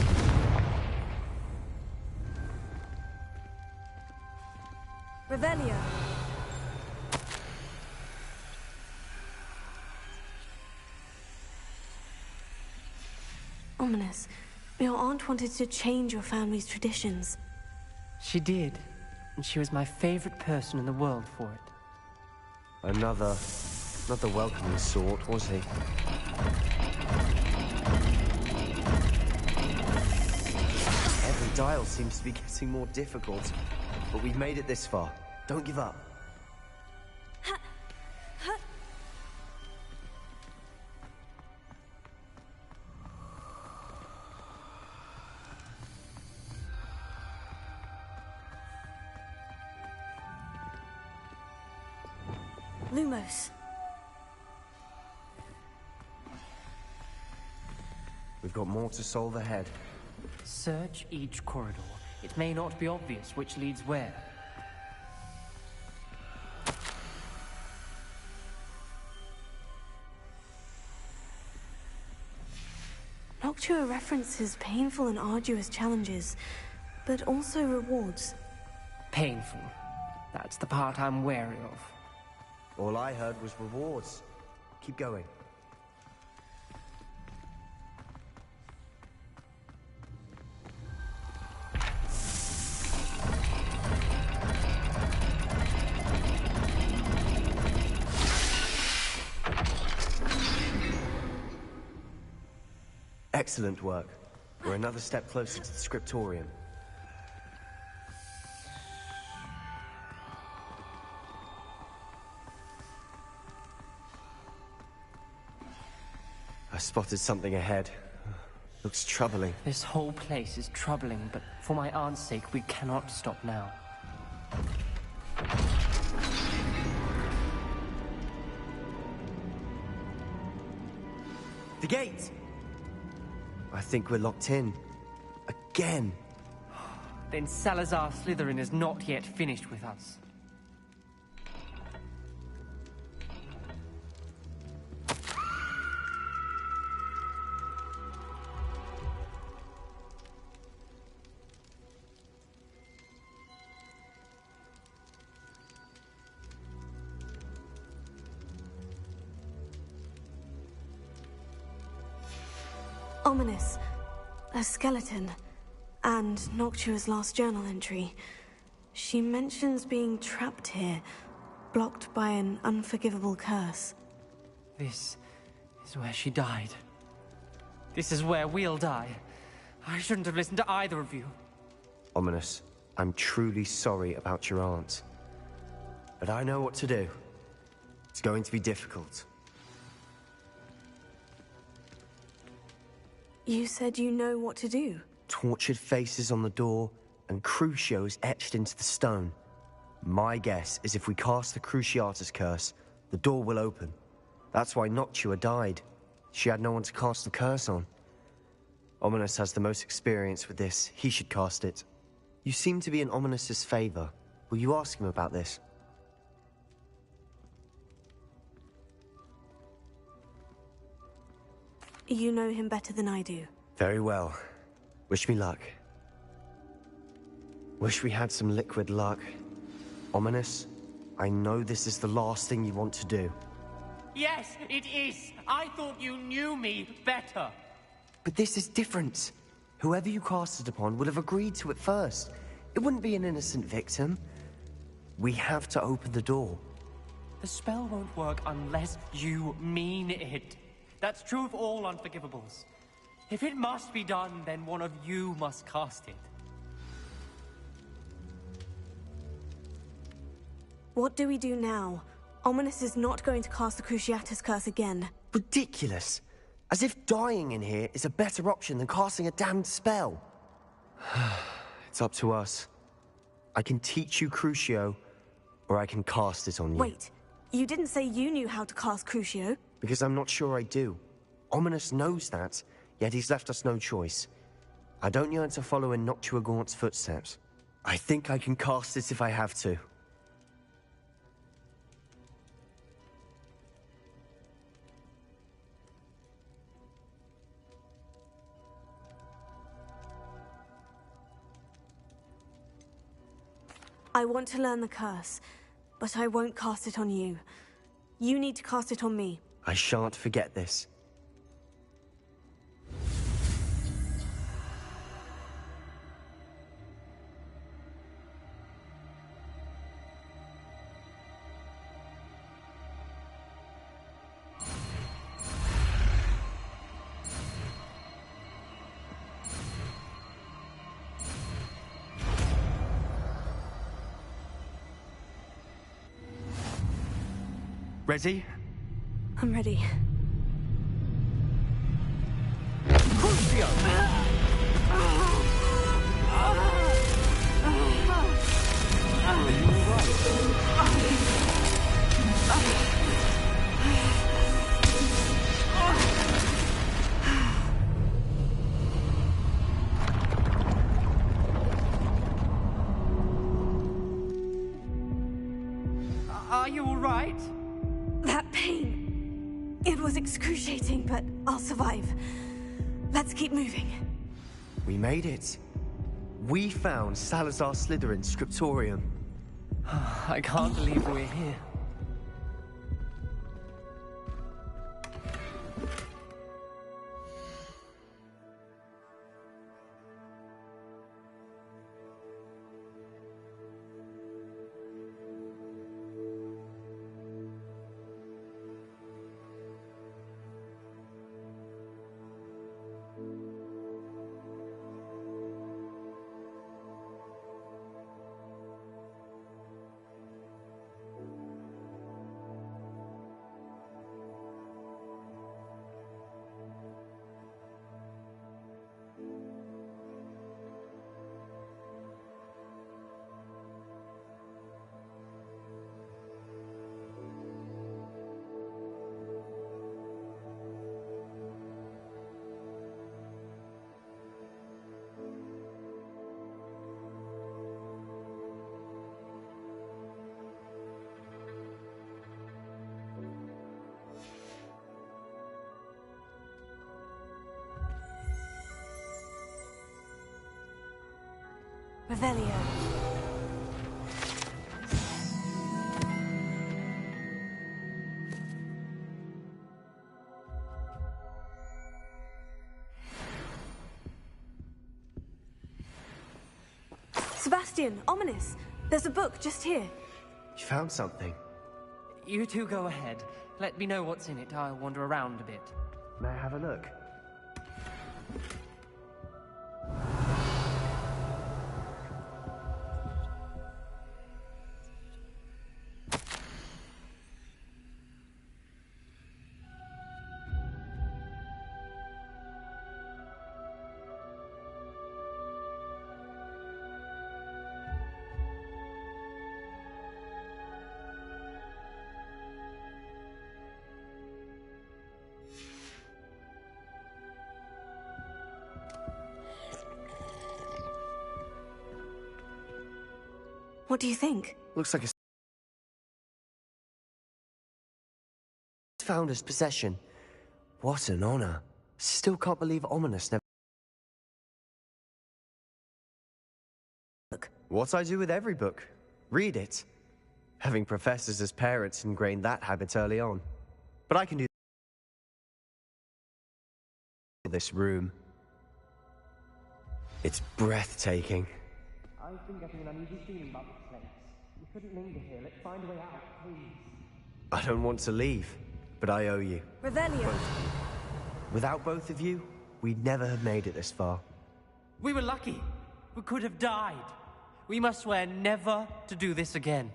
Revelio. Ominous. Your aunt wanted to change your family's traditions. She did, and she was my favorite person in the world for it. Another welcoming sort, was he? Every dial seems to be getting more difficult, but we've made it this far. Don't give up. Lumos. We've got more to solve ahead. Search each corridor. It may not be obvious which leads where. Noctua references painful and arduous challenges, but also rewards. Painful. That's the part I'm wary of. All I heard was rewards. Keep going. Excellent work. We're another step closer to the scriptorium. I spotted something ahead. Looks troubling. This whole place is troubling, but for my aunt's sake, we cannot stop now. The gate! I think we're locked in. Again. Then Salazar Slytherin is not yet finished with us. Ominous. A skeleton. And Noctua's last journal entry. She mentions being trapped here, blocked by an unforgivable curse. This is where she died. This is where we'll die. I shouldn't have listened to either of you. Ominous, I'm truly sorry about your aunt. But I know what to do. It's going to be difficult. You said you know what to do. Tortured faces on the door, and Crucios etched into the stone. My guess is if we cast the Cruciatus curse, the door will open. That's why Noctua died. She had no one to cast the curse on. Ominous has the most experience with this. He should cast it. You seem to be in Ominous's favor. Will you ask him about this? You know him better than I do. Very well. Wish me luck. Wish we had some liquid luck. Ominous, I know this is the last thing you want to do. Yes, it is. I thought you knew me better. But this is different. Whoever you cast it upon would have agreed to it first. It wouldn't be an innocent victim. We have to open the door. The spell won't work unless you mean it. That's true of all unforgivables. If it must be done, then one of you must cast it. What do we do now? Ominous is not going to cast the Cruciatus curse again. Ridiculous. As if dying in here is a better option than casting a damned spell. It's up to us. I can teach you Crucio, or I can cast it on you. Wait, you didn't say you knew how to cast Crucio? Because I'm not sure I do. Ominous knows that, yet he's left us no choice. I don't yearn to follow in Noctua Gaunt's footsteps. I think I can cast it if I have to. I want to learn the curse, but I won't cast it on you. You need to cast it on me. I shan't forget this. Ready? I'm ready. Are you all right? That pain. It was excruciating, but I'll survive. Let's keep moving. We made it. We found Salazar Slytherin's scriptorium. I can't believe we're here. Revelio. Sebastian, ominous. There's a book just here. You found something. You two go ahead. Let me know what's in it. I'll wander around a bit. May I have a look? What do you think? Looks like a founder's possession. What an honor. Still can't believe Ominous never... What I do with every book. Read it. Having professors as parents ingrained that habit early on. But I can do this room. It's breathtaking. I've been getting an uneasy feeling about this place. We couldn't linger here. Let's find a way out, please. I don't want to leave, but I owe you. Revelio. Without both of you, we'd never have made it this far. We were lucky. We could have died. We must swear never to do this again.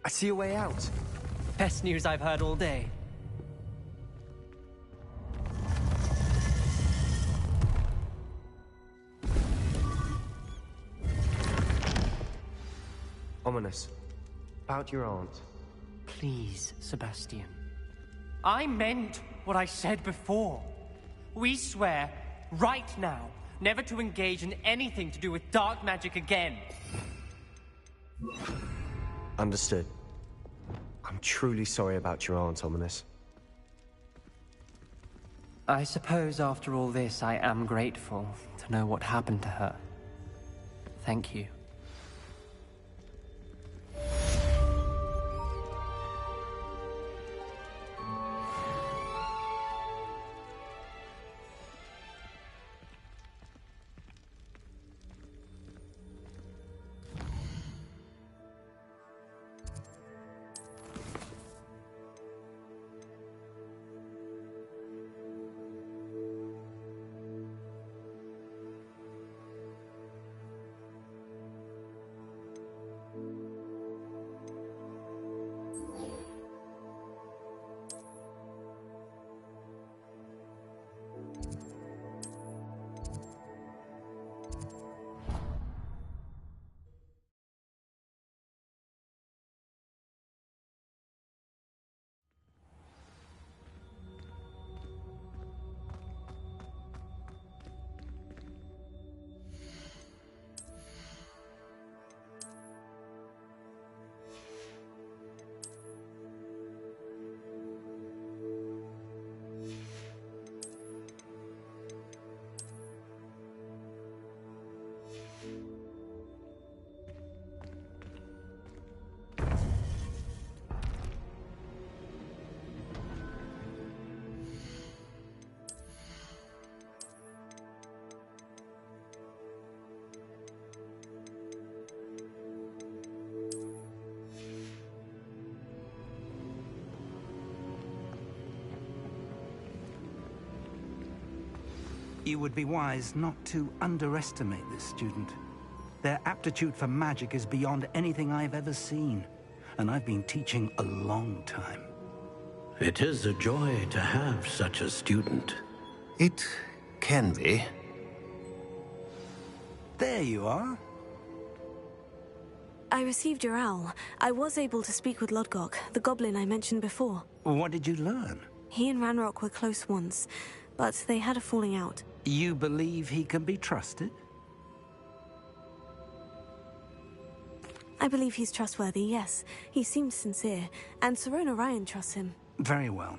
I see a way out. Best news I've heard all day. Ominous. About your aunt. Please, Sebastian. I meant what I said before. We swear, right now, never to engage in anything to do with dark magic again. Understood. I'm truly sorry about your aunt, Ominous. I suppose after all this, I am grateful to know what happened to her. Thank you. You would be wise not to underestimate this student. Their aptitude for magic is beyond anything I've ever seen, and I've been teaching a long time. It is a joy to have such a student. It can be. There you are. I received your owl. I was able to speak with Lodgok, the goblin I mentioned before. What did you learn? He and Ranrock were close once, but they had a falling out. You believe he can be trusted? I believe he's trustworthy, yes. He seems sincere, and Serona Ryan trusts him. Very well.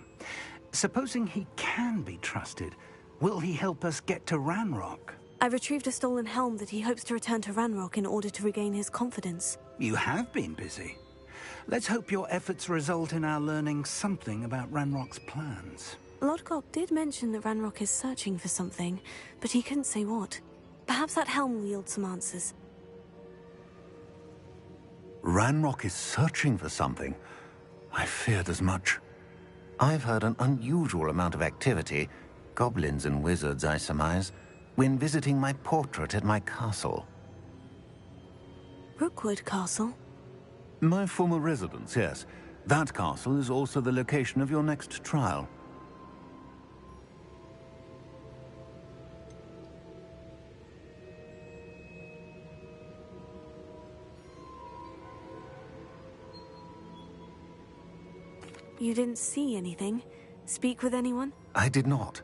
Supposing he can be trusted, will he help us get to Ranrock? I retrieved a stolen helm that he hopes to return to Ranrock in order to regain his confidence. You have been busy. Let's hope your efforts result in our learning something about Ranrock's plans. Lodgok did mention that Ranrock is searching for something, but he couldn't say what. Perhaps that helm will yield some answers. Ranrock is searching for something. I feared as much. I've heard an unusual amount of activity, goblins and wizards, I surmise, when visiting my portrait at my castle. Rookwood Castle? My former residence, yes. That castle is also the location of your next trial. You didn't see anything? Speak with anyone? I did not.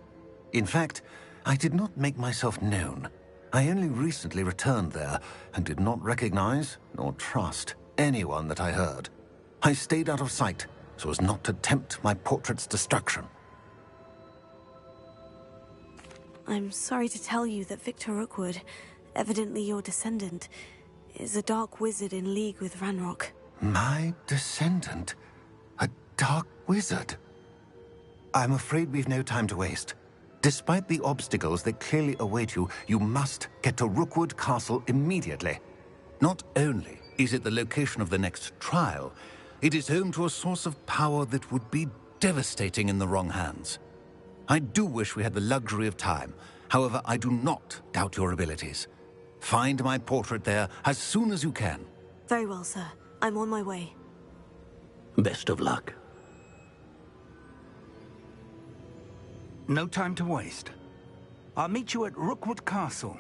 In fact, I did not make myself known. I only recently returned there and did not recognize nor trust anyone that I heard. I stayed out of sight so as not to tempt my portrait's destruction. I'm sorry to tell you that Victor Rookwood, evidently your descendant, is a dark wizard in league with Ranrock. My descendant? A dark wizard? I'm afraid we've no time to waste. Despite the obstacles that clearly await you, you must get to Rookwood Castle immediately. Not only is it the location of the next trial, it is home to a source of power that would be devastating in the wrong hands. I do wish we had the luxury of time. However, I do not doubt your abilities. Find my portrait there as soon as you can. Very well, sir. I'm on my way. Best of luck. No time to waste. I'll meet you at Rookwood Castle.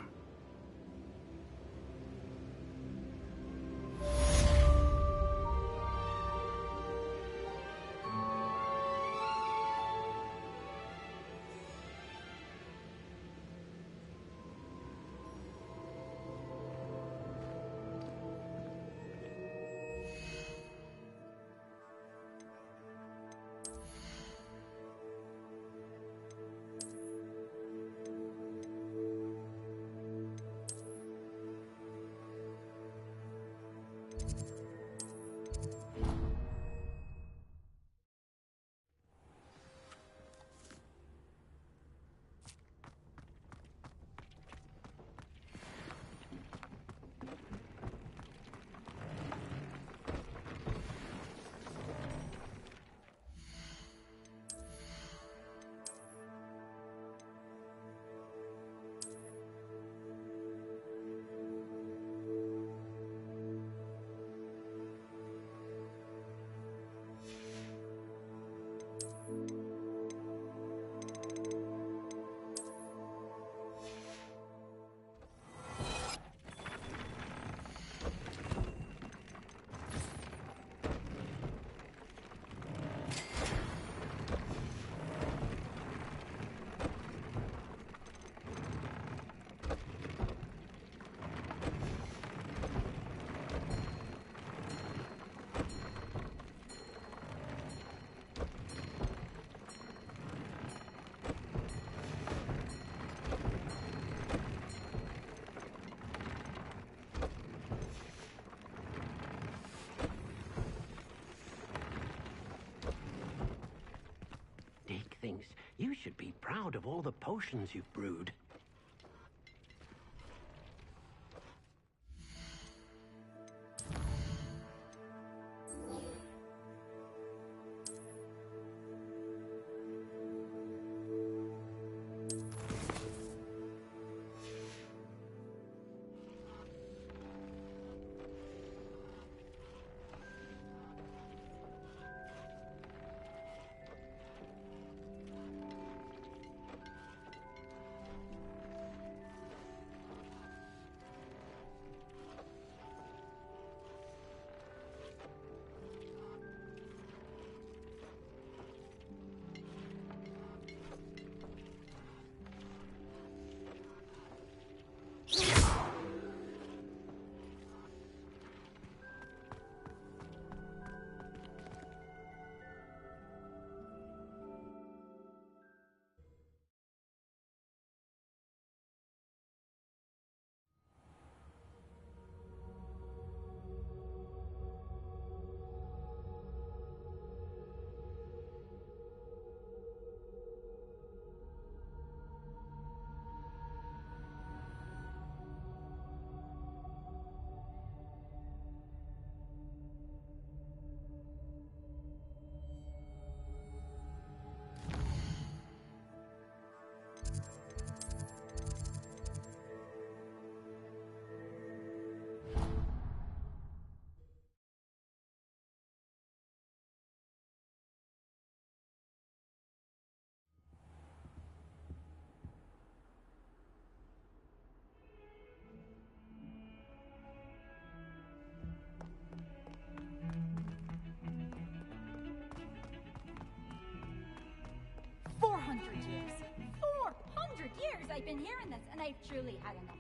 proud of all the potions you've brewed. Years. 400 years I've been hearing this, and I've truly had enough.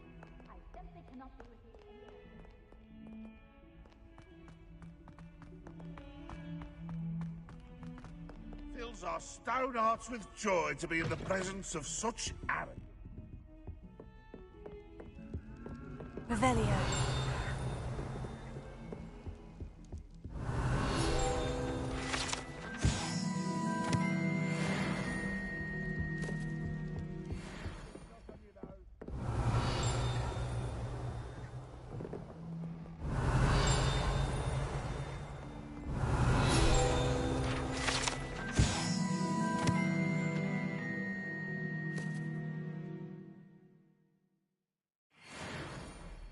I simply cannot be with you anymore. Fills our stout hearts with joy to be in the presence of such arrogance. Revelio.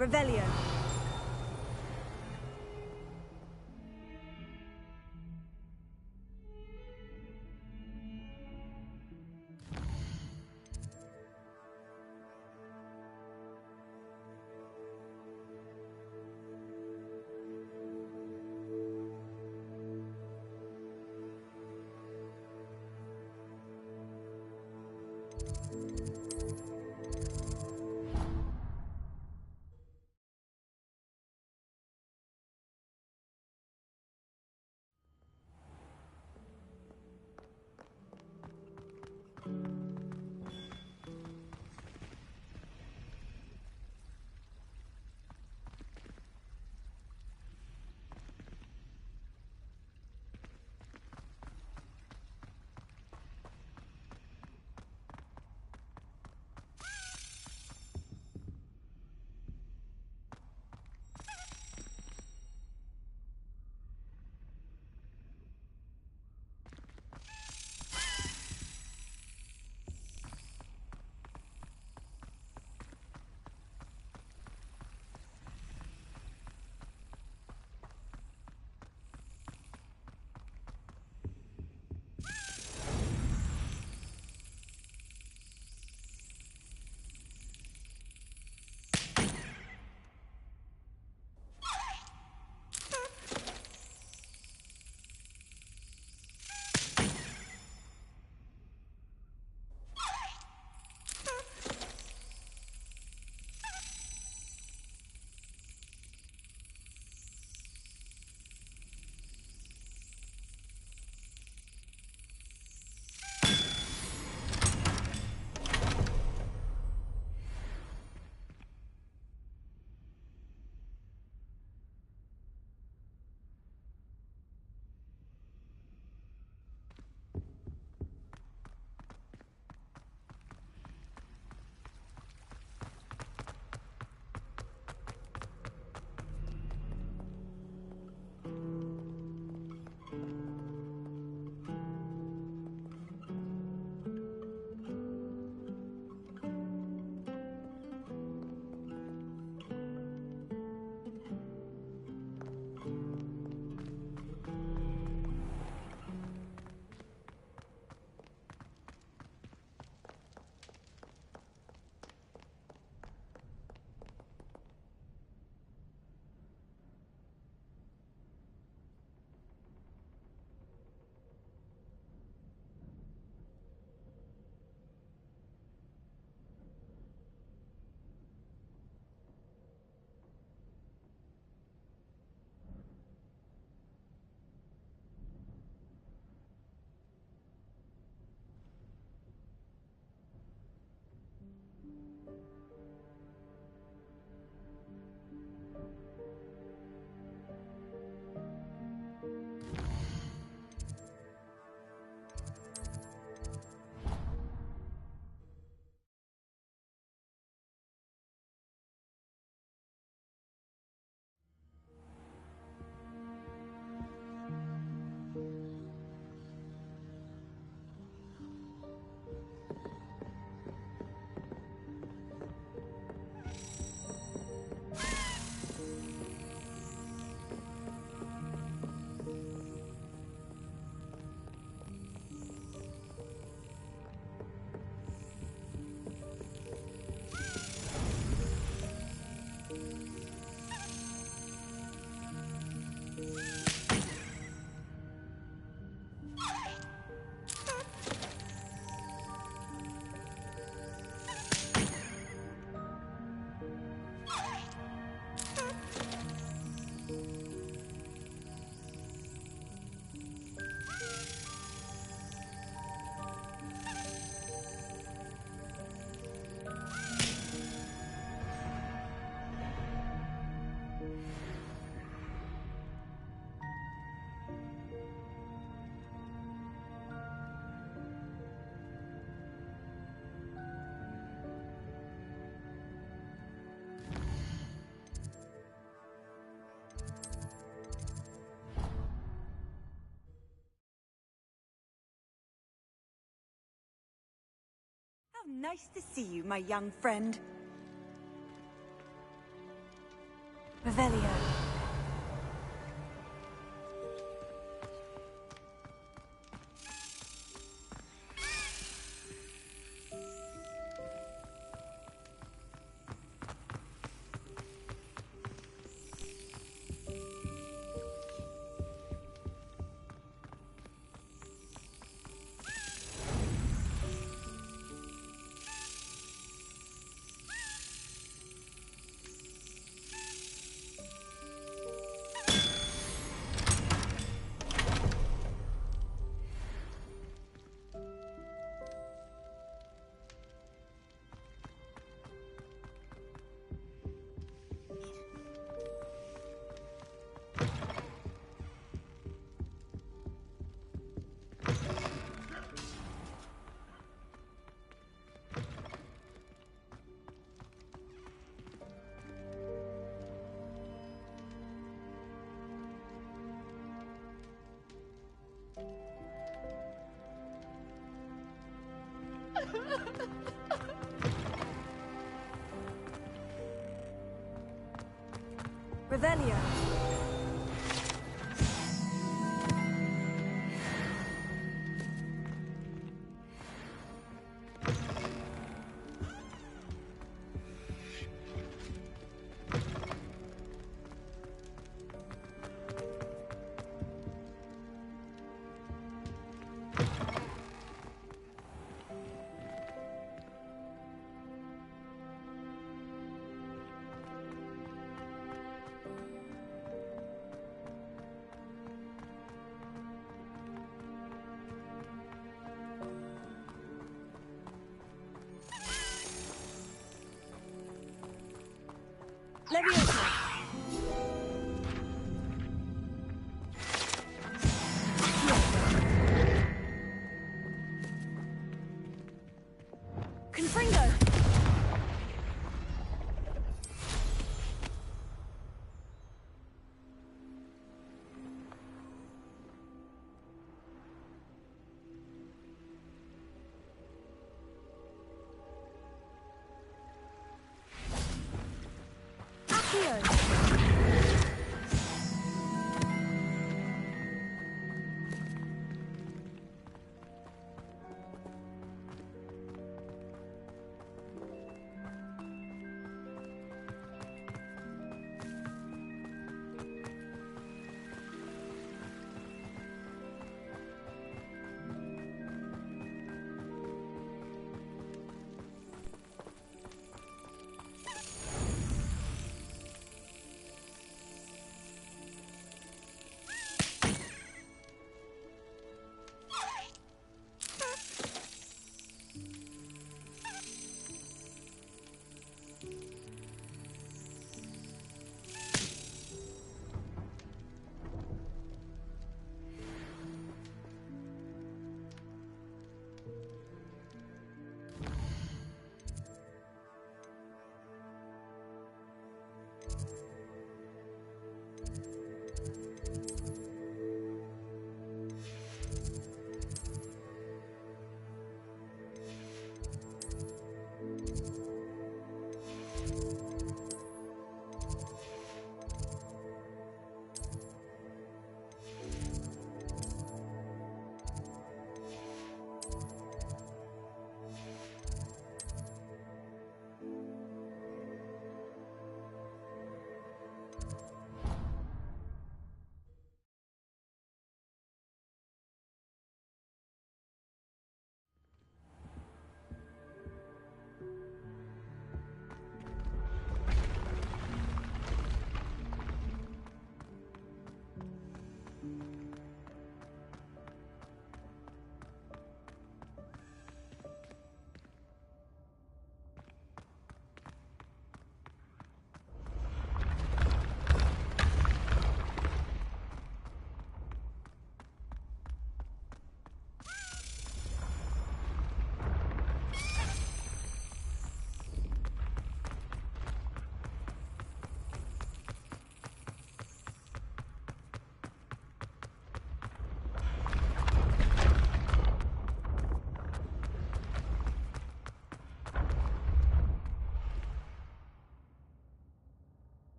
Revelio. nice to see you, my young friend. Revelio. Revelio. Leviosa. Confringo.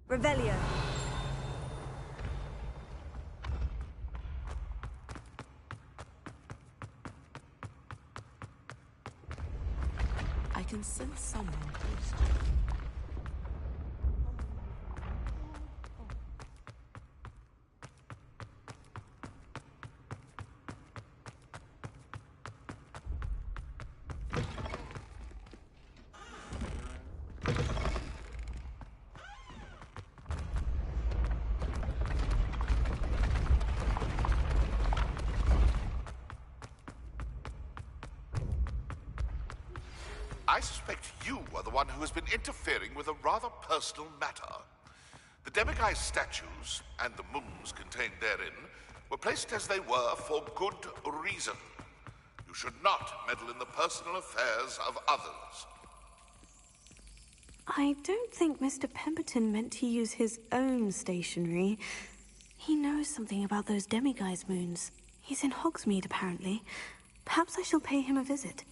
Revelio. I can sense someone close to you. I suspect you are the one who has been interfering with a rather personal matter. The Demiguise statues, and the moons contained therein, were placed as they were for good reason. You should not meddle in the personal affairs of others. I don't think Mr. Pemberton meant to use his own stationery. He knows something about those Demiguise moons. He's in Hogsmeade, apparently. Perhaps I shall pay him a visit.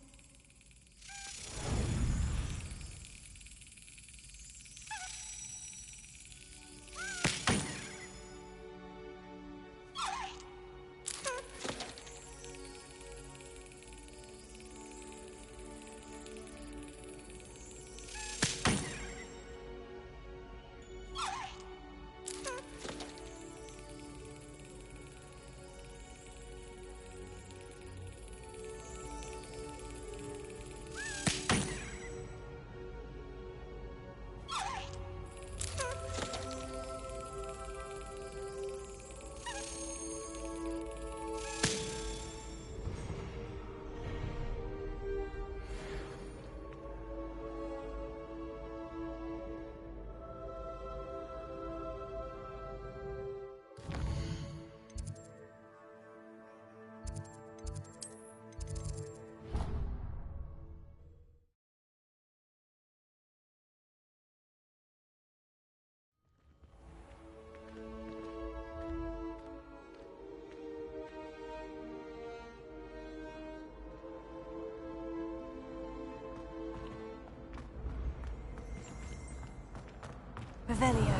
Revelio.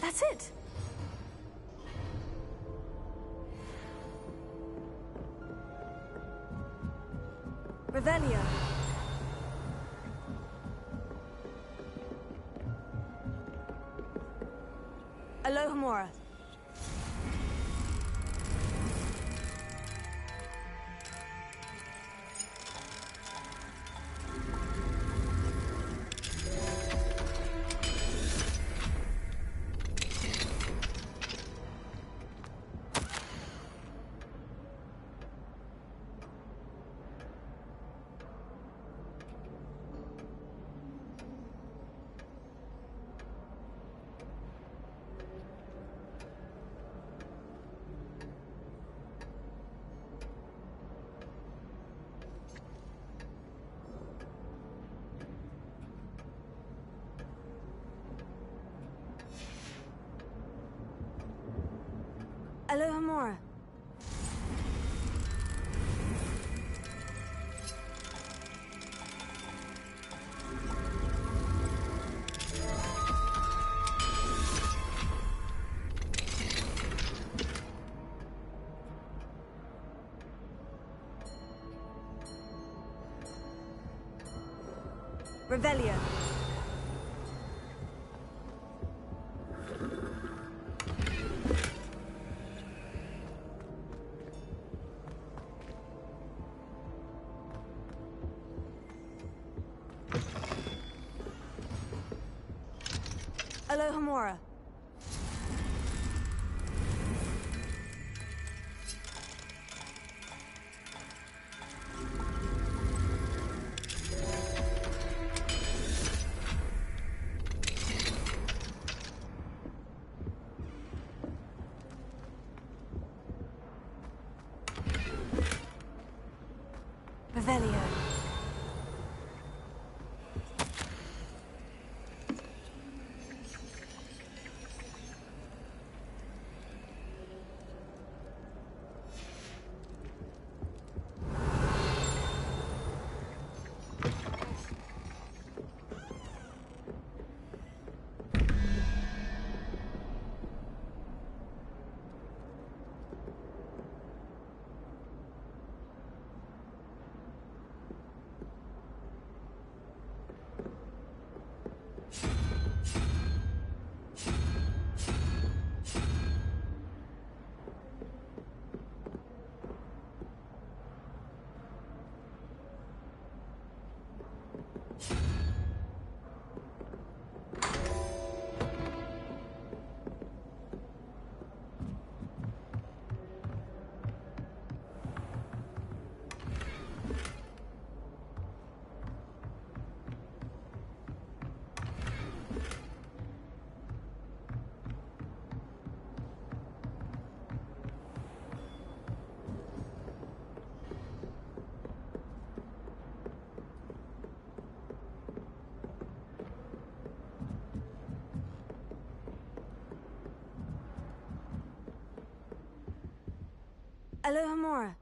That's it. Revelio. Alohomora. Alohomora. Revelio. Alohomora. Revelio. Alohomora.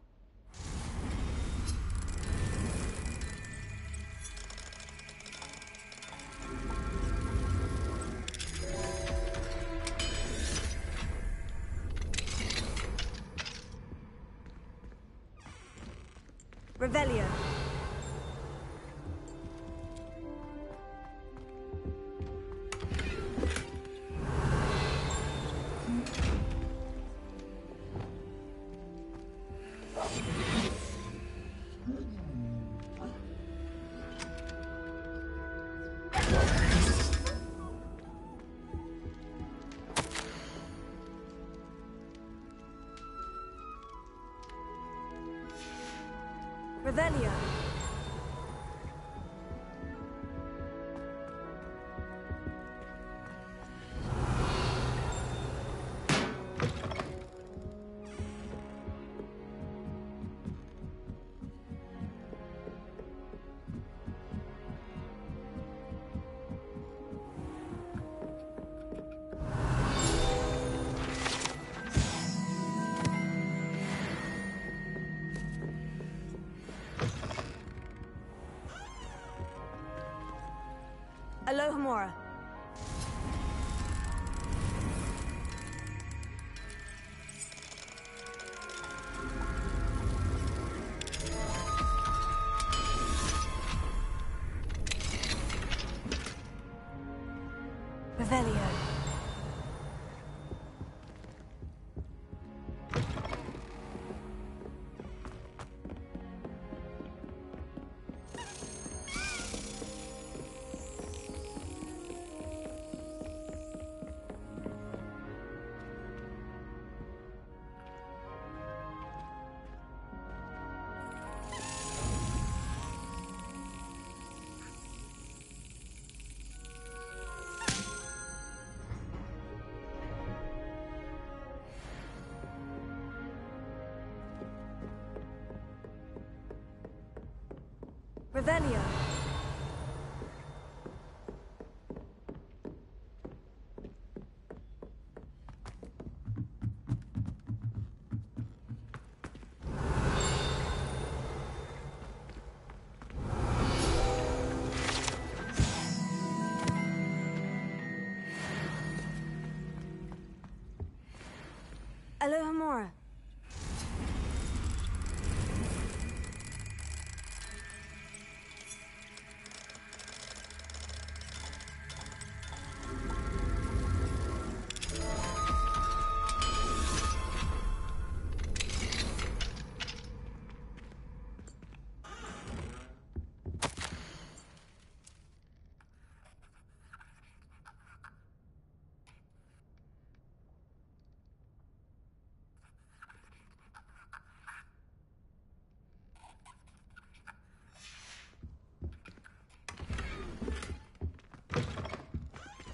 Revelio. Revelio. Alohomora. Revelio. Revelio. Alohomora.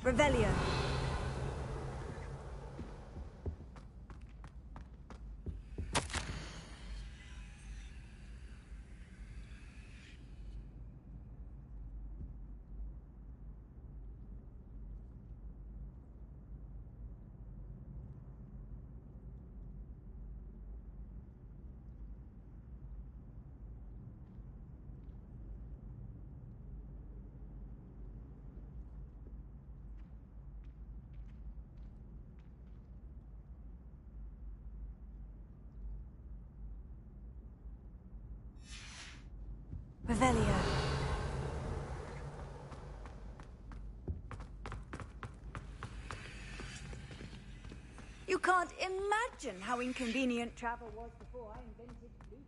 Revelio. Revelio. You can't imagine how inconvenient travel was before I invented blue.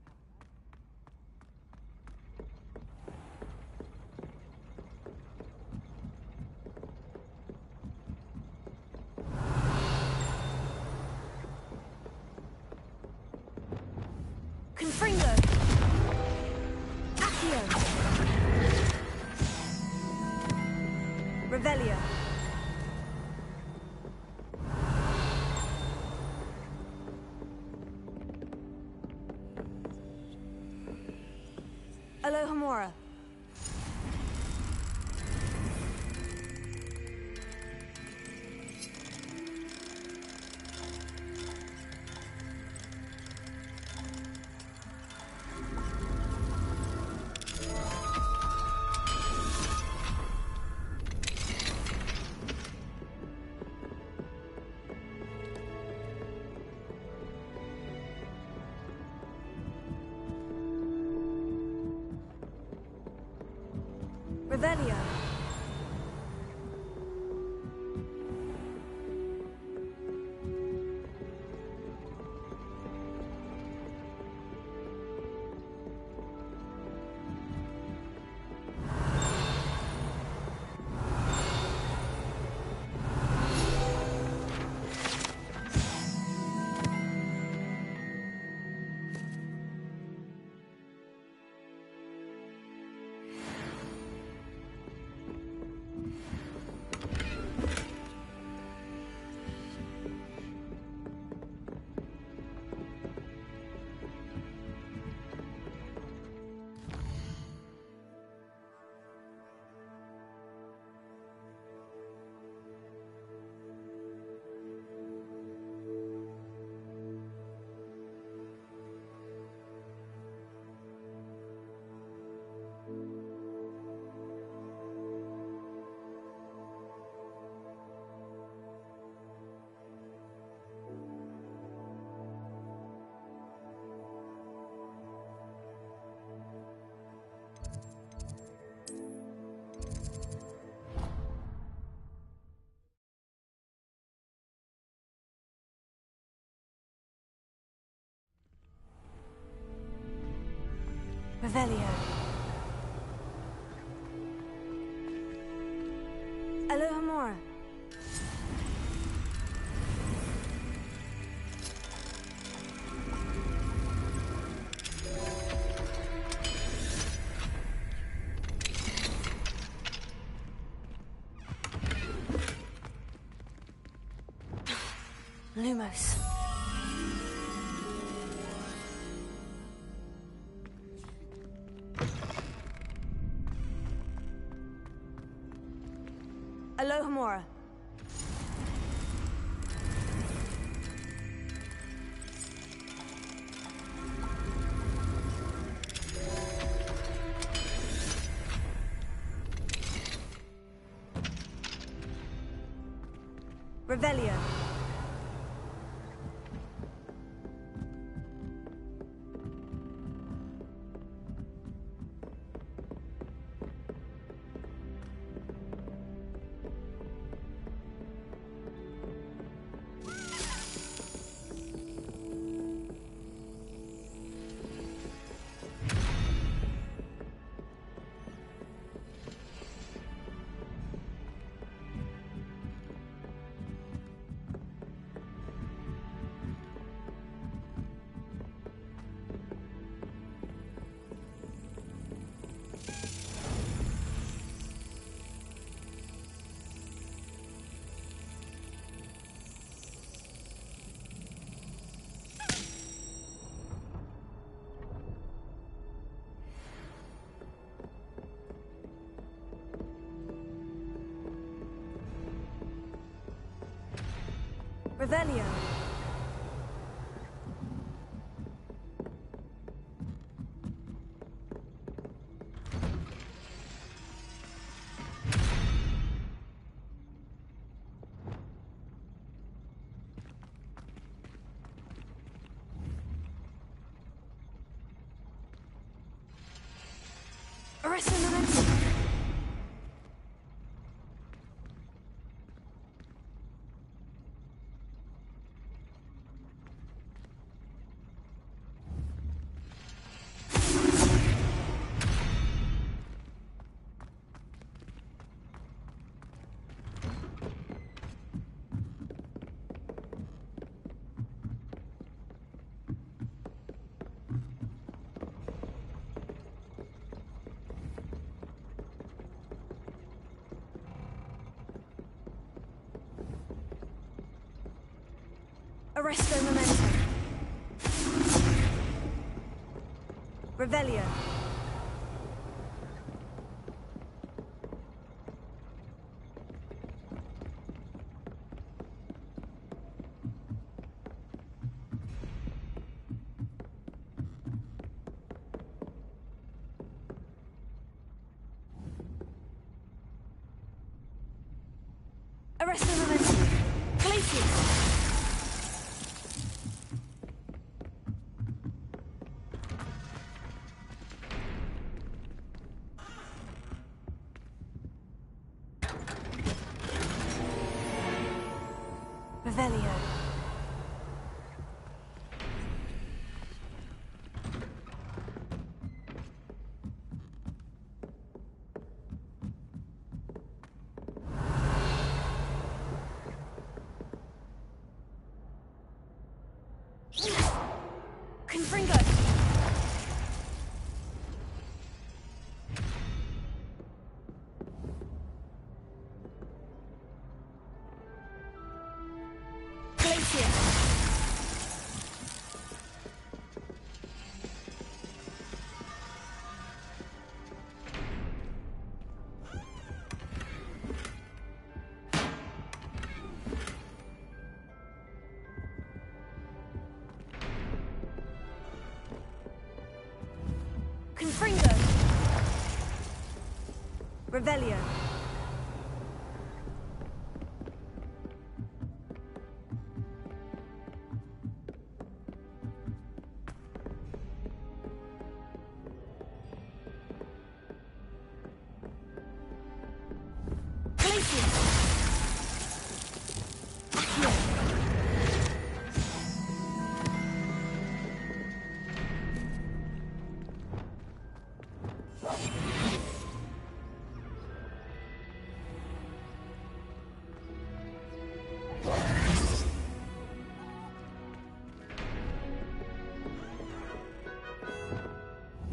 Confringo. Accio. Revelio. Alohomora. Revelio. Revelio. Alohomora. Lumos. Alohomora. Revelio. Revelio. Arresto momentum. Arresto momentum. Revelio. Arresto momentum. Glacius. Revelio. Confringo. Confringo. Revelio.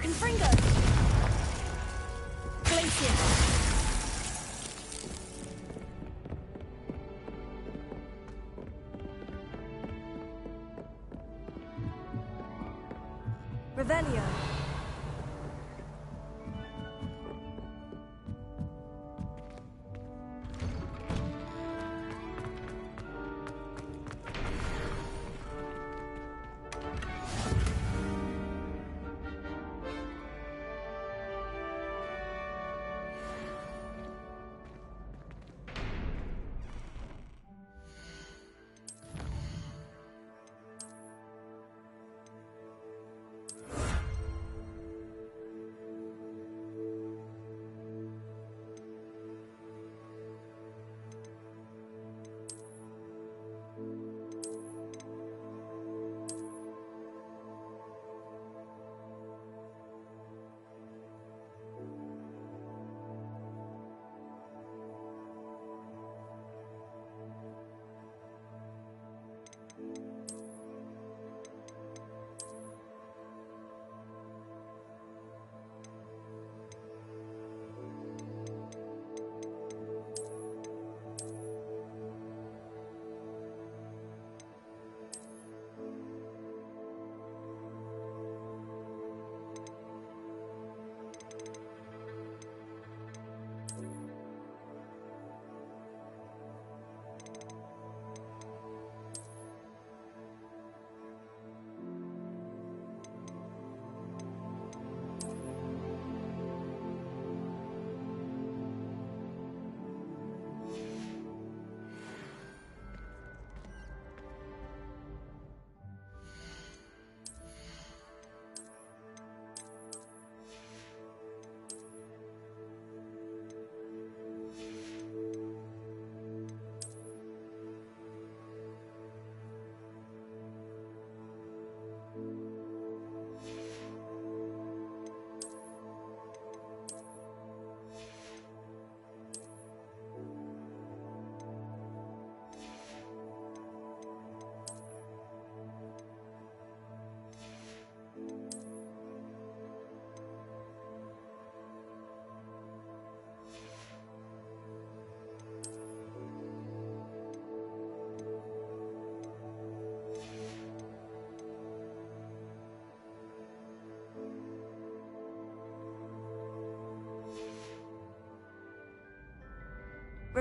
Confringo. Glacius. Revelio.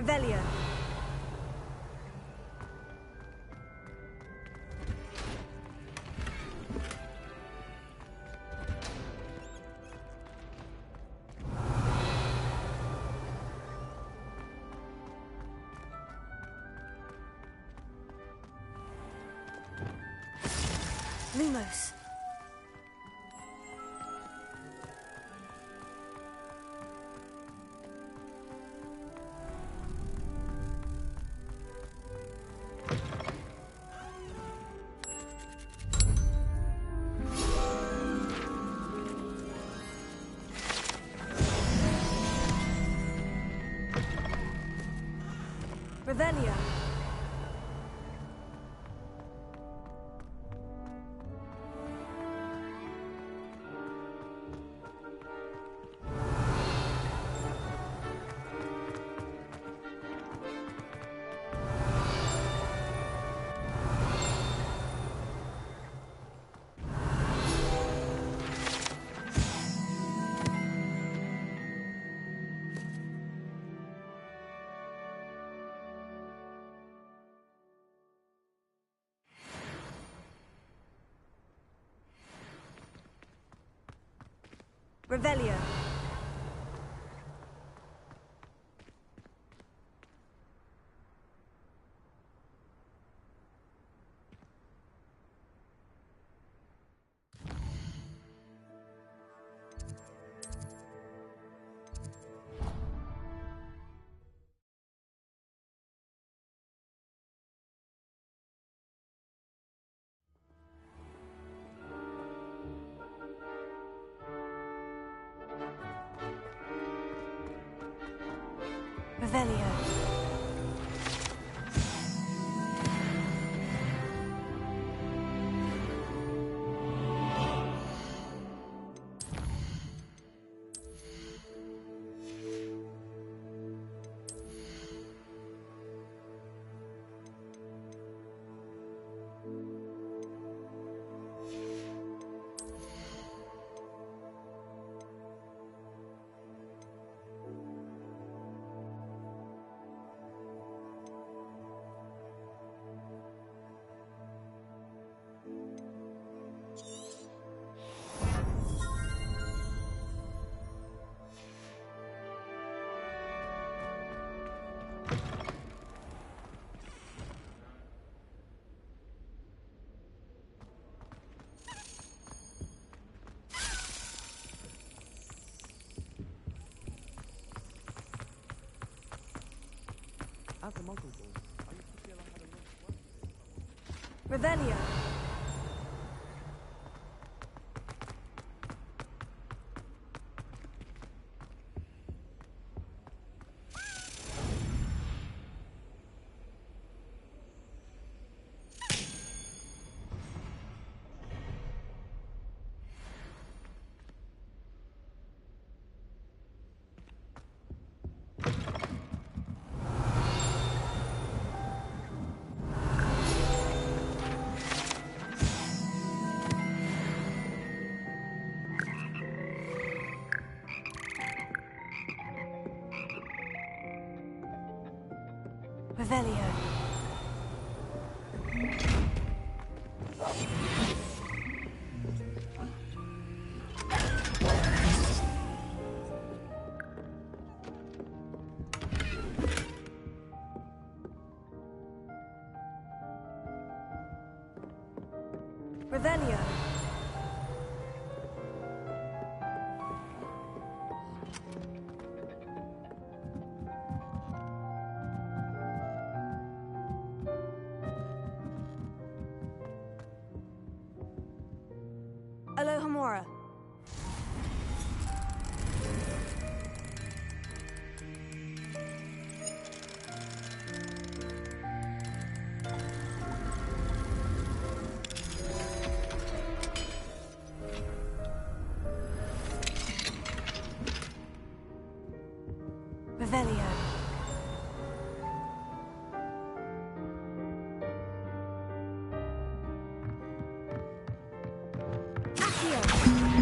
Revelio. Lumos. Revelio. Revelio. Revelio. As the Muggle Ball, I used to feel I had a lot of work. Revelio. Revelio. Revelio. Alohomora. Revelio. Accio.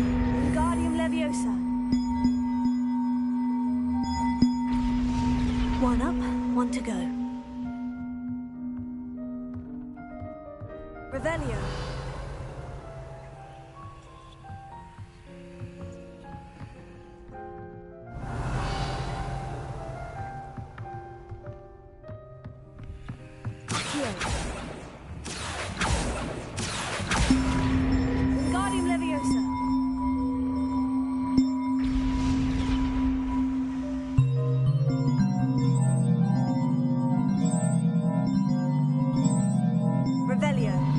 Revelio. Wingardium Leviosa. Revelio.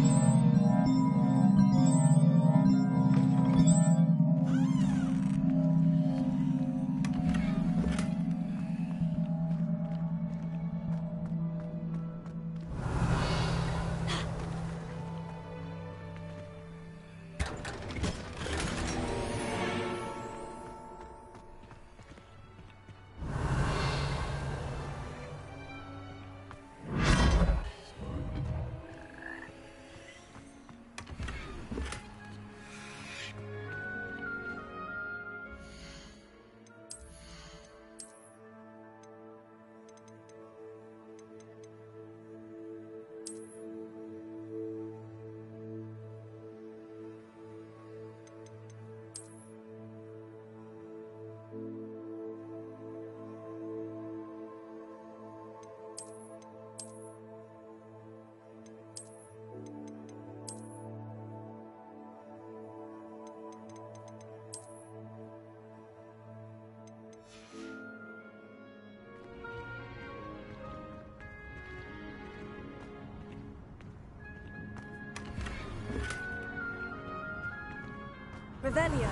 Revelio.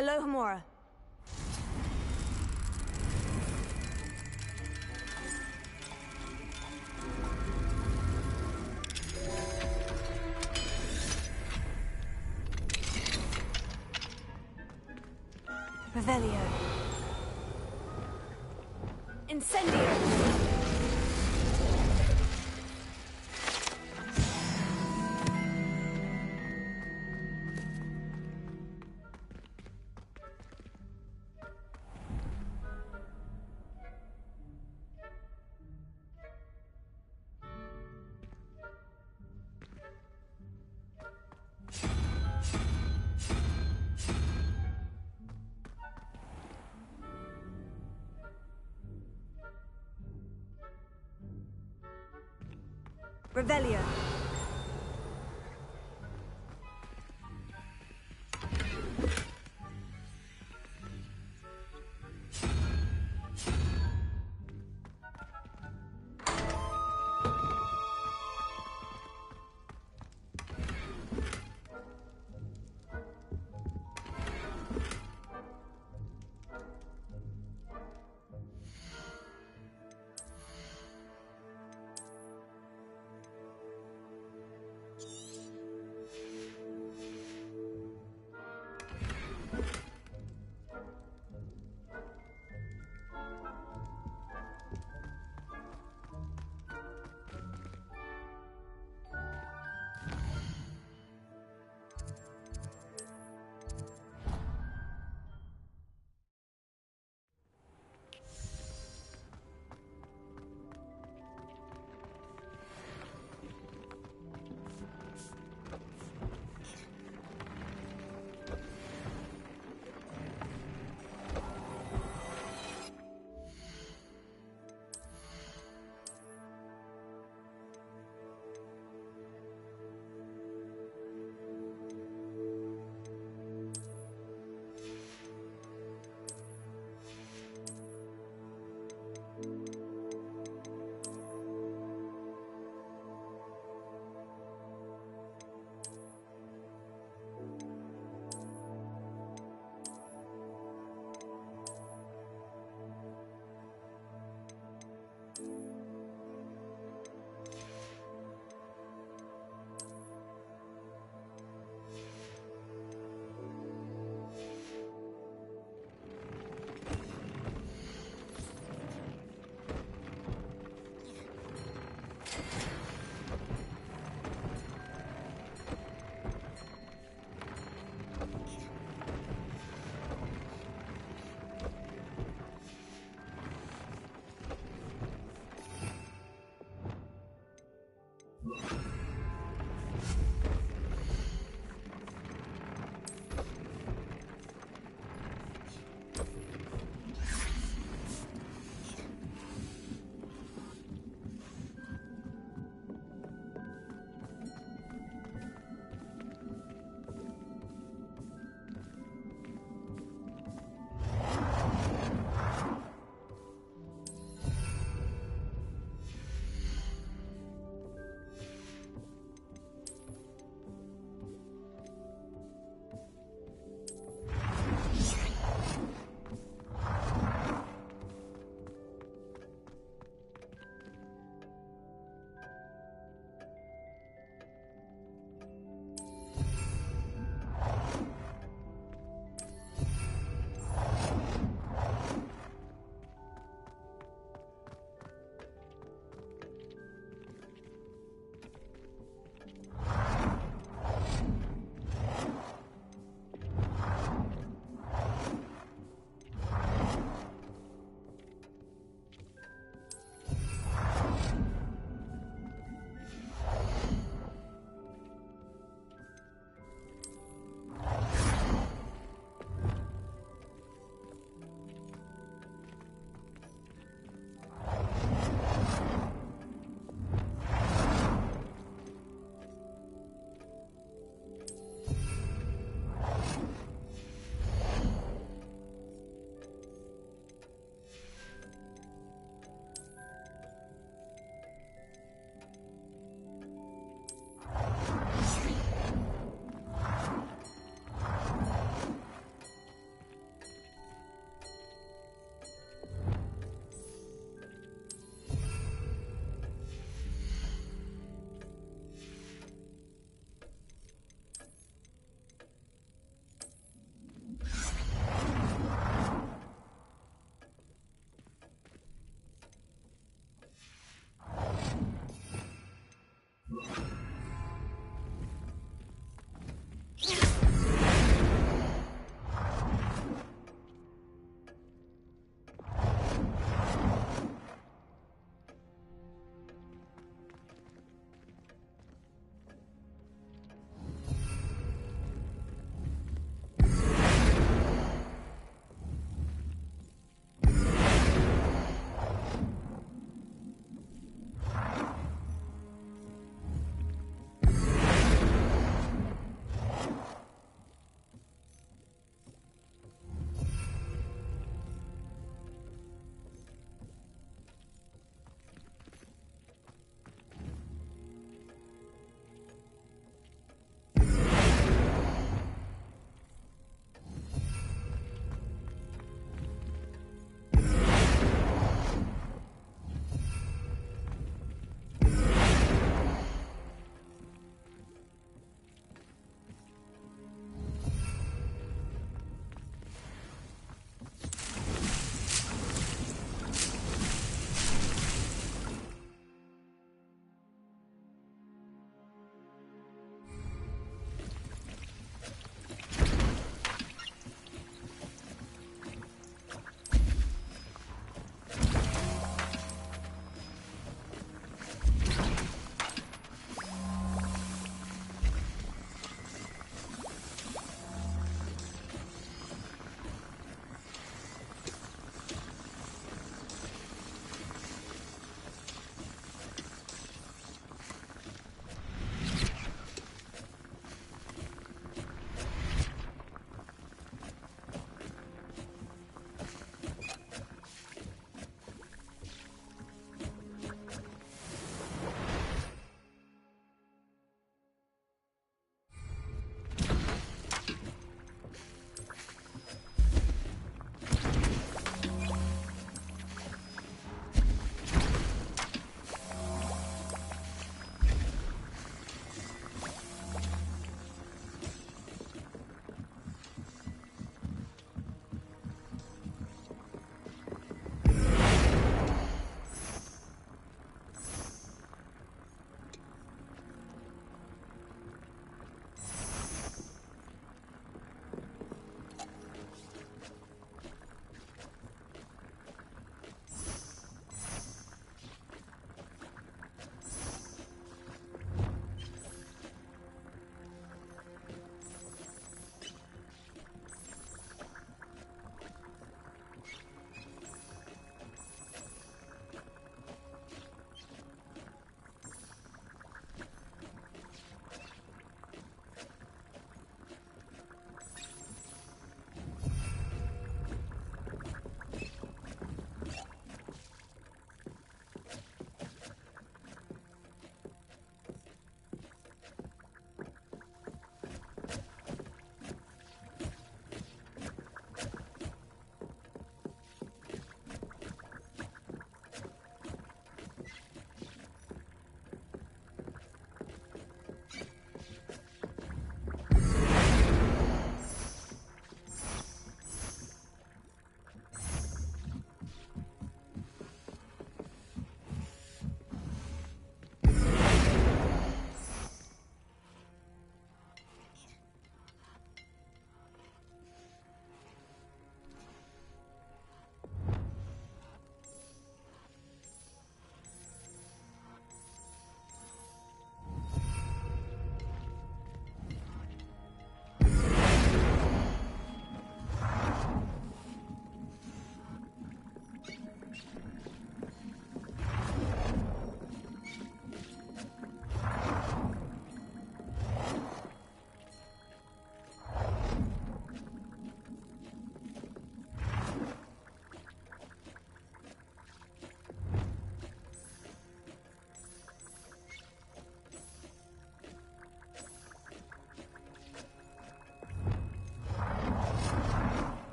Alohomora. Revelio. Incendio. Revelio.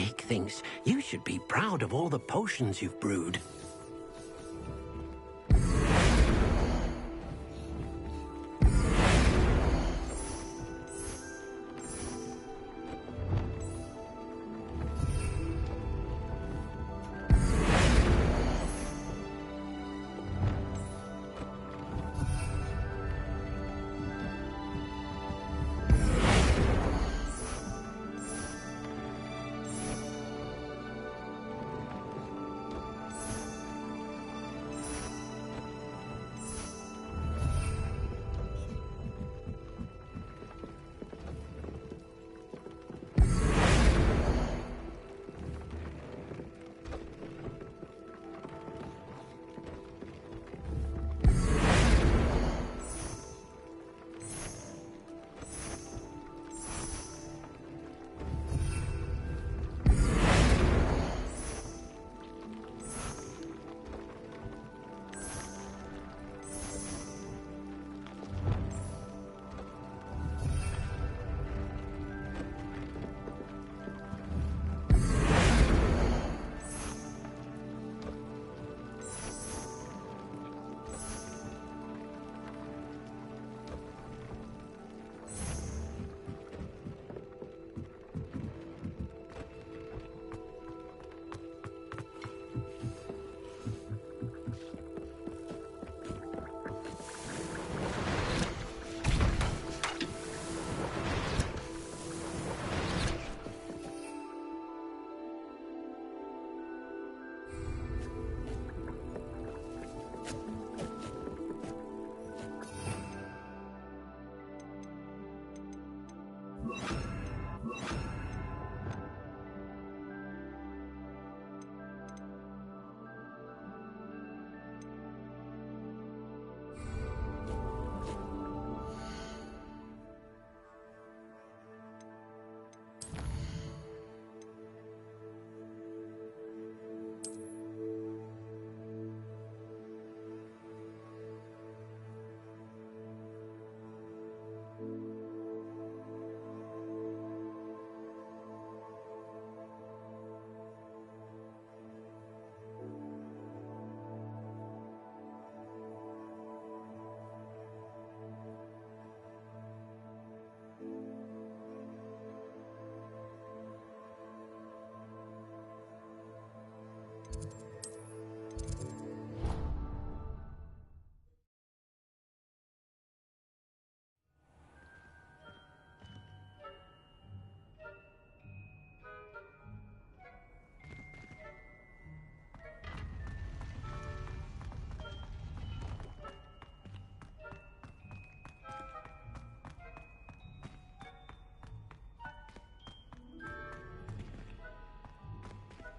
Nick thinks you should be proud of all the potions you've brewed.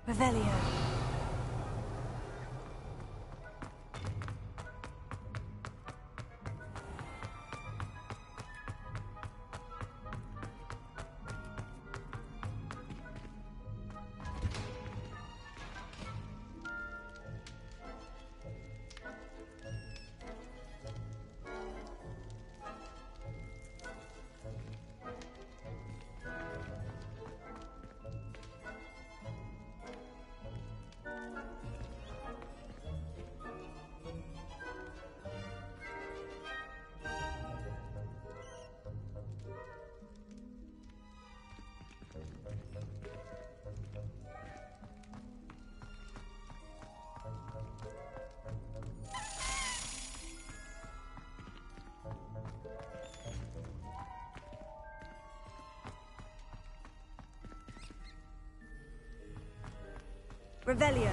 Revelio. Revelio.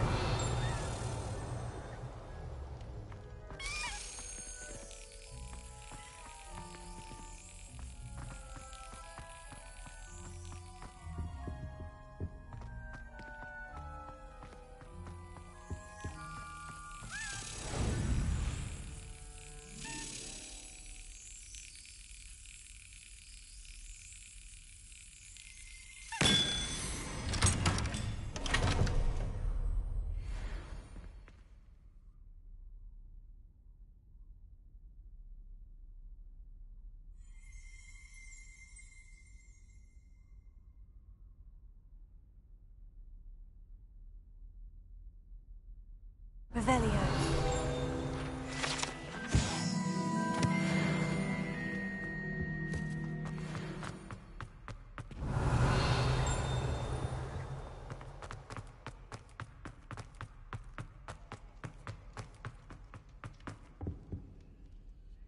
Revelio.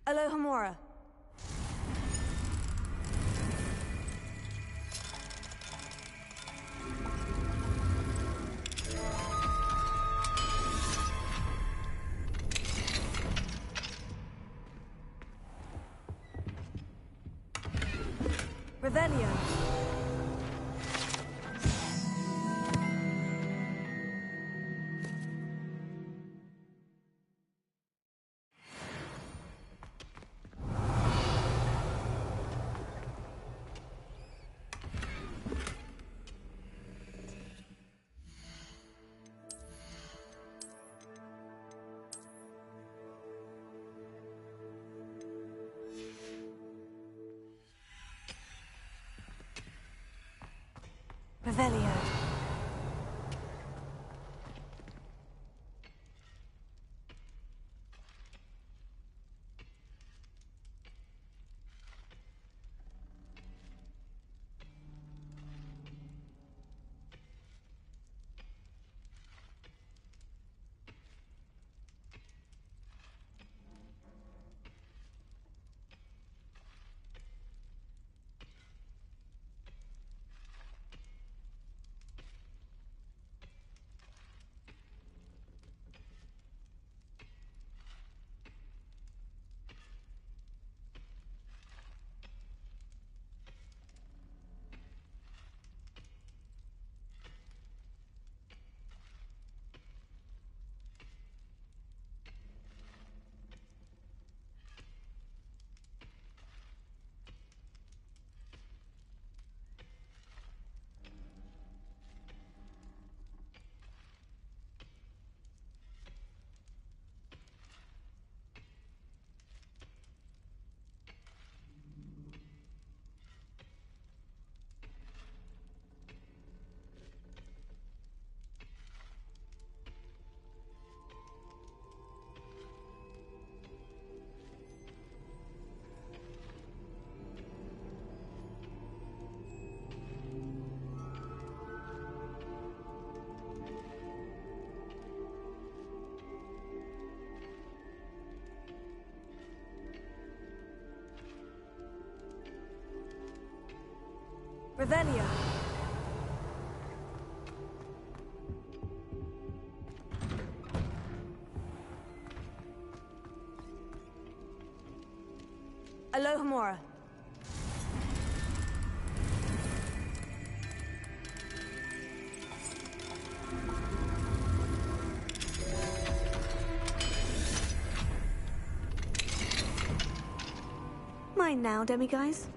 Alohomora. Revelio. Revelio. Revelio. Alohomora. Mine now, demiguise.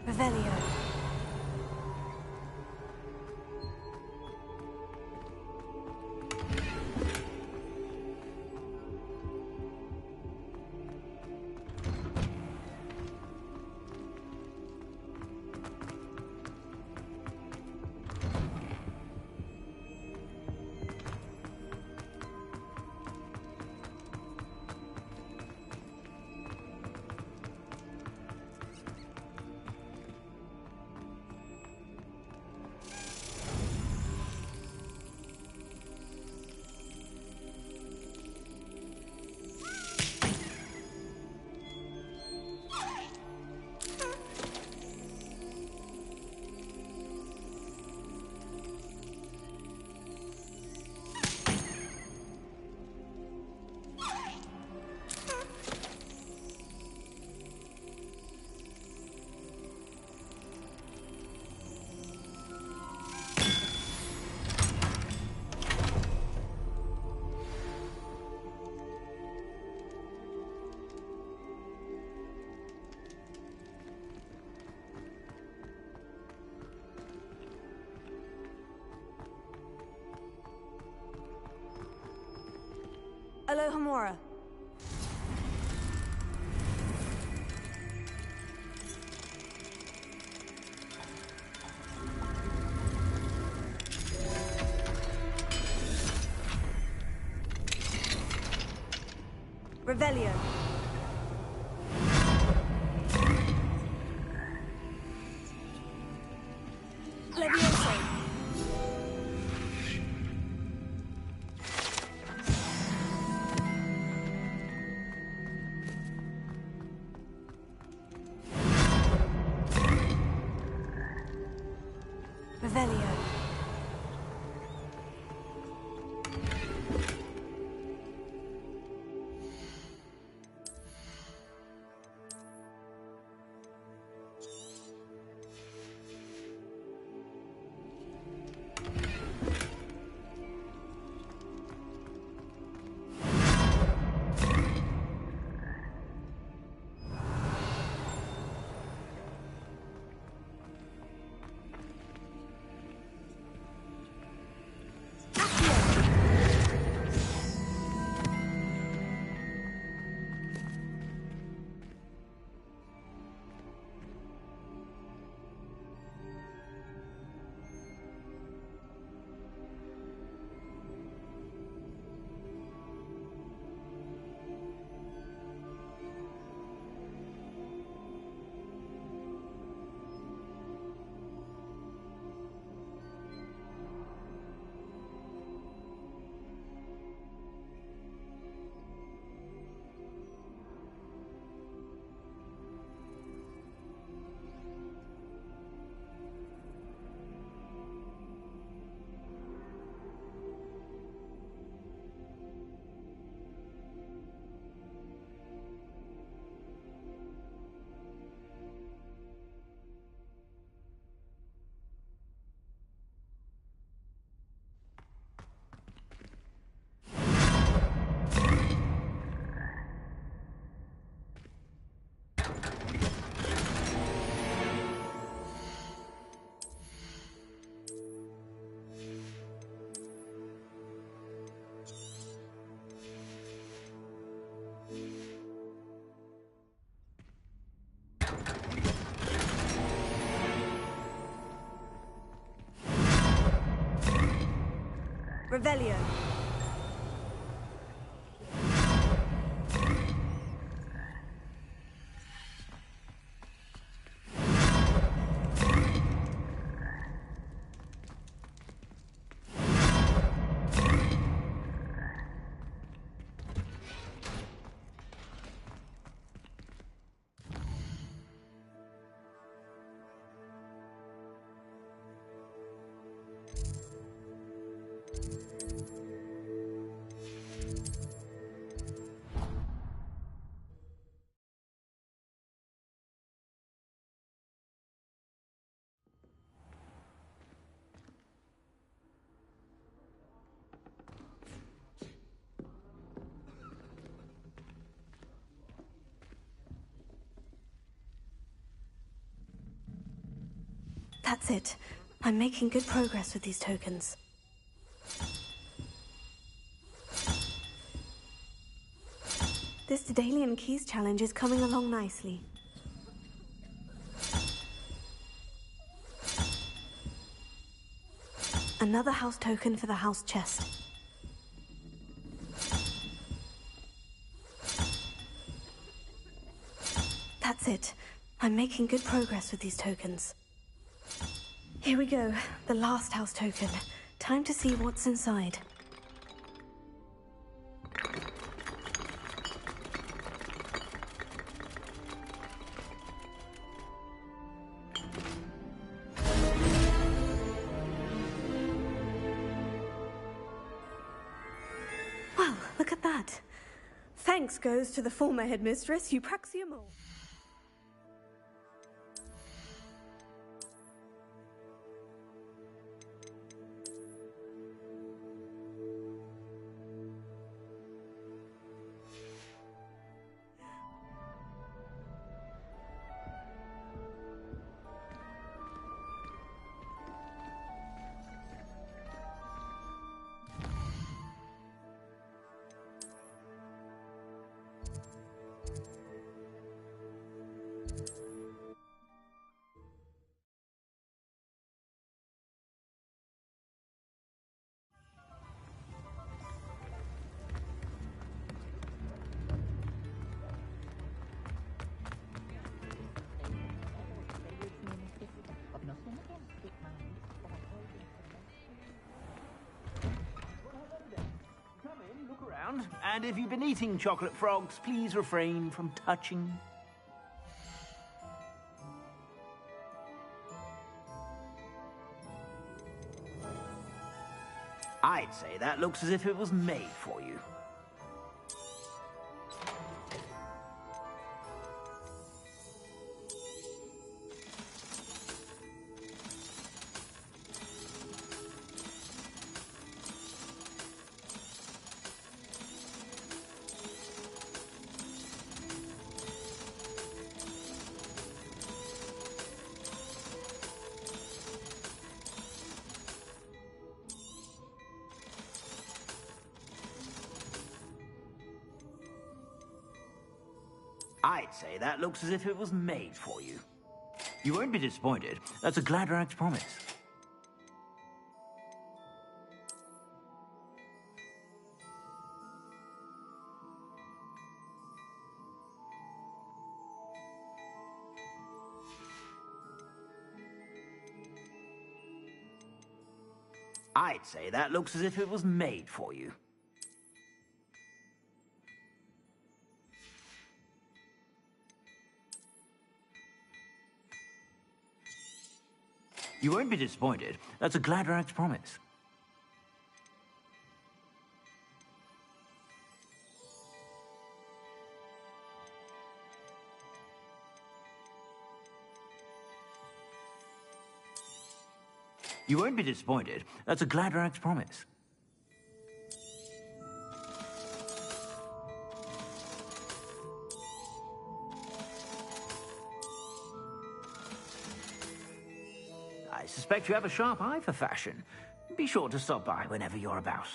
Revelio. Alohomora. Revelio. Levioso. Revelio. Revelio. That's it. I'm making good progress with these tokens. This Daedalian Keys challenge is coming along nicely. Another house token for the house chest. That's it. I'm making good progress with these tokens. Here we go, the last house token. Time to see what's inside. Well, look at that. Thanks goes to the former headmistress, Eupraxia Mole. And if you've been eating chocolate frogs, please refrain from touching. I'd say that looks as if it was made for you. I'd say that looks as if it was made for you. You won't be disappointed. That's a Gladrax promise. I'd say that looks as if it was made for you. You won't be disappointed. That's a Gladrax promise. You won't be disappointed. That's a Gladrax promise. I suspect you have a sharp eye for fashion. Be sure to stop by whenever you're about.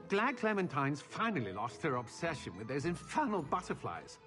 Glad Clementine's finally lost her obsession with those infernal butterflies.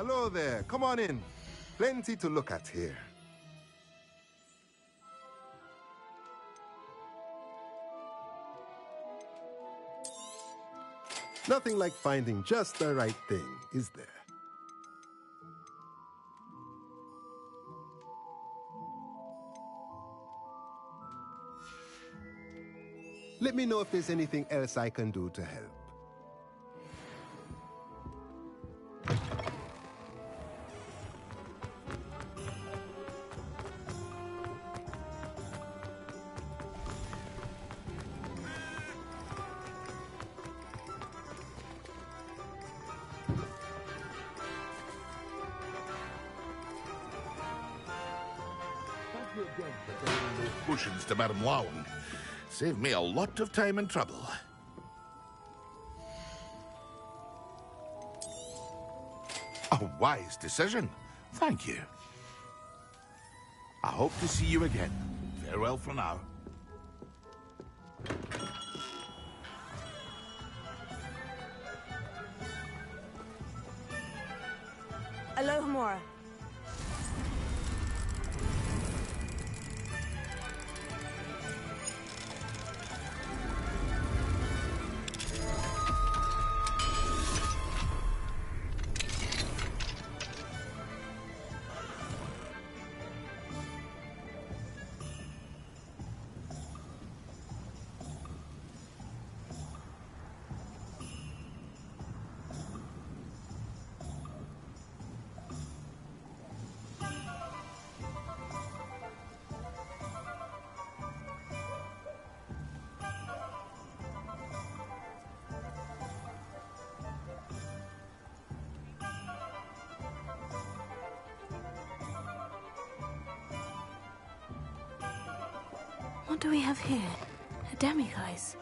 Hello there. Come on in. Plenty to look at here. Nothing like finding just the right thing, is there? Let me know if there's anything else I can do to help. Cushions to Madame Lowen. Saved me a lot of time and trouble. A wise decision. Thank you. I hope to see you again. Farewell for now. Aloha Mora. What do we have here? A demiguise.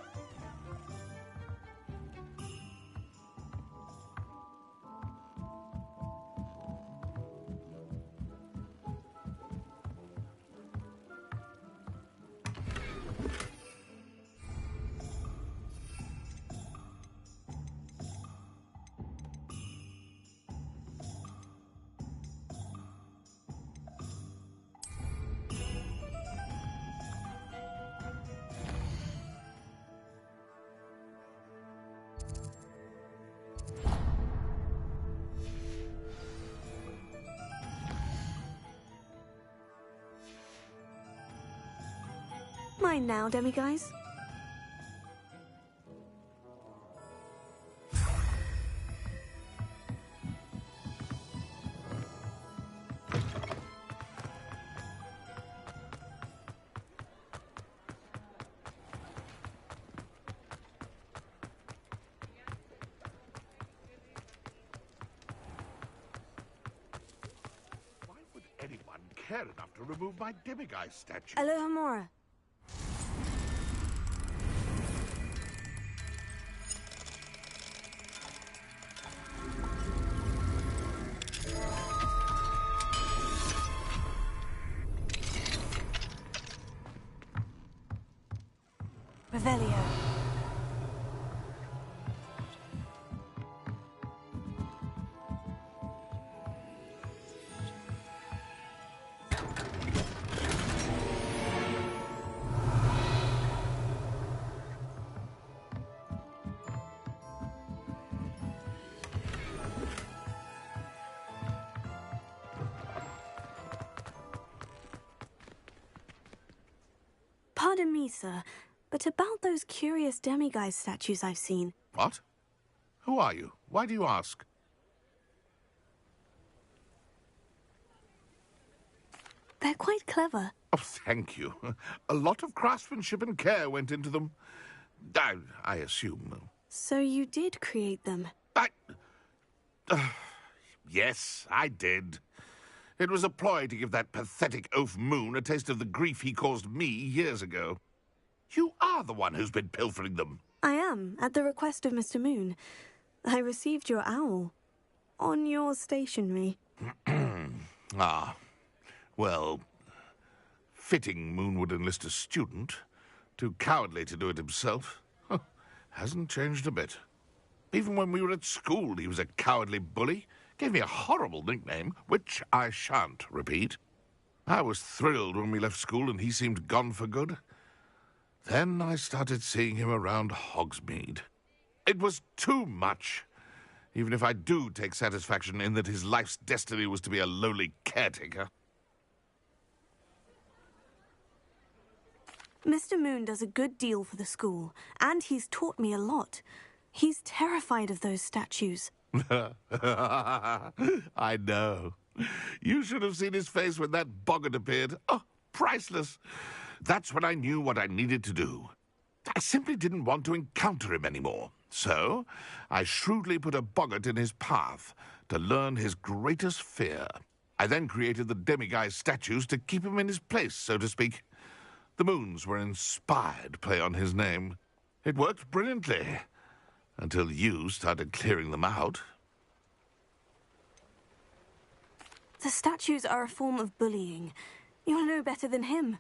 Mine now, demiguise. Why would anyone care enough to remove my demiguise statue? Aloha Mora. Revelio. Pardon me, sir, but about those curious demiguise statues I've seen. What? Who are you? Why do you ask? They're quite clever. Oh, thank you. A lot of craftsmanship and care went into them. I assume. So you did create them? Yes, I did. It was a ploy to give that pathetic oaf Moon a taste of the grief he caused me years ago. You are the one who's been pilfering them. I am, at the request of Mr. Moon. I received your owl. On your stationery. Ah. Well, fitting Moon would enlist a student. Too cowardly to do it himself. Hasn't changed a bit. Even when we were at school, he was a cowardly bully. Gave me a horrible nickname, which I shan't repeat. I was thrilled when we left school and he seemed gone for good. Then I started seeing him around Hogsmeade. It was too much, even if I do take satisfaction in that his life's destiny was to be a lowly caretaker. Mr. Moon does a good deal for the school, and he's taught me a lot. He's terrified of those statues. I know. You should have seen his face when that boggart appeared. Oh, priceless. That's when I knew what I needed to do. I simply didn't want to encounter him anymore. So, I shrewdly put a boggart in his path to learn his greatest fear. I then created the demiguise statues to keep him in his place, so to speak. The moons were an inspired play on his name. It worked brilliantly, until you started clearing them out. The statues are a form of bullying. You'll know better than him.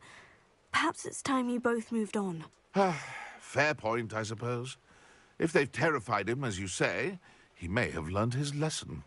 Perhaps it's time you both moved on. Fair point, I suppose. If they've terrified him, as you say, he may have learned his lesson.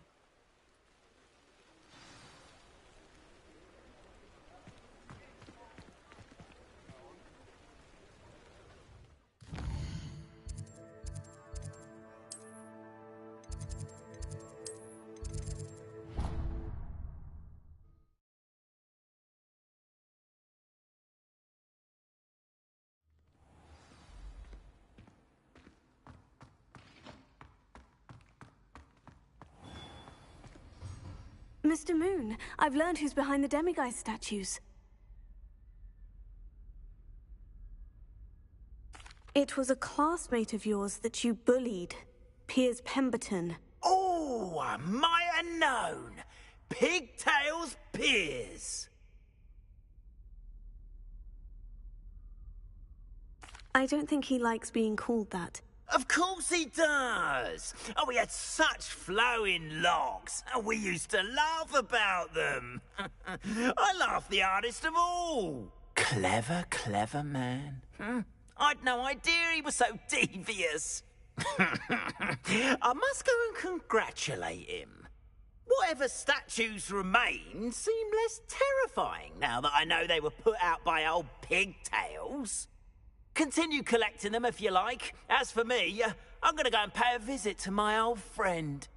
Mr. Moon, I've learned who's behind the demiguise statues. It was a classmate of yours that you bullied, Piers Pemberton. Oh, I might have known. Pigtails Piers. I don't think he likes being called that. Of course he does. Oh, we had such flowing locks, and we used to laugh about them. I laughed the hardest of all. Clever, clever man. I'd no idea he was so devious. I must go and congratulate him. Whatever statues remain seem less terrifying now that I know they were put out by old pigtails. Continue collecting them if you like. As for me, I'm going to go and pay a visit to my old friend.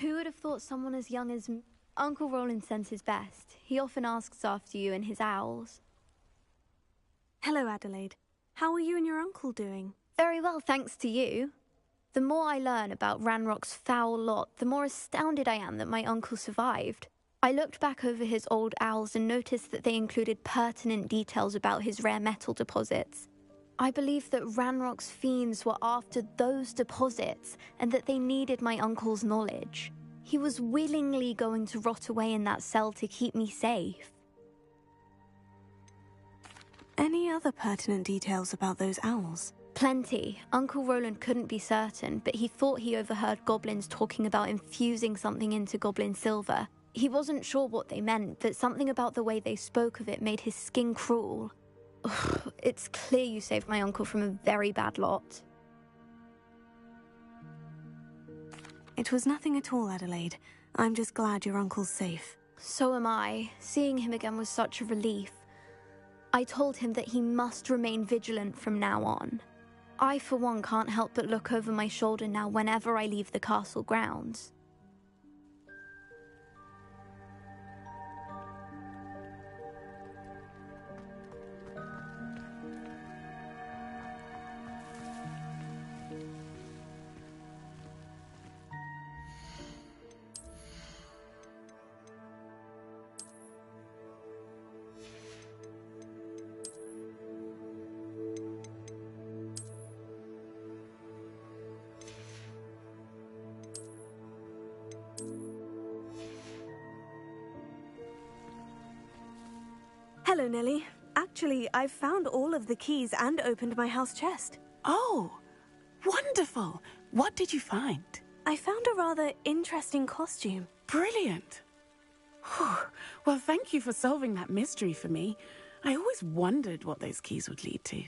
Who would have thought someone as young as... Uncle Roland sends his best. He often asks after you and his owls. Hello, Adelaide. How are you and your uncle doing? Very well, thanks to you. The more I learn about Ranrock's foul lot, the more astounded I am that my uncle survived. I looked back over his old owls and noticed that they included pertinent details about his rare metal deposits. I believe that Ranrock's fiends were after those deposits and that they needed my uncle's knowledge. He was willingly going to rot away in that cell to keep me safe. Any other pertinent details about those owls? Plenty. Uncle Roland couldn't be certain, but he thought he overheard goblins talking about infusing something into goblin silver. He wasn't sure what they meant, but something about the way they spoke of it made his skin crawl. Ugh, it's clear you saved my uncle from a very bad lot. It was nothing at all, Adelaide. I'm just glad your uncle's safe. So am I. Seeing him again was such a relief. I told him that he must remain vigilant from now on. I, for one, can't help but look over my shoulder now whenever I leave the castle grounds. Hello, Nellie. Actually, I've found all of the keys and opened my house chest. Oh, wonderful. What did you find? I found a rather interesting costume. Brilliant. Whew. Well, thank you for solving that mystery for me. I always wondered what those keys would lead to.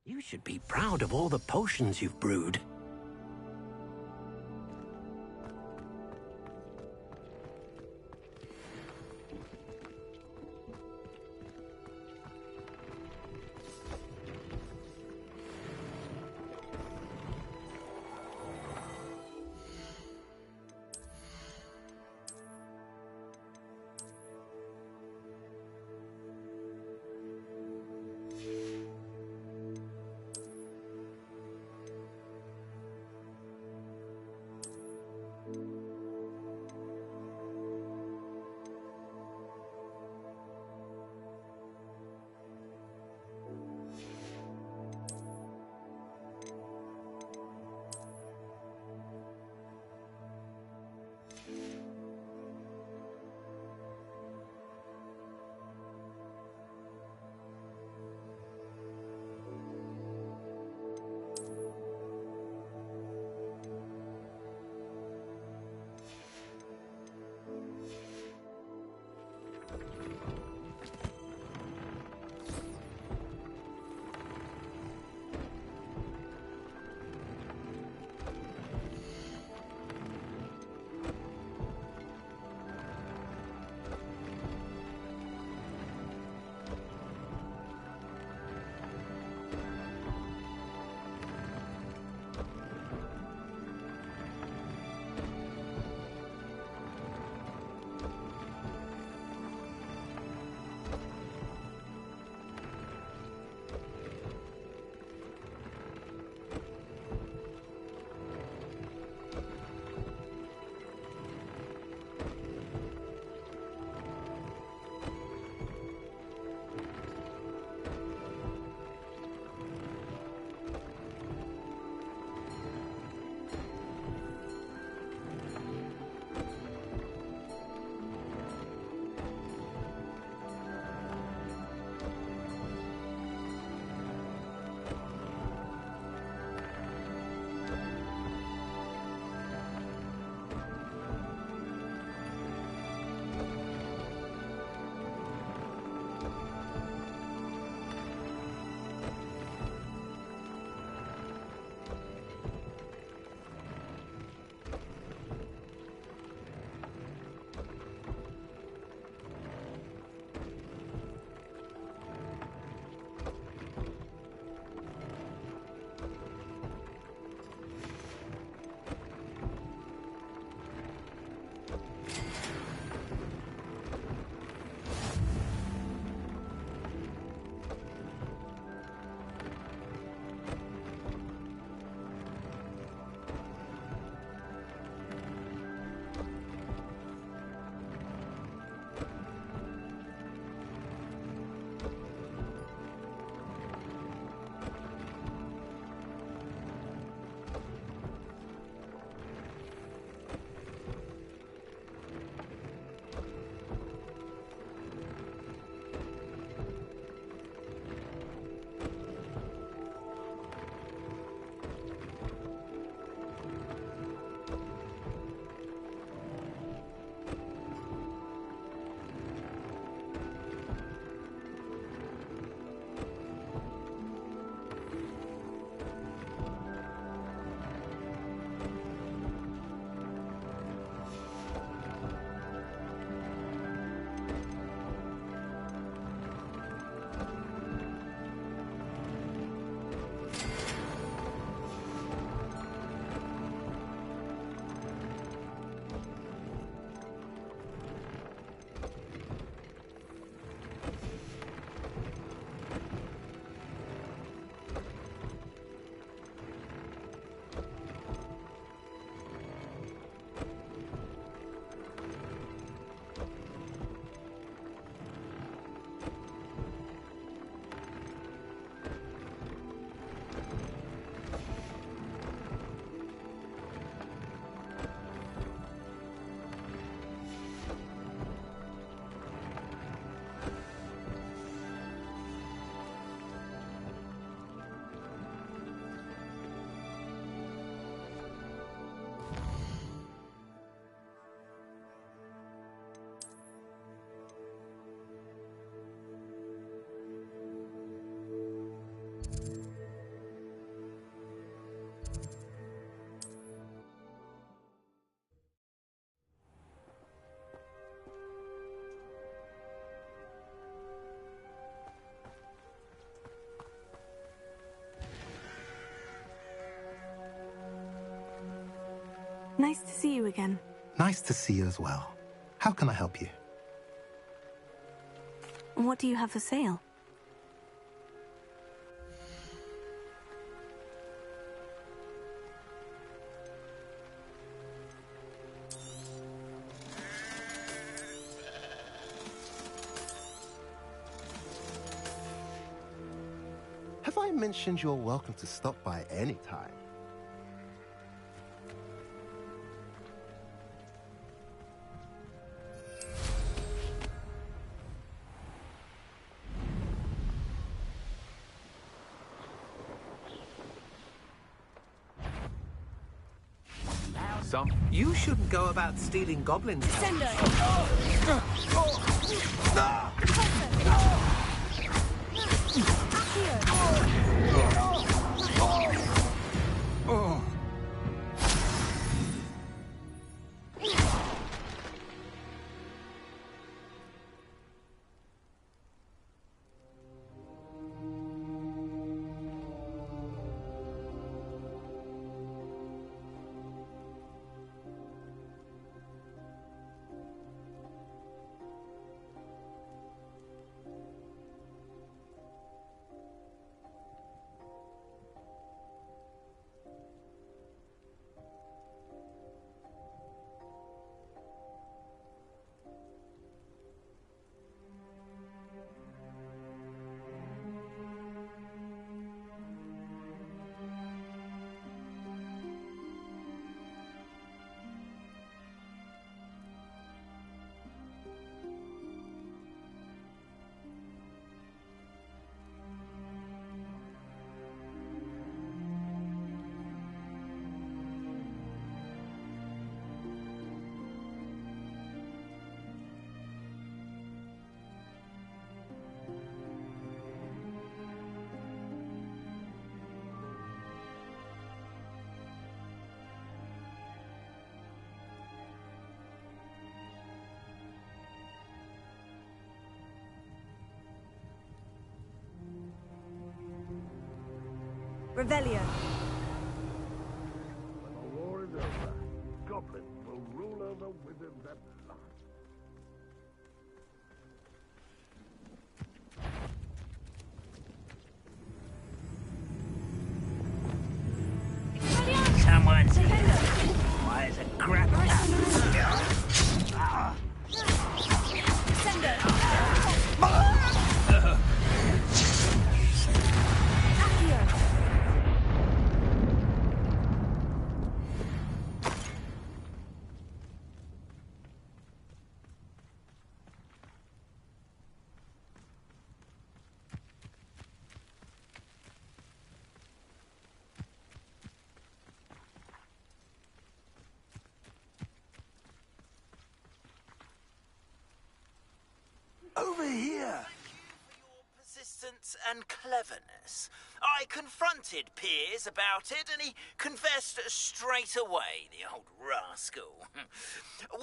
You should be proud of all the potions you've brewed. Nice to see you again. Nice to see you as well. How can I help you? What do you have for sale? Have I mentioned you're welcome to stop by any time? You shouldn't go about stealing goblins. Revelio. When the war is over, goblins will rule over wizards at last. Someone's here. Why is it crap? Over here! Persistence and cleverness. I confronted Piers about it, and he confessed straight away, the old rascal.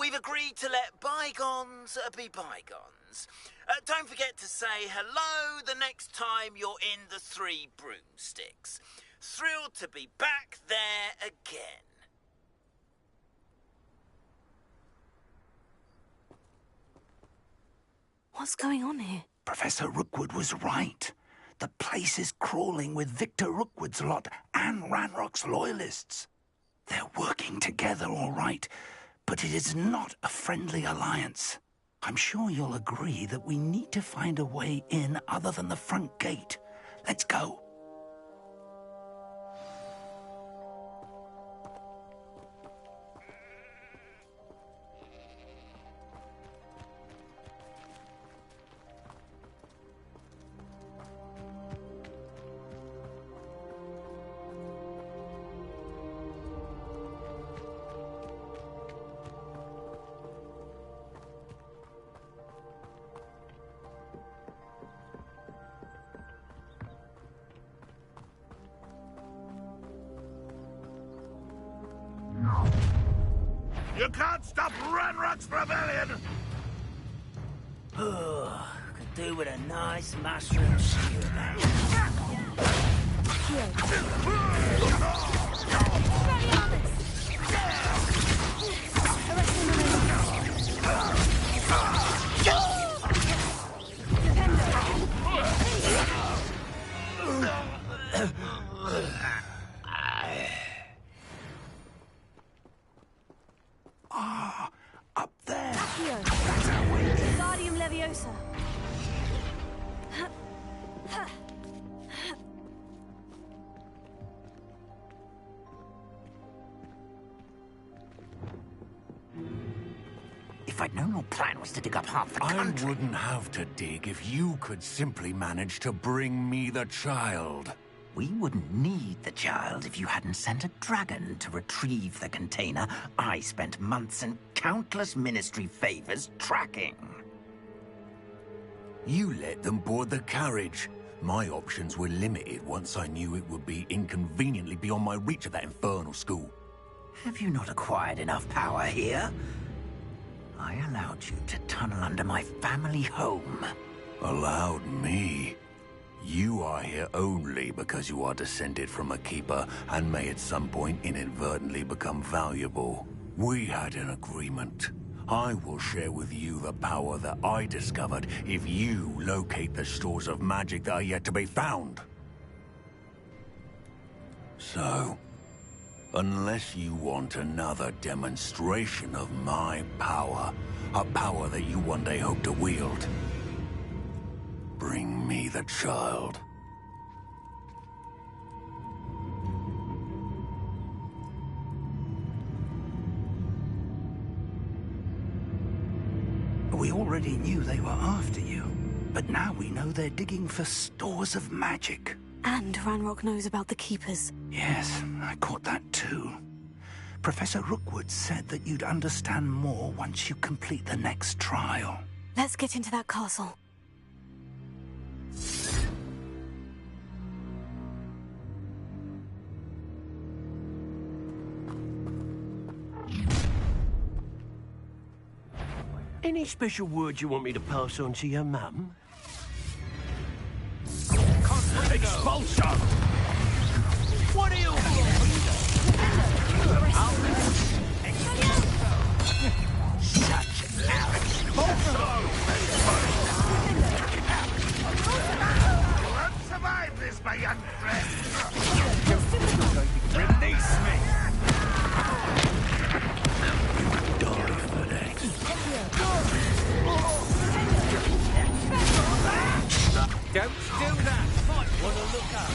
We've agreed to let bygones be bygones. Don't forget to say hello the next time you're in the Three Broomsticks. Thrilled to be back there again. What's going on here? Professor Rookwood was right. The place is crawling with Victor Rookwood's lot and Ranrock's loyalists. They're working together, all right, but it is not a friendly alliance. I'm sure you'll agree that we need to find a way in other than the front gate. Let's go. You can't stop Ranrock's rebellion! Could do with a nice mushroom stew now. If I'd known your plan was to dig up half the country... I wouldn't have to dig if you could simply manage to bring me the child. We wouldn't need the child if you hadn't sent a dragon to retrieve the container I spent months and countless ministry favors tracking. You let them board the carriage. My options were limited once I knew it would be inconveniently beyond my reach at that infernal school. Have you not acquired enough power here? I allowed you to tunnel under my family home. Allowed me? You are here only because you are descended from a keeper and may at some point inadvertently become valuable. We had an agreement. I will share with you the power that I discovered if you locate the stores of magic that are yet to be found. So, unless you want another demonstration of my power, a power that you one day hope to wield, bring me the child. We already knew they were after you, but now we know they're digging for stores of magic. And Ranrock knows about the Keepers. Yes, I caught that too. Professor Rookwood said that you'd understand more once you complete the next trial. Let's get into that castle. Any special words you want me to pass on to your mum? Expulsion! What are you... Such arrogance! You won't survive this, my young friend! Release me! Don't do that! Might want to look up.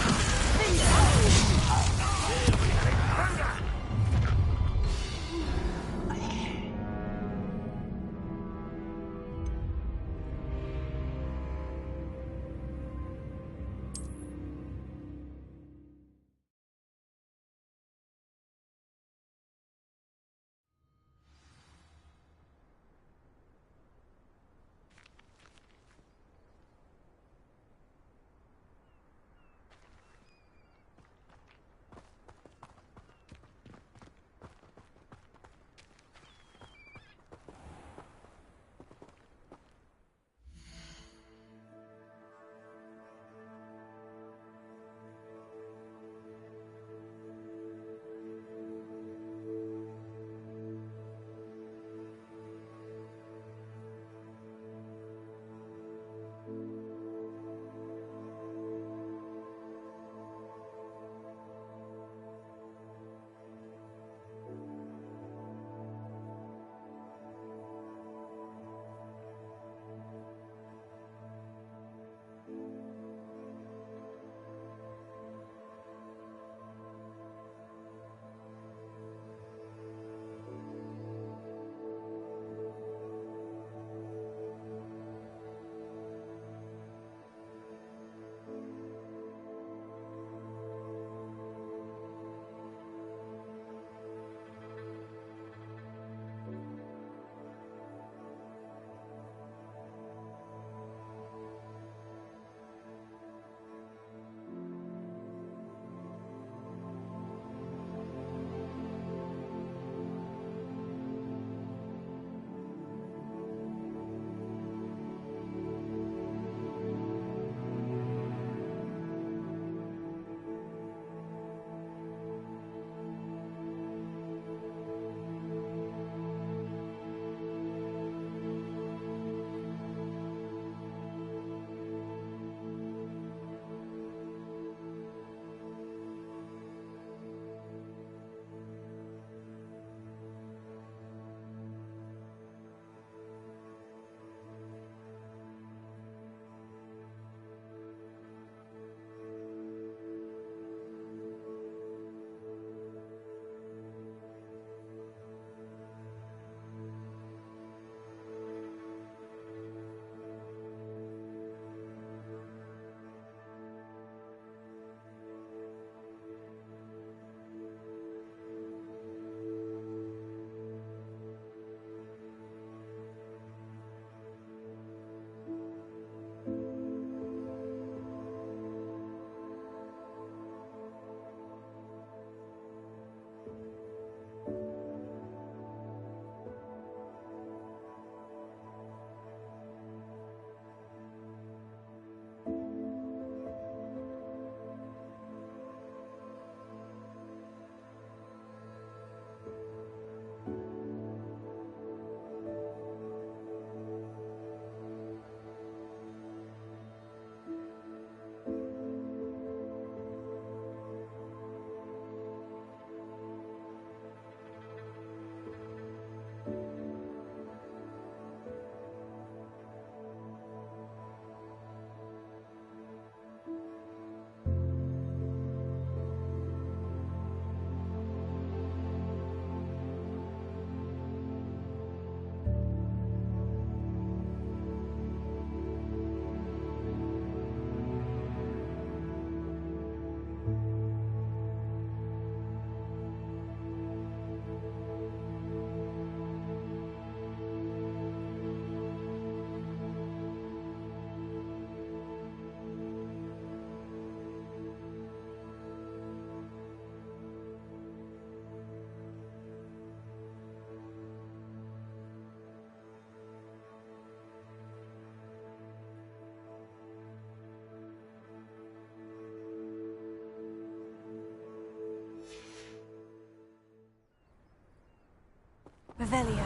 Revelio.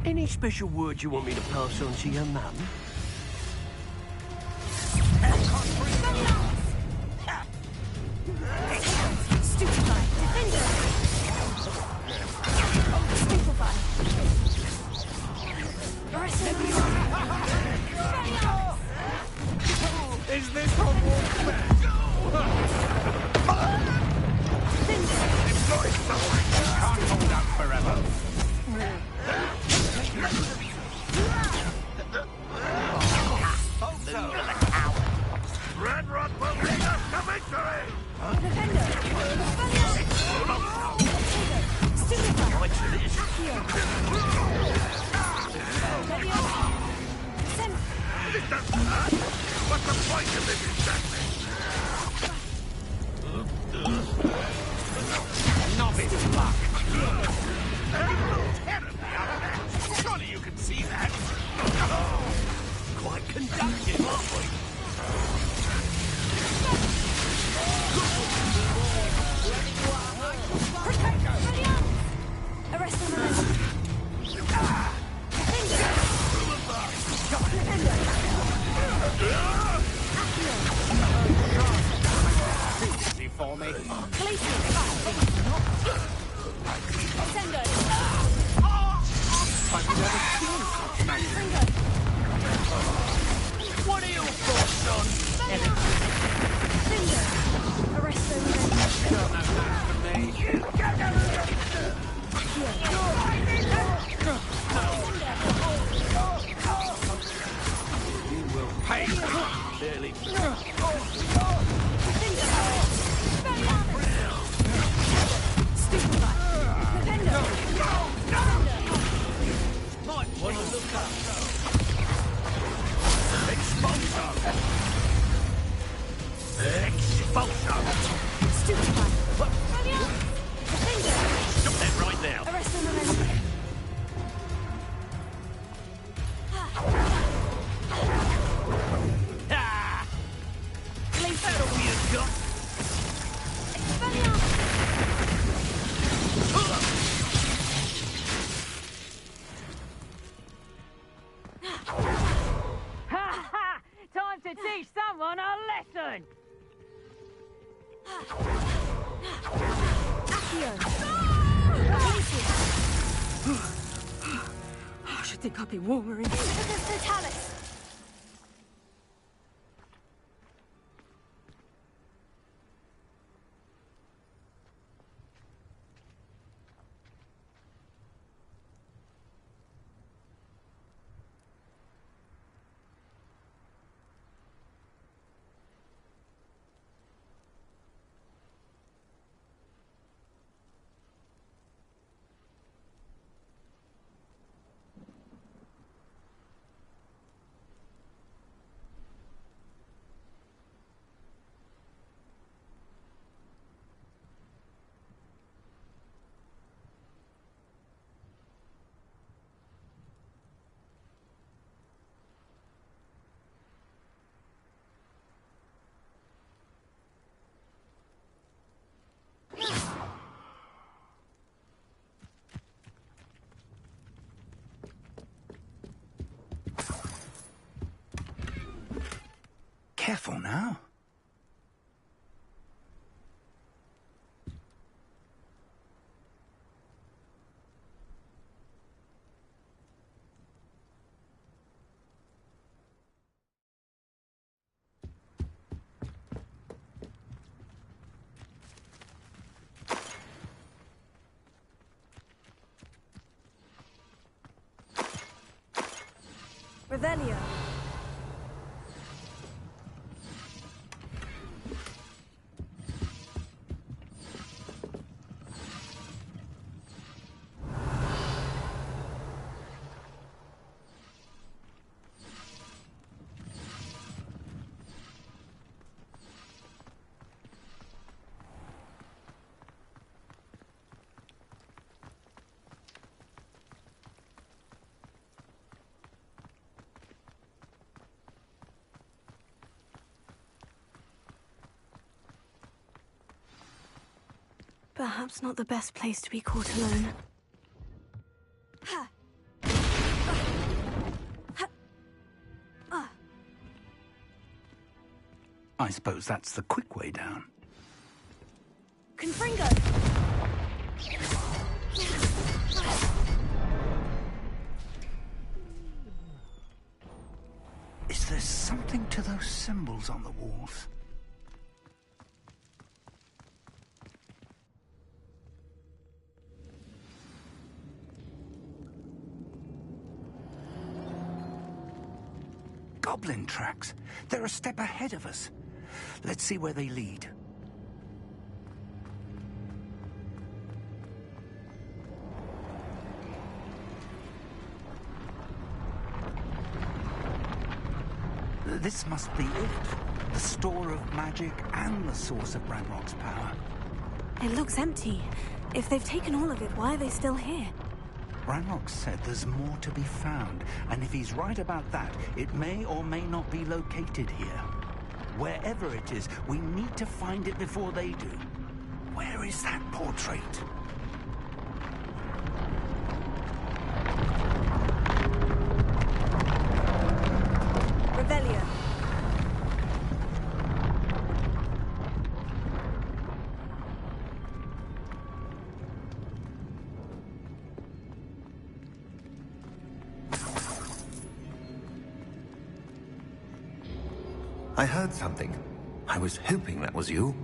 Any special words you want me to pass on to your mum? Stupefy. Defender. Stupefy. Is this Hogwarts? Employ someone. Can't hold up forever. Ranrock will lead us to victory! What's the point of this exactly? Novice luck! Terribly out of it. Surely you can see that. Quite conductive, aren't we? Arrest him. Easy for me. I've never seen such magic. What are your thoughts on Arrest him. Don't have time for me. You will pay dearly for Might want to look up. Expulsor! Expulsor! Stupefy. Stop that right now! Arrest him. Ah! That'll be a gun! Time to teach someone a lesson! I should think I'll be warmer in here. The Talus. Careful now. Revelio. Perhaps not the best place to be caught alone. I suppose that's the quick way down. Confringo! Is there something to those symbols on the walls? Goblin tracks. They're a step ahead of us. Let's see where they lead. This must be it. The store of magic and the source of Ranrock's power. It looks empty. If they've taken all of it, why are they still here? Ranrock said there's more to be found, and if he's right about that, it may or may not be located here. Wherever it is, we need to find it before they do. Where is that portrait? Revelio. I heard something. I was hoping that was you.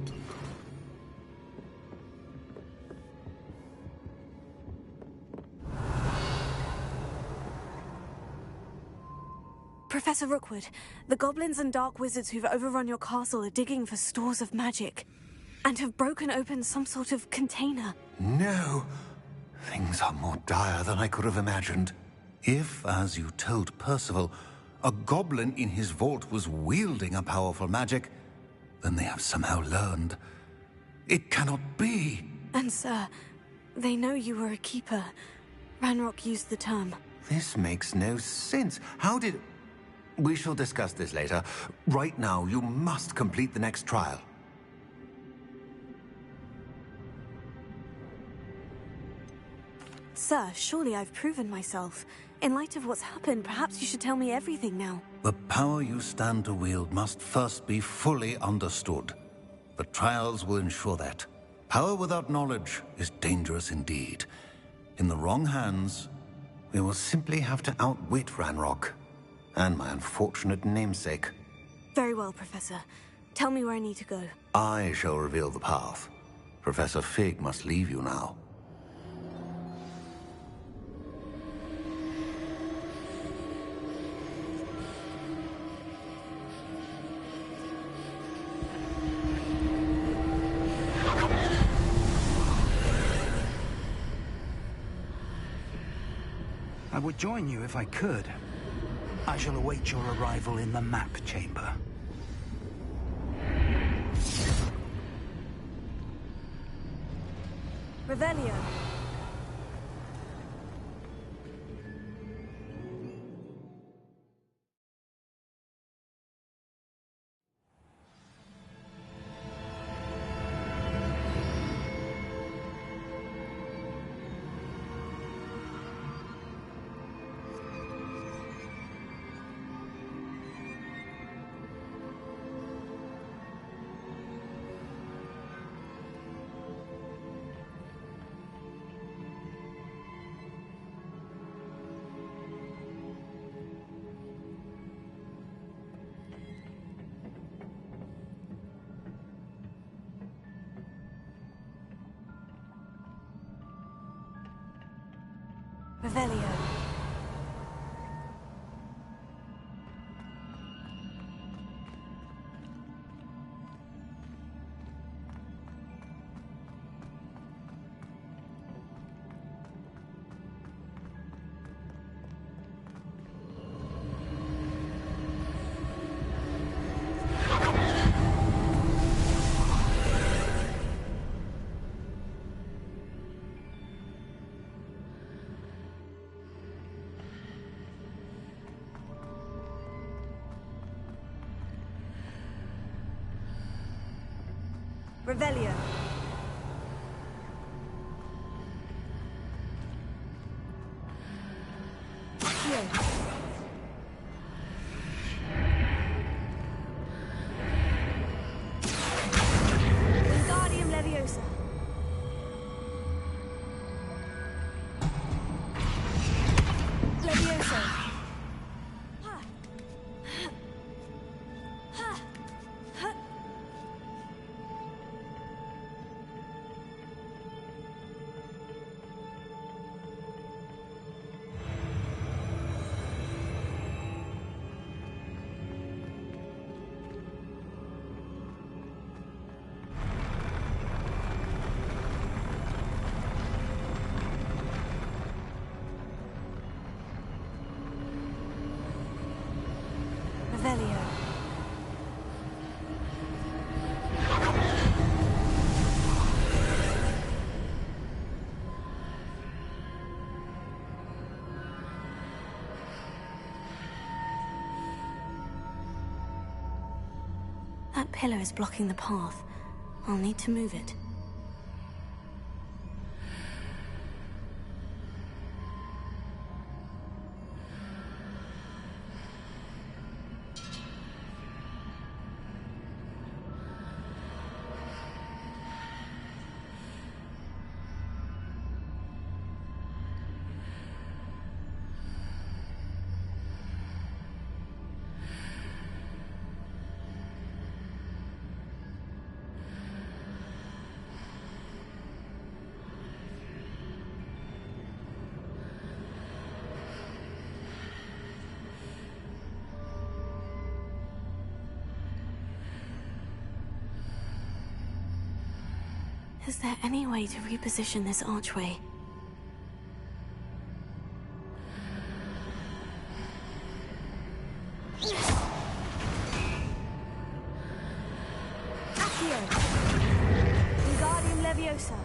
Professor Rookwood, the goblins and dark wizards who've overrun your castle are digging for stores of magic and have broken open some sort of container. No. Things are more dire than I could have imagined. If, as you told Percival, a goblin in his vault was wielding a powerful magic, then they have somehow learned. It cannot be. And sir, they know you were a keeper. Ranrock used the term. This makes no sense. How did... We shall discuss this later. Right now, you must complete the next trial. Sir, surely I've proven myself. In light of what's happened, perhaps you should tell me everything now. The power you stand to wield must first be fully understood. The trials will ensure that. Power without knowledge is dangerous indeed. In the wrong hands, we will simply have to outwit Ranrock and my unfortunate namesake. Very well, Professor. Tell me where I need to go. I shall reveal the path. Professor Fig must leave you now. I would join you if I could. I shall await your arrival in the map chamber. Revelio. Revelio. Revelio. Wingardium Leviosa. Leviosa. Revelio. That pillar is blocking the path. I'll need to move it. Is there any way to reposition this archway? Accio! Wingardium Leviosa.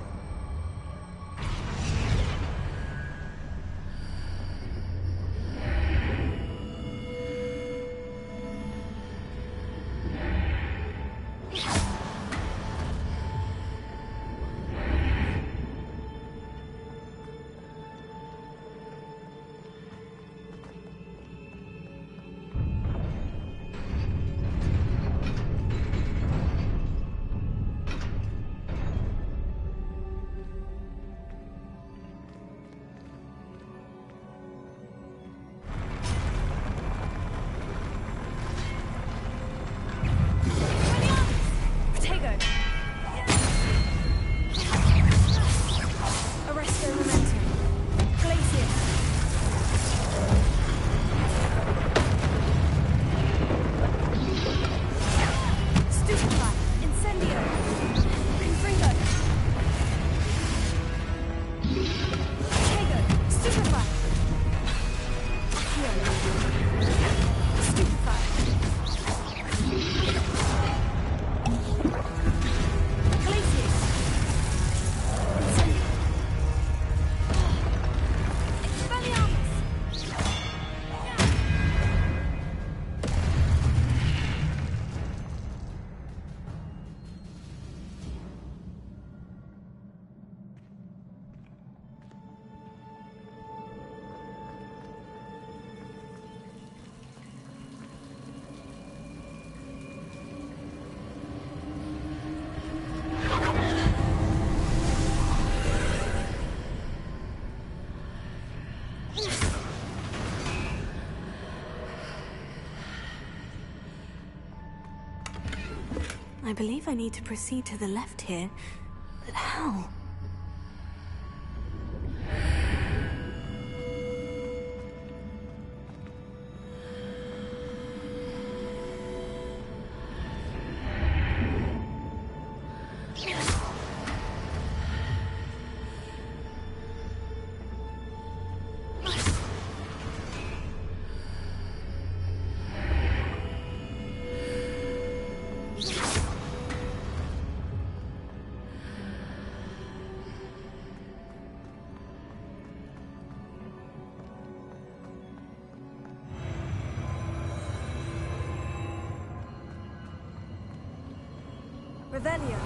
I believe I need to proceed to the left here, but how? Revelio.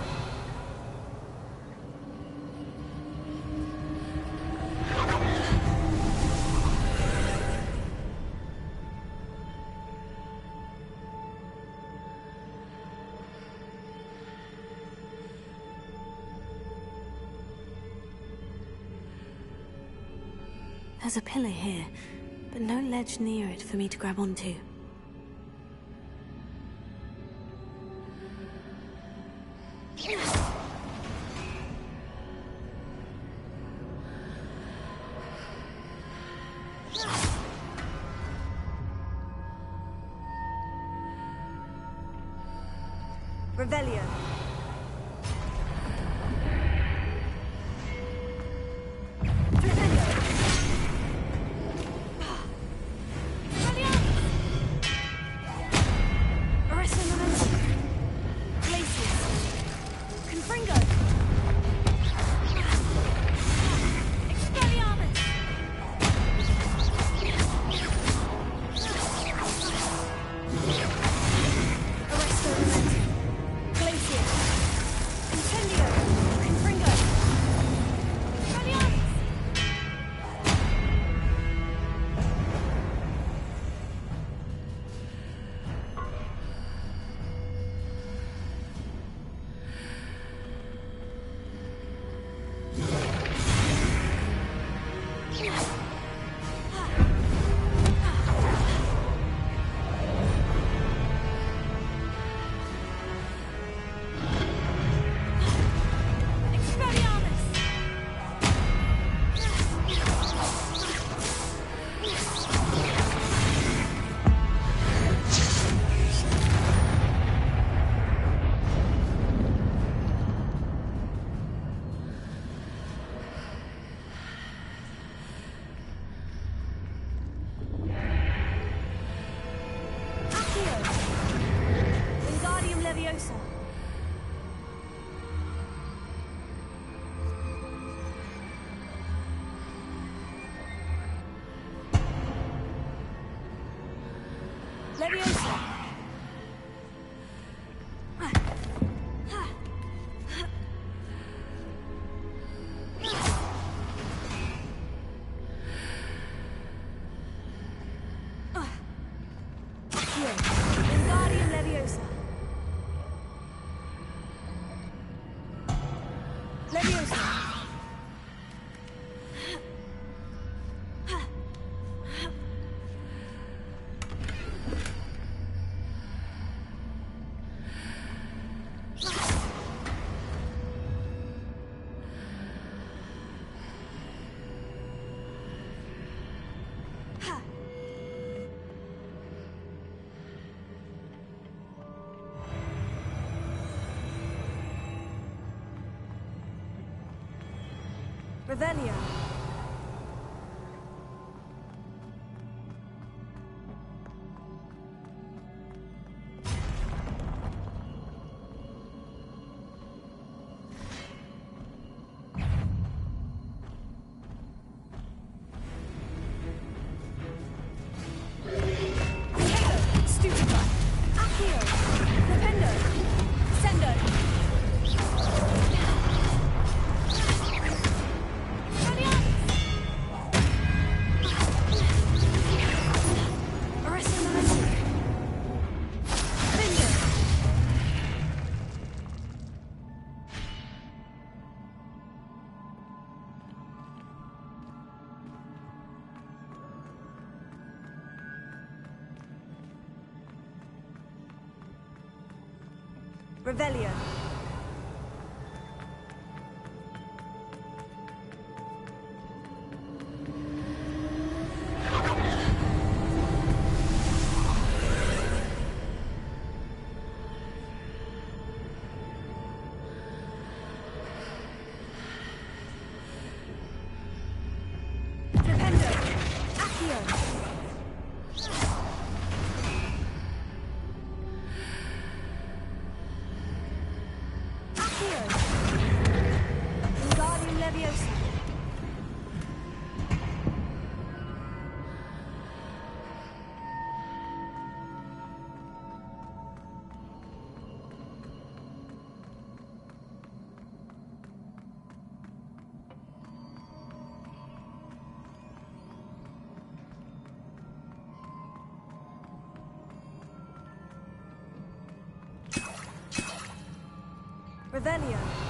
There's a pillar here, but no ledge near it for me to grab onto. Revelio. Revelio. Revelio. Revelio.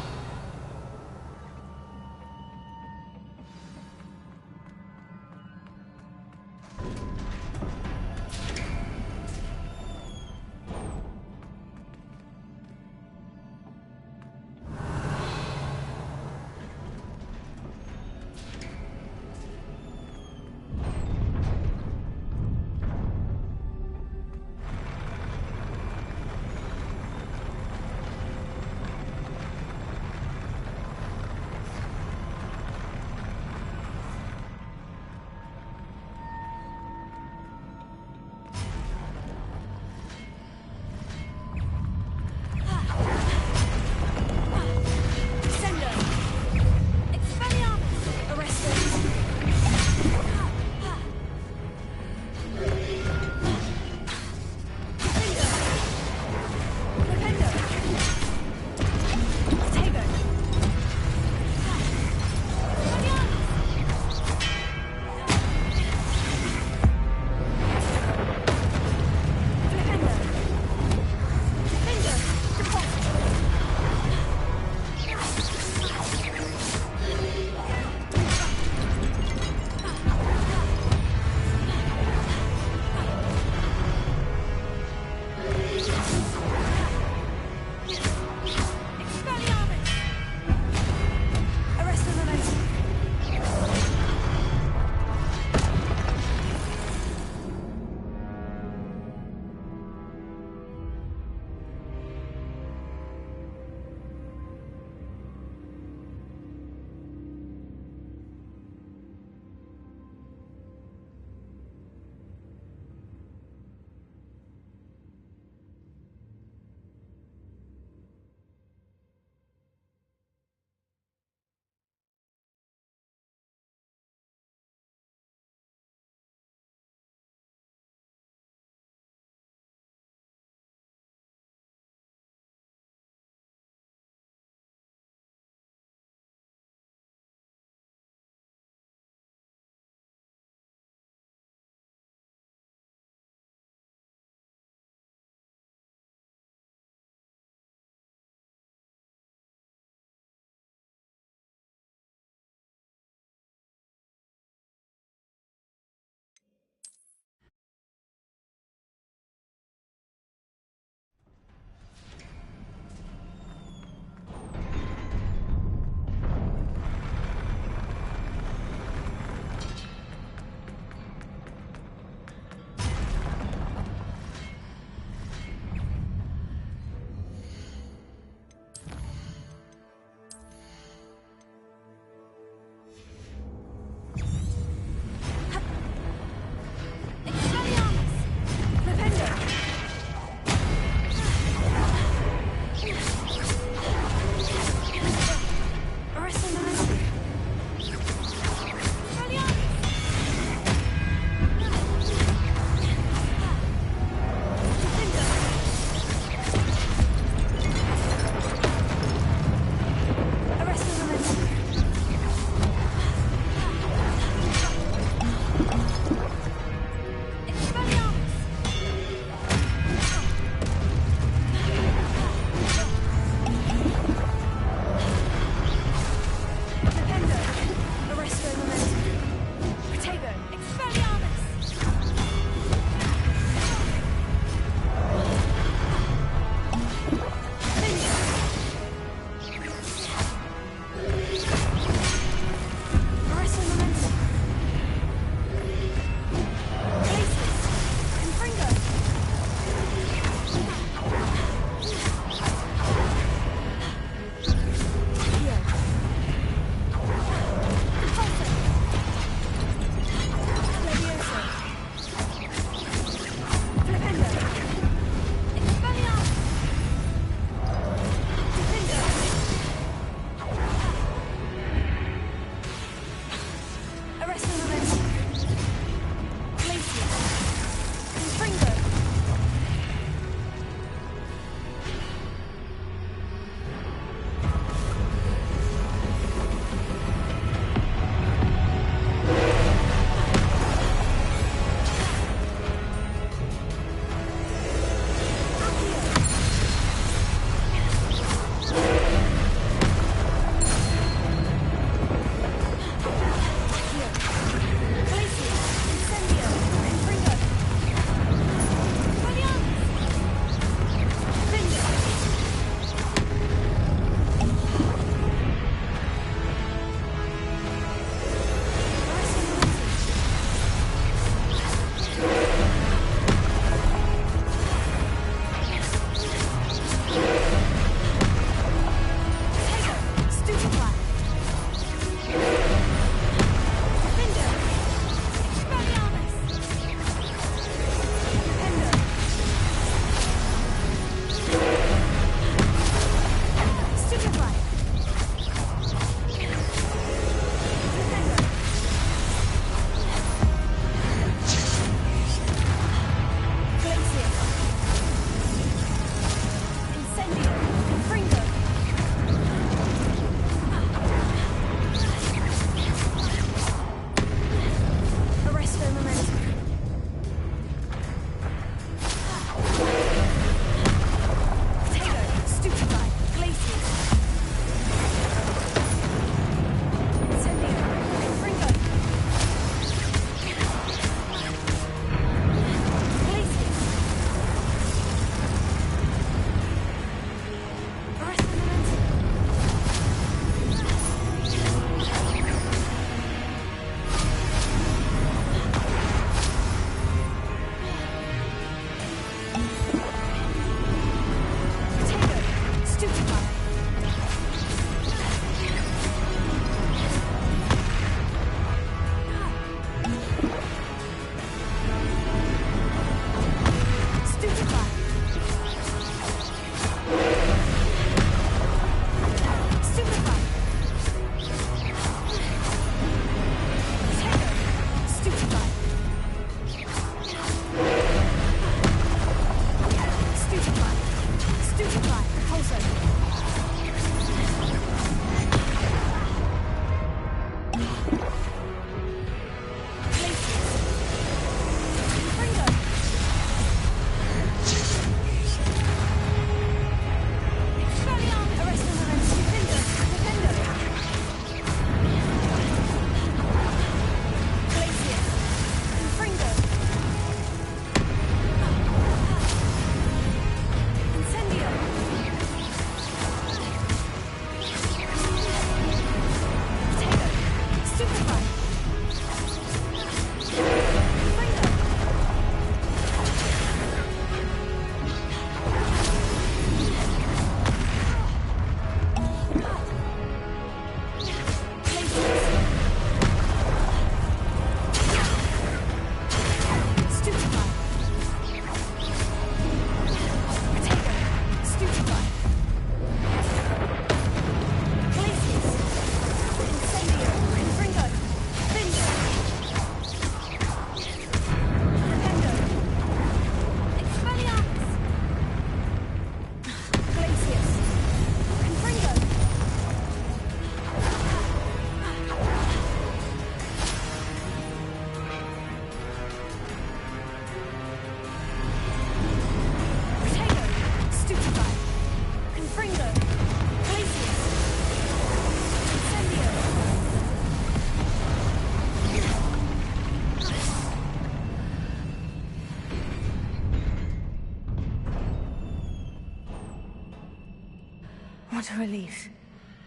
What a relief.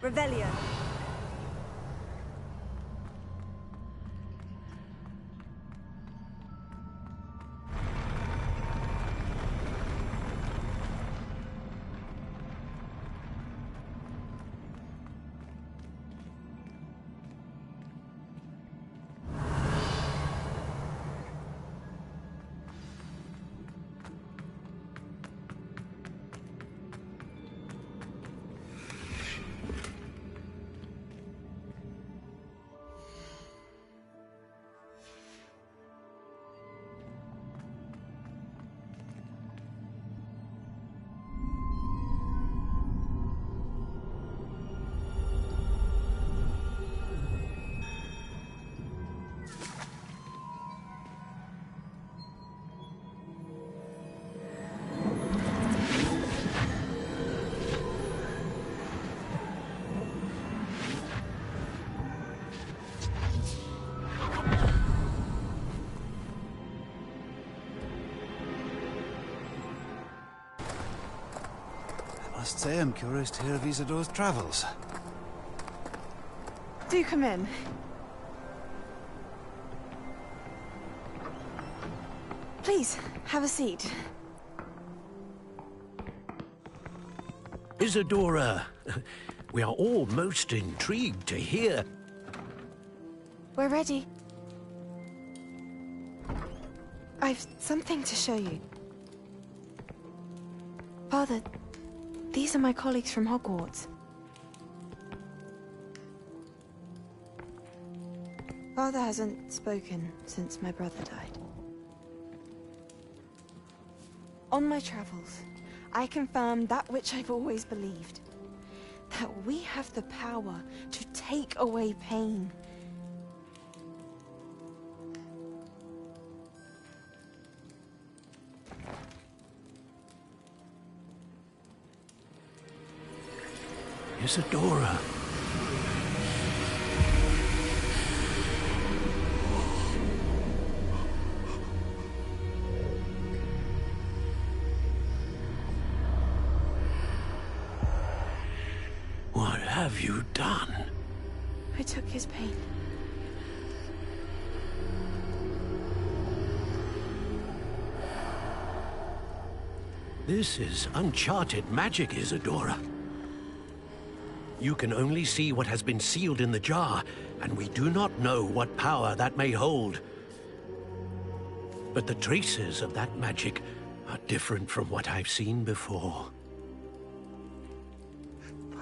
Revelio. I must say I'm curious to hear of Isadore's travels. Do come in. Please, have a seat. Isadora, we are all most intrigued to hear. We're ready. I've something to show you. Father, these are my colleagues from Hogwarts. Father hasn't spoken since my brother died. On my travels, I confirmed that which I've always believed. That we have the power to take away pain. Isadora. What have you done? I took his pain. This is uncharted magic, Isadora. You can only see what has been sealed in the jar, and we do not know what power that may hold. But the traces of that magic are different from what I've seen before.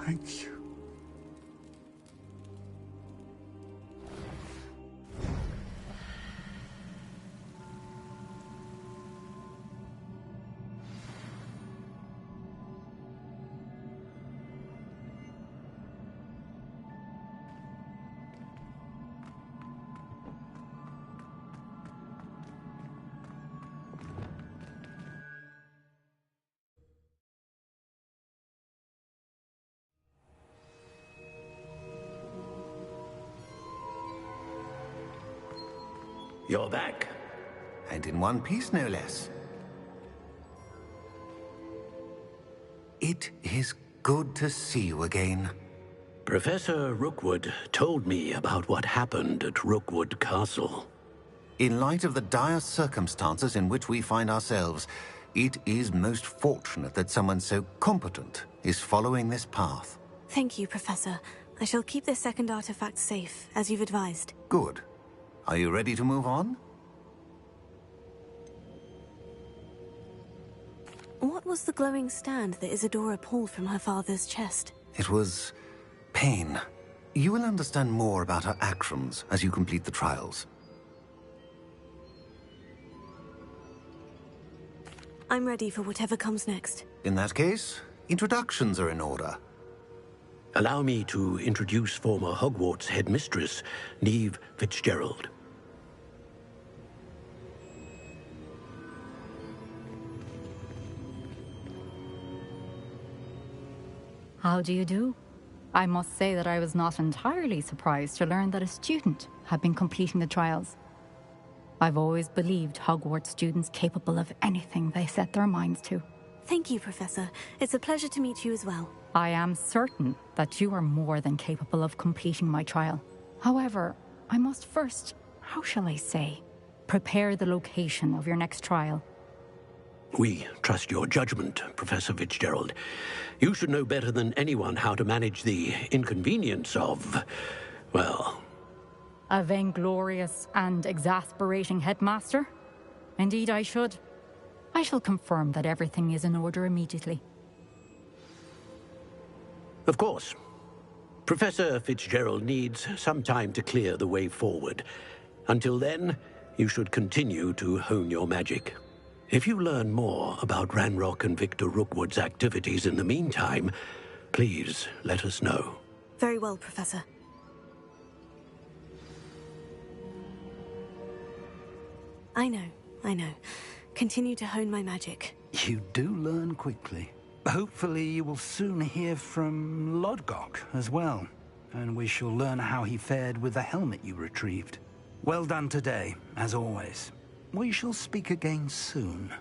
Thank you. You're back. And in one piece, no less. It is good to see you again. Professor Rookwood told me about what happened at Rookwood Castle. In light of the dire circumstances in which we find ourselves, it is most fortunate that someone so competent is following this path. Thank you, Professor. I shall keep this second artifact safe, as you've advised. Good. Are you ready to move on? What was the glowing stand that Isadora pulled from her father's chest? It was pain. You will understand more about her actions as you complete the trials. I'm ready for whatever comes next. In that case, introductions are in order. Allow me to introduce former Hogwarts headmistress, Neve Fitzgerald. How do you do? I must say that I was not entirely surprised to learn that a student had been completing the trials. I've always believed Hogwarts students capable of anything they set their minds to. Thank you, Professor. It's a pleasure to meet you as well. I am certain that you are more than capable of completing my trial. However, I must first, how shall I say, prepare the location of your next trial. We trust your judgment, Professor Fitzgerald. You should know better than anyone how to manage the inconvenience of, well... A vainglorious and exasperating headmaster? Indeed I should. I shall confirm that everything is in order immediately. Of course. Professor Fitzgerald needs some time to clear the way forward. Until then, you should continue to hone your magic. If you learn more about Ranrock and Victor Rookwood's activities in the meantime, please let us know. Very well, Professor. I know. Continue to hone my magic. You do learn quickly. Hopefully you will soon hear from Lodgok as well, and we shall learn how he fared with the helmet you retrieved. Well done today, as always. We shall speak again soon.